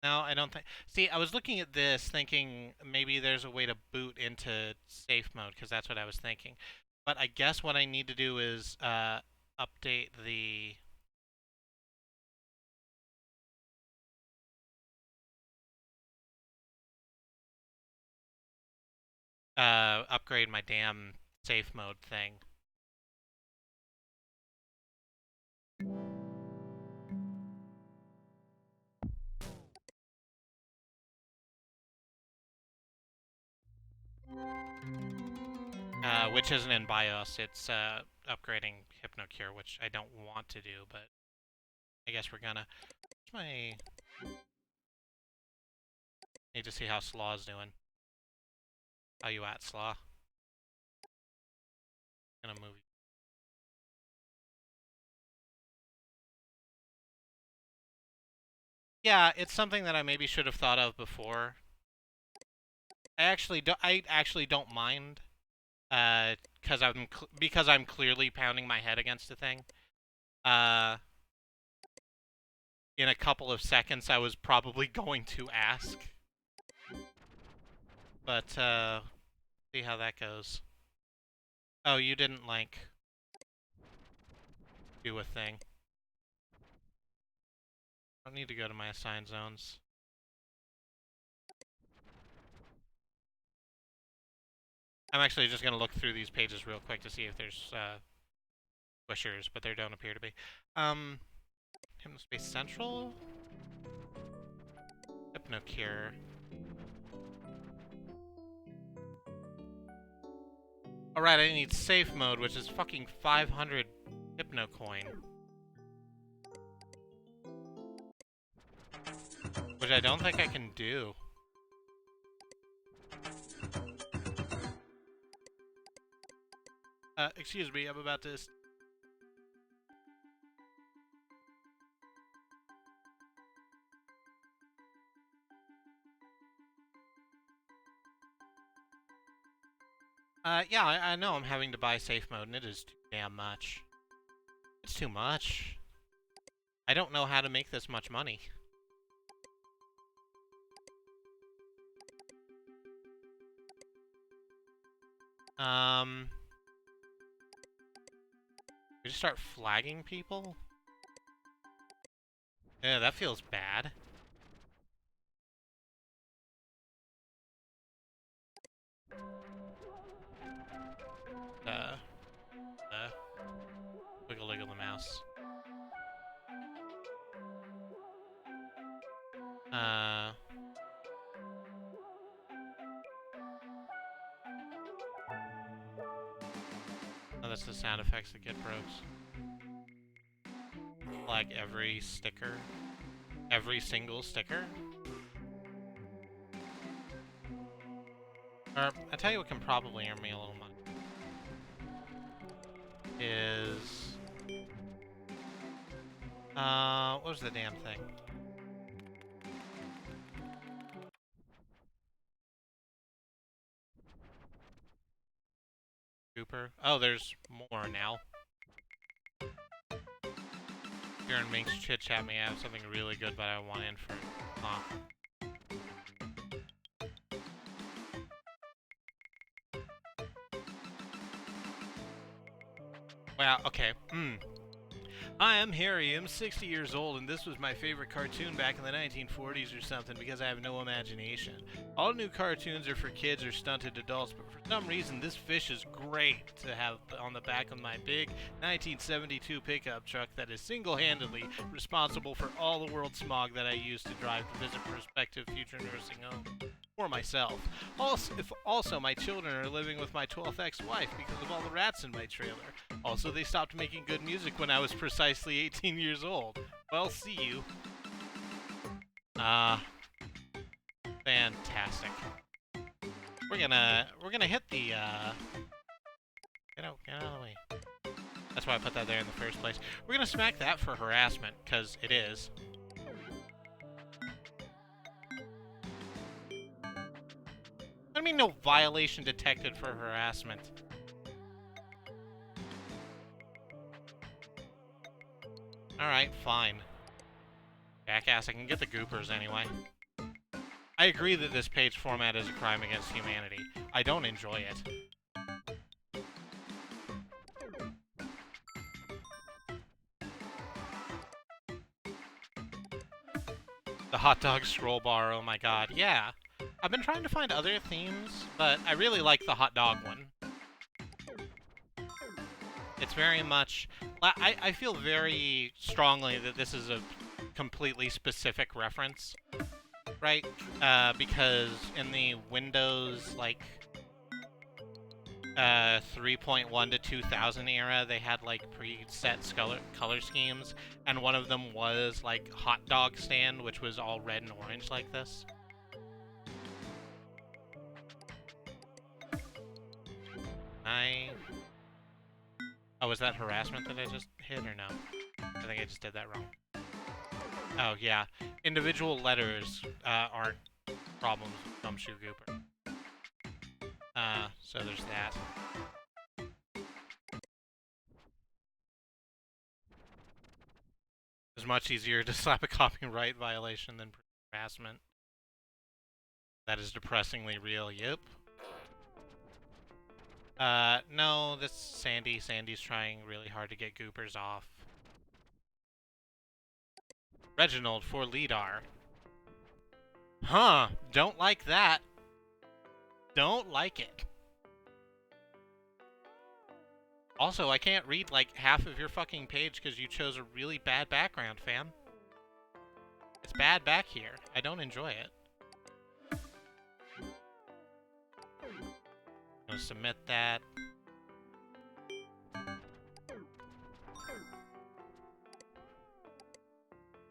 No, I don't think... See, I was looking at this thinking maybe there's a way to boot into safe mode, because that's what I was thinking. But I guess what I need to do is update the... upgrade my damn safe mode thing. Which isn't in BIOS, it's upgrading HypnoCure, which I don't want to do, but I guess we're gonna. What's my... Need to see how Slaw's doing. How you at, Slaw? Gonna move you. Yeah, it's something that I maybe should have thought of before. I actually don't mind, because I'm clearly pounding my head against a thing. In a couple of seconds, I was probably going to ask, but see how that goes. Oh, you didn't like do a thing. I don't need to go to my assigned zones. I'm actually just gonna look through these pages real quick to see if there's Squishers, but there don't appear to be. HypnoSpace Central? HypnoCure. Alright, I need safe mode, which is fucking 500 HypnoCoin. Which I don't think I can do. Excuse me, I'm about to... yeah, I know I'm having to buy safe mode, and it is too damn much. It's too much. I don't know how to make this much money. We just start flagging people? Yeah, that feels bad. Wiggle the mouse. Oh, that's the sound effects that get pros. Flag every sticker. Every single sticker. Or, I tell you what can probably earn me a little money. Is... what was the damn thing? Cooper? Oh, there's more now. Kieran makes chit chat me. I have something really good, but I want in for... Huh. Wow, okay. Hi, I'm Harry. I'm 60 years old, and this was my favorite cartoon back in the 1940s or something because I have no imagination. All new cartoons are for kids or stunted adults, but for some reason this fish is great to have on the back of my big 1972 pickup truck that is single-handedly responsible for all the world smog that I use to drive to visit prospective future nursing homes. For myself. Also, my children are living with my 12th ex-wife because of all the rats in my trailer. Also, they stopped making good music when I was precisely 18 years old. Well, see you. Fantastic. We're gonna hit the, Get out of the way. That's why I put that there in the first place. We're gonna smack that for harassment, because it is. I mean, no violation detected for harassment. Alright, fine. Jackass, I can get the goopers anyway. I agree that this page format is a crime against humanity. I don't enjoy it. The hot dog scroll bar, oh my god, yeah. I've been trying to find other themes, but I really like the hot dog one. It's very much... I feel very strongly that this is a completely specific reference, right? Because in the Windows, like, 3.1 to 2000 era, they had, like, preset color schemes, and one of them was, like, hot dog stand, which was all red and orange like this. Oh, was that harassment that I just hit, or no? I think I just did that wrong. Oh, yeah. Individual letters aren't problems with Gumshoe Gooper. So there's that. It's much easier to slap a copyright violation than harassment. That is depressingly real, yep. No, this Sandy. Sandy's trying really hard to get goopers off. Reginald for Lidar. Huh, don't like that. Don't like it. Also, I can't read like half of your fucking page because you chose a really bad background, fam. It's bad back here. I don't enjoy it. I'm gonna submit that.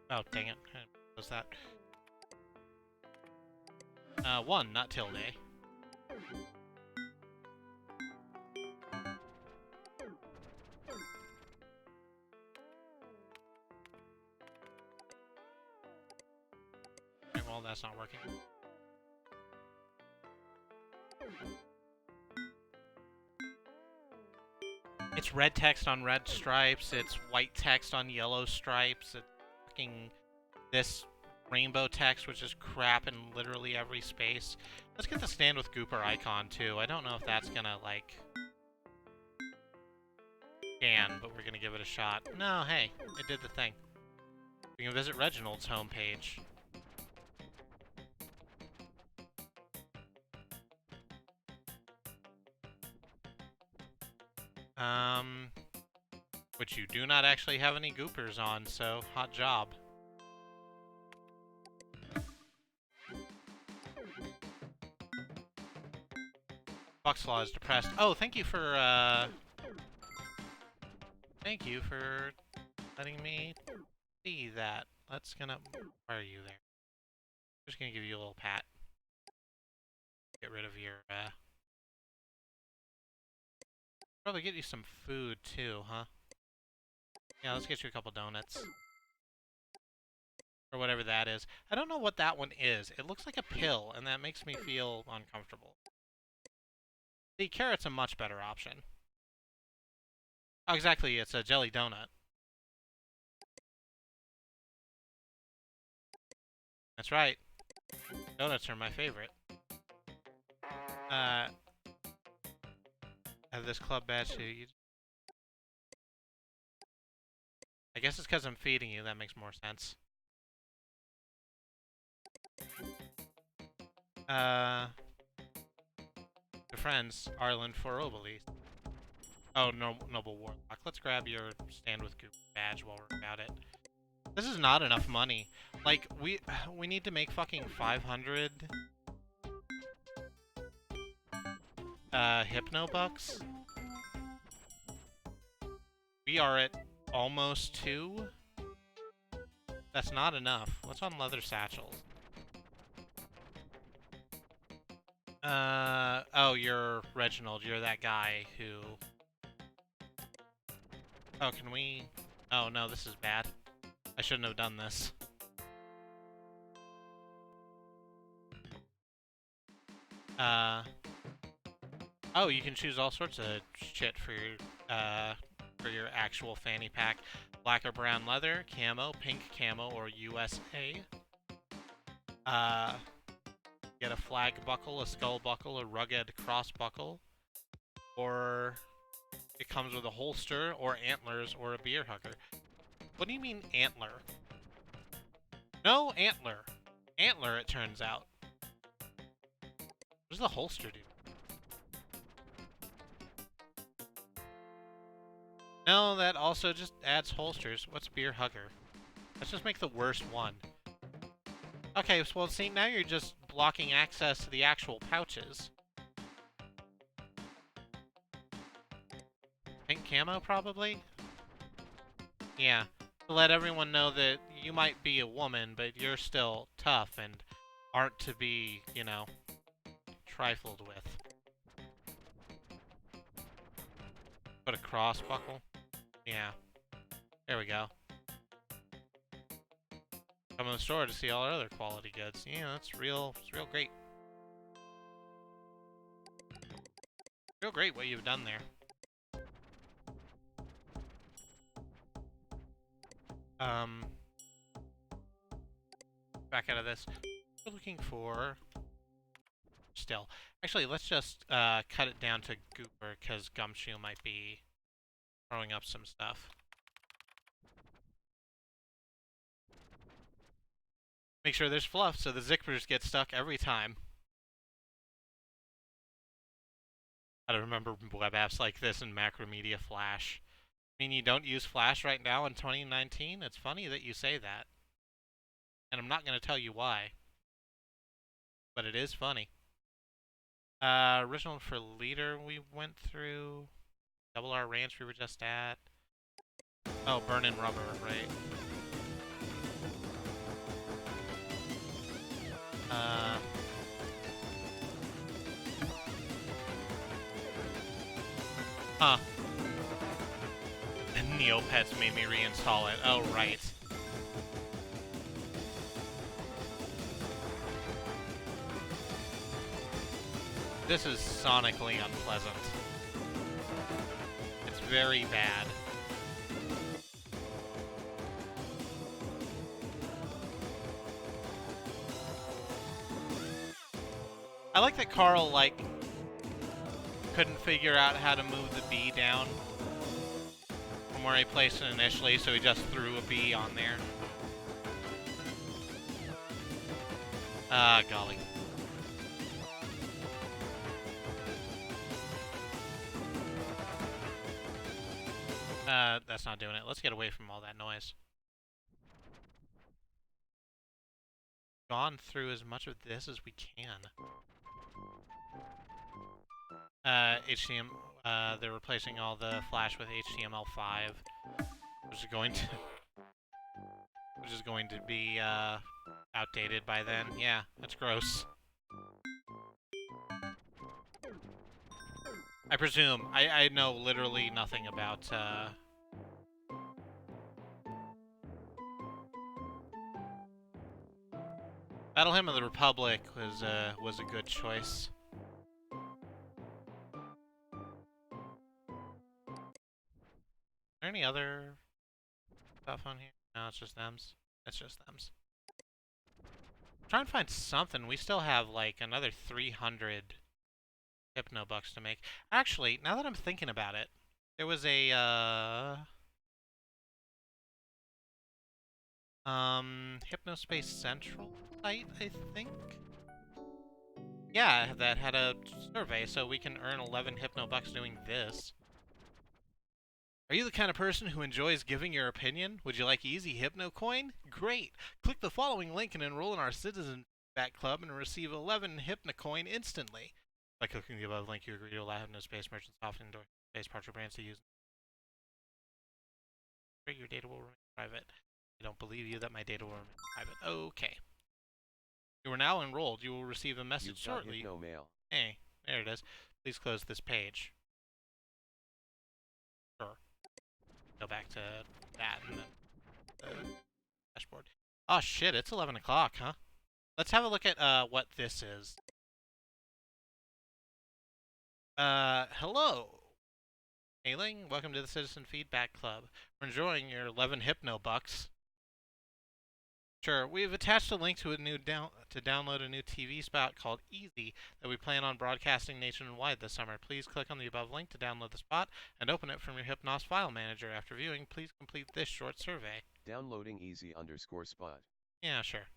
Oh, dang it. What was that? 1, not tilde. Okay, well, that's not working. It's red text on red stripes, it's white text on yellow stripes, it's fucking this rainbow text, which is crap in literally every space. Let's get the stand with Gooper icon, too. I don't know if that's gonna, like, scan, but we're gonna give it a shot. No, hey, it did the thing. We can visit Reginald's homepage. Which you do not actually have any goopers on, so hot job. Foxlaw is depressed. Oh, thank you for letting me see that. Let's gonna... Why are you there? I'm just gonna give you a little pat. Get rid of your, Probably get you some food, too, huh? Yeah, let's get you a couple donuts. Or whatever that is. I don't know what that one is. It looks like a pill, and that makes me feel uncomfortable. The carrot's a much better option. Oh, exactly, it's a jelly donut. That's right. Donuts are my favorite. Have this club badge too. I guess it's because I'm feeding you. That makes more sense. Your friends, Arlen for Obelis. Oh, no, Noble Warlock. Let's grab your stand with Goop badge while we're about it. This is not enough money. Like, we need to make fucking 500 Hypno bucks. We are at almost 2. That's not enough. What's on leather satchels? Oh, you're Reginald. You're that guy who... Oh, can we... Oh, no, this is bad. I shouldn't have done this. Oh, you can choose all sorts of shit for your actual fanny pack. Black or brown leather, camo, pink camo, or USA. Get a flag buckle, a skull buckle, a rugged cross buckle. Or it comes with a holster, or antlers, or a beer hugger. What do you mean antler? No antler. Antler, it turns out. What does the holster do? No, that also just adds holsters. What's beer hugger? Let's just make the worst one. Okay, well, see, now you're just blocking access to the actual pouches. Pink camo, probably? Yeah. To let everyone know that you might be a woman, but you're still tough and aren't to be, you know, trifled with. Put a cross buckle. Yeah. There we go. Come in the store to see all our other quality goods. Yeah, it's real great. Real great what you've done there. Back out of this. We're looking for... Still. Actually, let's just cut it down to Gooper, because Gumshoe might be throwing up some stuff. Make sure there's fluff so the zippers get stuck every time. Gotta remember web apps like this in Macromedia Flash. I mean, you don't use Flash right now in 2019? It's funny that you say that. And I'm not going to tell you why. But it is funny. Original for leader we went through. Double R Ranch we were just at. Oh, Burnin' Rubber, right. Huh. And Neopets made me reinstall it. Oh, right. This is sonically unpleasant. It's very bad. I like that Carl, like, couldn't figure out how to move the bee down from where he placed it initially, so he just threw a bee on there. Ah, golly. That's not doing it. Let's get away from all that noise. Gone through as much of this as we can. They're replacing all the Flash with HTML5, which is going to be outdated by then. Yeah, that's gross. I presume. I know literally nothing about Battle Hymn of the Republic was a good choice. Is there any other stuff on here? No, it's just thems. It's just thems. Try and find something. We still have like another 300 Hypno bucks to make. Actually, now that I'm thinking about it, there was a HypnoSpace Central site, I think. Yeah, that had a survey, so we can earn 11 Hypno bucks doing this. Are you the kind of person who enjoys giving your opinion? Would you like easy Hypno coin? Great! Click the following link and enroll in our Citizen Back Club and receive 11 Hypno coin instantly. By clicking the above link, you agree to allow HypnoSpace merchants often endorse Space Partner brands to use. Your data will remain private. I don't believe you that my data will remain private. Okay. You are now enrolled. You will receive a message shortly. Hypno mail. Hey, there it is. Please close this page. Sure. Go back to that and the dashboard. Oh shit, it's 11 o'clock, huh? Let's have a look at what this is. Hello. Hailing, welcome to the Citizen Feedback Club. We're enjoying your 11 Hypno bucks. Sure, we've attached a link to a new to download a new TV spot called Easy that we plan on broadcasting nationwide this summer. Please click on the above link to download the spot and open it from your Hypnos file manager. After viewing, please complete this short survey. Downloading easy_spot. Yeah, sure.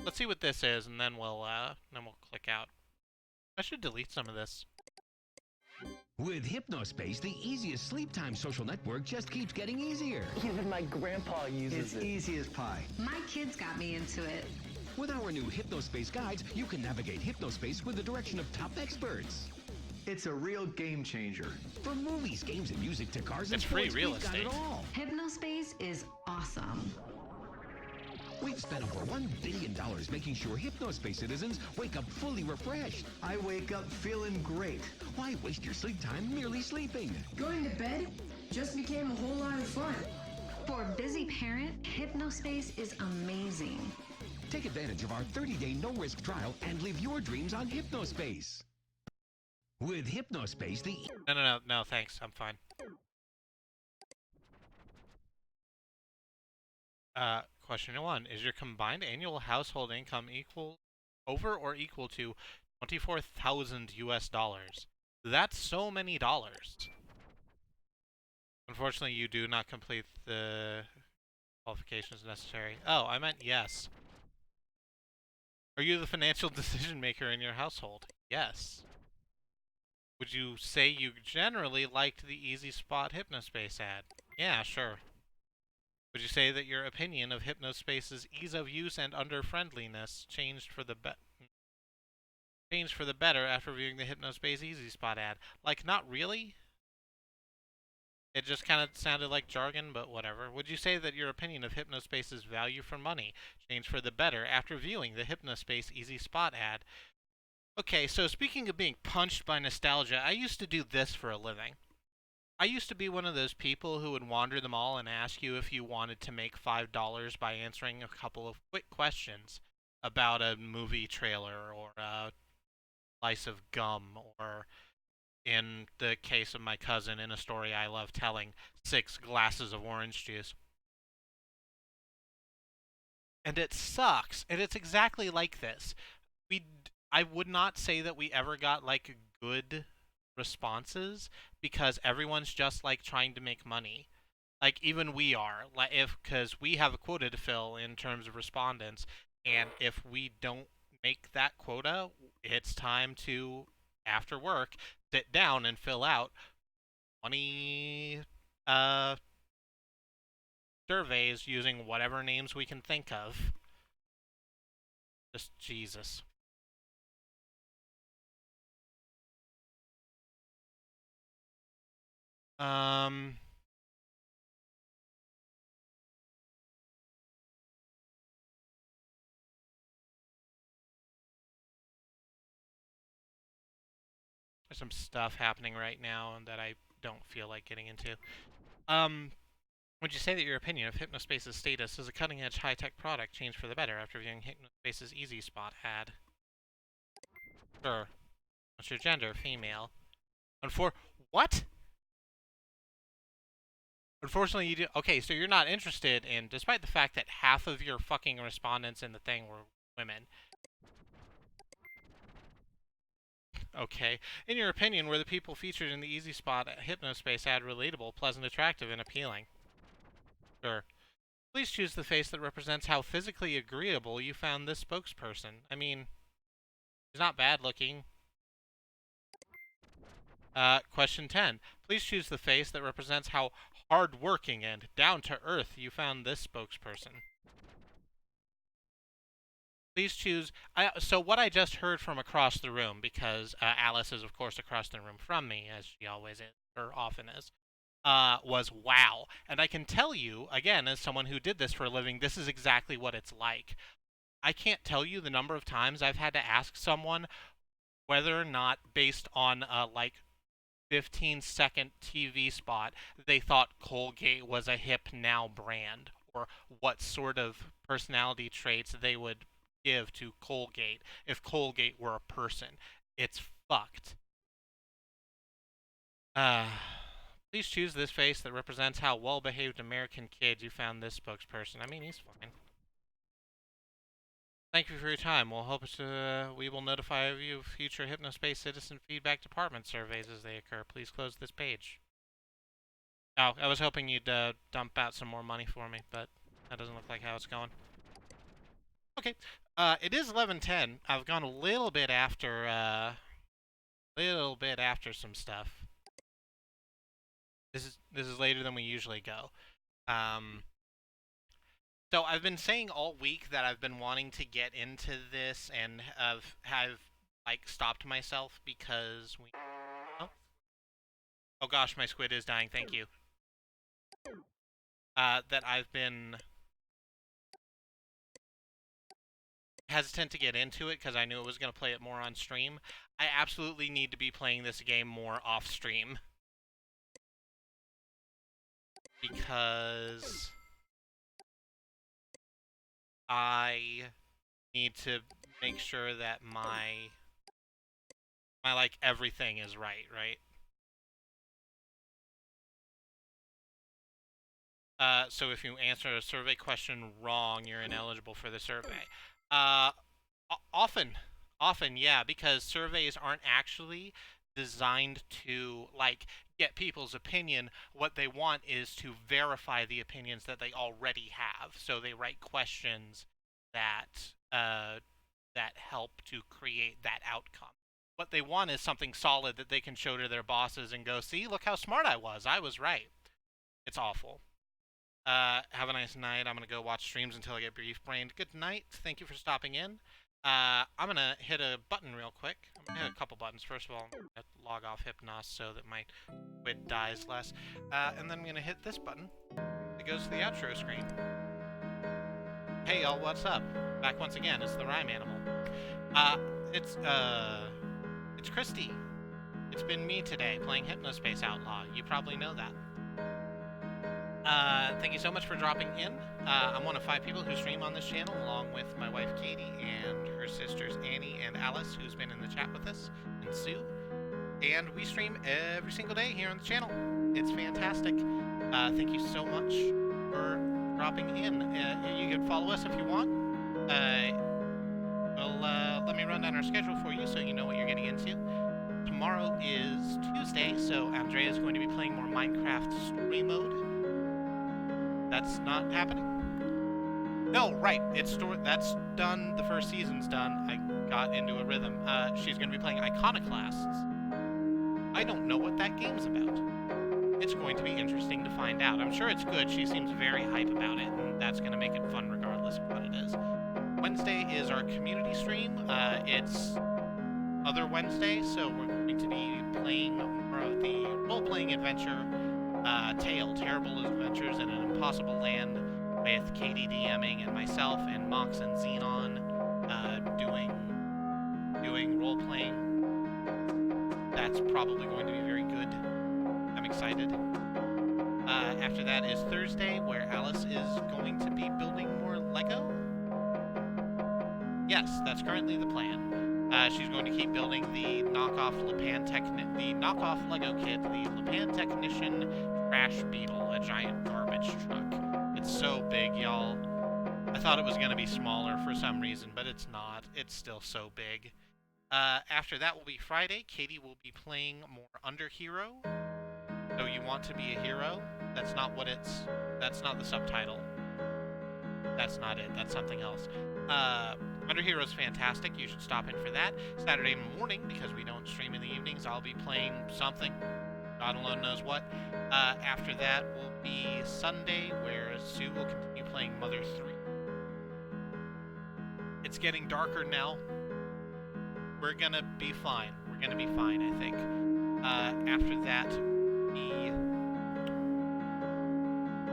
Let's see what this is, and then we'll click out. I should delete some of this. With HypnoSpace, the easiest sleep time social network just keeps getting easier. Even my grandpa uses it. It's easy as pie. My kids got me into it. With our new HypnoSpace guides, you can navigate HypnoSpace with the direction of top experts. It's a real game changer. From movies, games, and music to cars and It's free sports, real we've got estate. it all. HypnoSpace is awesome. We've spent over $1 billion making sure HypnoSpace citizens wake up fully refreshed. I wake up feeling great. Why waste your sleep time merely sleeping? Going to bed just became a whole lot of fun. For a busy parent, HypnoSpace is amazing. Take advantage of our 30-day no-risk trial and live your dreams on HypnoSpace. With HypnoSpace, the... No, thanks. I'm fine. Question 1. Is your combined annual household income over or equal to 24,000 US dollars? That's so many dollars. Unfortunately, you do not complete the qualifications necessary. Oh, I meant yes. Are you the financial decision maker in your household? Yes. Would you say you generally liked the Easy Spot HypnoSpace ad? Yeah, sure. Would you say that your opinion of HypnoSpace's ease of use and under-friendliness changed for the better after viewing the HypnoSpace Easy Spot ad? Like, not really? It just kind of sounded like jargon, but whatever. Would you say that your opinion of HypnoSpace's value for money changed for the better after viewing the HypnoSpace Easy Spot ad? Okay, so speaking of being punched by nostalgia, I used to do this for a living. I used to be one of those people who would wander the mall and ask you if you wanted to make $5 by answering a couple of quick questions about a movie trailer or a slice of gum, or in the case of my cousin, in a story I love telling, 6 glasses of orange juice. And it sucks. And it's exactly like this. I would not say that we ever got, like, good responses, because everyone's just, like, trying to make money. Like, even we are. Like, because we have a quota to fill in terms of respondents, and if we don't make that quota, it's time to, after work, sit down and fill out 20 surveys using whatever names we can think of. Just Jesus. There's some stuff happening right now that I don't feel like getting into. Would you say that your opinion of HypnoSpace's status as a cutting-edge high-tech product changed for the better after viewing HypnoSpace's Easy Spot ad? Sure. What's your gender? Female. What? Unfortunately, you do. Okay, so you're not interested in, despite the fact that half of your fucking respondents in the thing were women. Okay. In your opinion, were the people featured in the Easy Spot HypnoSpace ad relatable, pleasant, attractive, and appealing? Sure. Please choose the face that represents how physically agreeable you found this spokesperson. I mean, he's not bad looking. Question 10. Please choose the face that represents how hard-working and down-to-earth you found this spokesperson. Please choose... so what I just heard from across the room, because Alice is, of course, across the room from me, as she always is, or often is, was wow. And I can tell you, again, as someone who did this for a living, this is exactly what it's like. I can't tell you the number of times I've had to ask someone whether or not, based on, like, 15-second TV spot, they thought Colgate was a hip now brand, or what sort of personality traits they would give to Colgate if Colgate were a person. It's fucked. Please choose this face that represents how well-behaved American kid you found this spokesperson. I mean, he's fine. Thank you for your time. We will notify you of future HypnoSpace citizen feedback department surveys as they occur. Please close this page. Oh, I was hoping you'd dump out some more money for me, but that doesn't look like how it's going. Okay, it is 11:10. I've gone a little bit after some stuff. This is later than we usually go. So I've been saying all week that I've been wanting to get into this, and have like stopped myself because we. Oh gosh, my squid is dying. Thank you. That I've been hesitant to get into it because I knew I was going to play it more on stream. I absolutely need to be playing this game more off stream, because I need to make sure that my My, like, everything is right, right? So if you answer a survey question wrong, you're ineligible for the survey. Often, yeah, because surveys aren't actually designed to, like, get people's opinion. What they want is to verify the opinions that they already have. So they write questions that that help to create that outcome. What they want is something solid that they can show to their bosses and go, see, look how smart I was right. It's awful. Have a nice night. I'm going to go watch streams until I get brief-brained. Good night. Thank you for stopping in. I'm going to hit a button real quick. I'm going to hit a couple buttons. First of all, I'm going to log off Hypnos so that my quid dies less. And then I'm going to hit this button. It goes to the outro screen. Hey, y'all, what's up? Back once again. It's the Rhyme Animal. It's Kristie. It's been me today playing HypnoSpace Outlaw. You probably know that. Thank you so much for dropping in. I'm one of 5 people who stream on this channel, along with my wife Katie and her sisters Annie and Alice, who's been in the chat with us, and Sue. And we stream every single day here on the channel. It's fantastic. Thank you so much for dropping in. You can follow us if you want. Let me run down our schedule for you so you know what you're getting into. Tomorrow is Tuesday, so Andrea's going to be playing more Minecraft story mode. That's not happening? No, right. That's done. The first season's done. I got into a rhythm. She's going to be playing Iconoclasts. I don't know what that game's about. It's going to be interesting to find out. I'm sure it's good. She seems very hype about it, and that's going to make it fun regardless of what it is. Wednesday is our community stream. It's Other Wednesday, so we're going to be playing more of the role-playing adventure Terrible Adventures in an Impossible Land, with Katie DMing and myself and Mox and Xenon doing role-playing. That's probably going to be very good. I'm excited. After that is Thursday, where Alice is going to be building more Lego. Yes, that's currently the plan. She's going to keep building the knockoff Lego kit, the Lepan Technician Trash Beetle, a giant garbage truck. It's so big, y'all. I thought it was going to be smaller for some reason, but it's not. It's still so big. After that will be Friday. Katie will be playing more Underhero. So you want to be a hero? That's not what it's... That's not the subtitle. That's not it. That's something else. Underhero's fantastic. You should stop in for that. Saturday morning, because we don't stream in the evenings, I'll be playing something. God alone knows what. After that will be Sunday, where Sue will continue playing Mother 3. It's getting darker now. We're gonna be fine. We're gonna be fine, I think. After that, the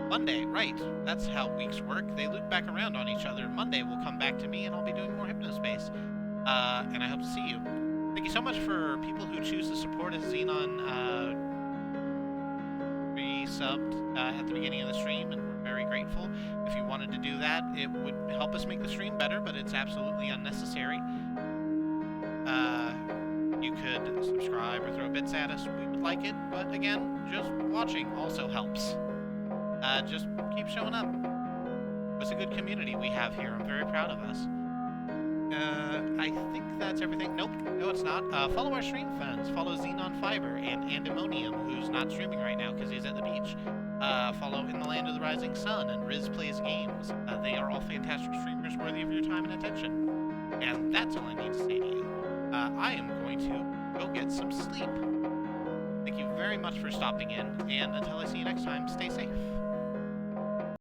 Monday, right. That's how weeks work. They loop back around on each other. Monday will come back to me, and I'll be doing more HypnoSpace. And I hope to see you. Thank you so much for people who choose to support us. Xenon re-subbed at the beginning of the stream, and we're very grateful. If you wanted to do that, it would help us make the stream better, but it's absolutely unnecessary. You could subscribe or throw bits at us. We would like it, but again, just watching also helps. Just keep showing up. It's a good community we have here. I'm very proud of us. I think that's everything. Nope, no it's not. Follow our stream friends. Follow Xenon Fiber and Andemonium, who's not streaming right now because he's at the beach. Follow In the Land of the Rising Sun and Riz Plays Games. They are all fantastic streamers worthy of your time and attention. And that's all I need to say to you. I am going to go get some sleep. Thank you very much for stopping in, and until I see you next time, stay safe.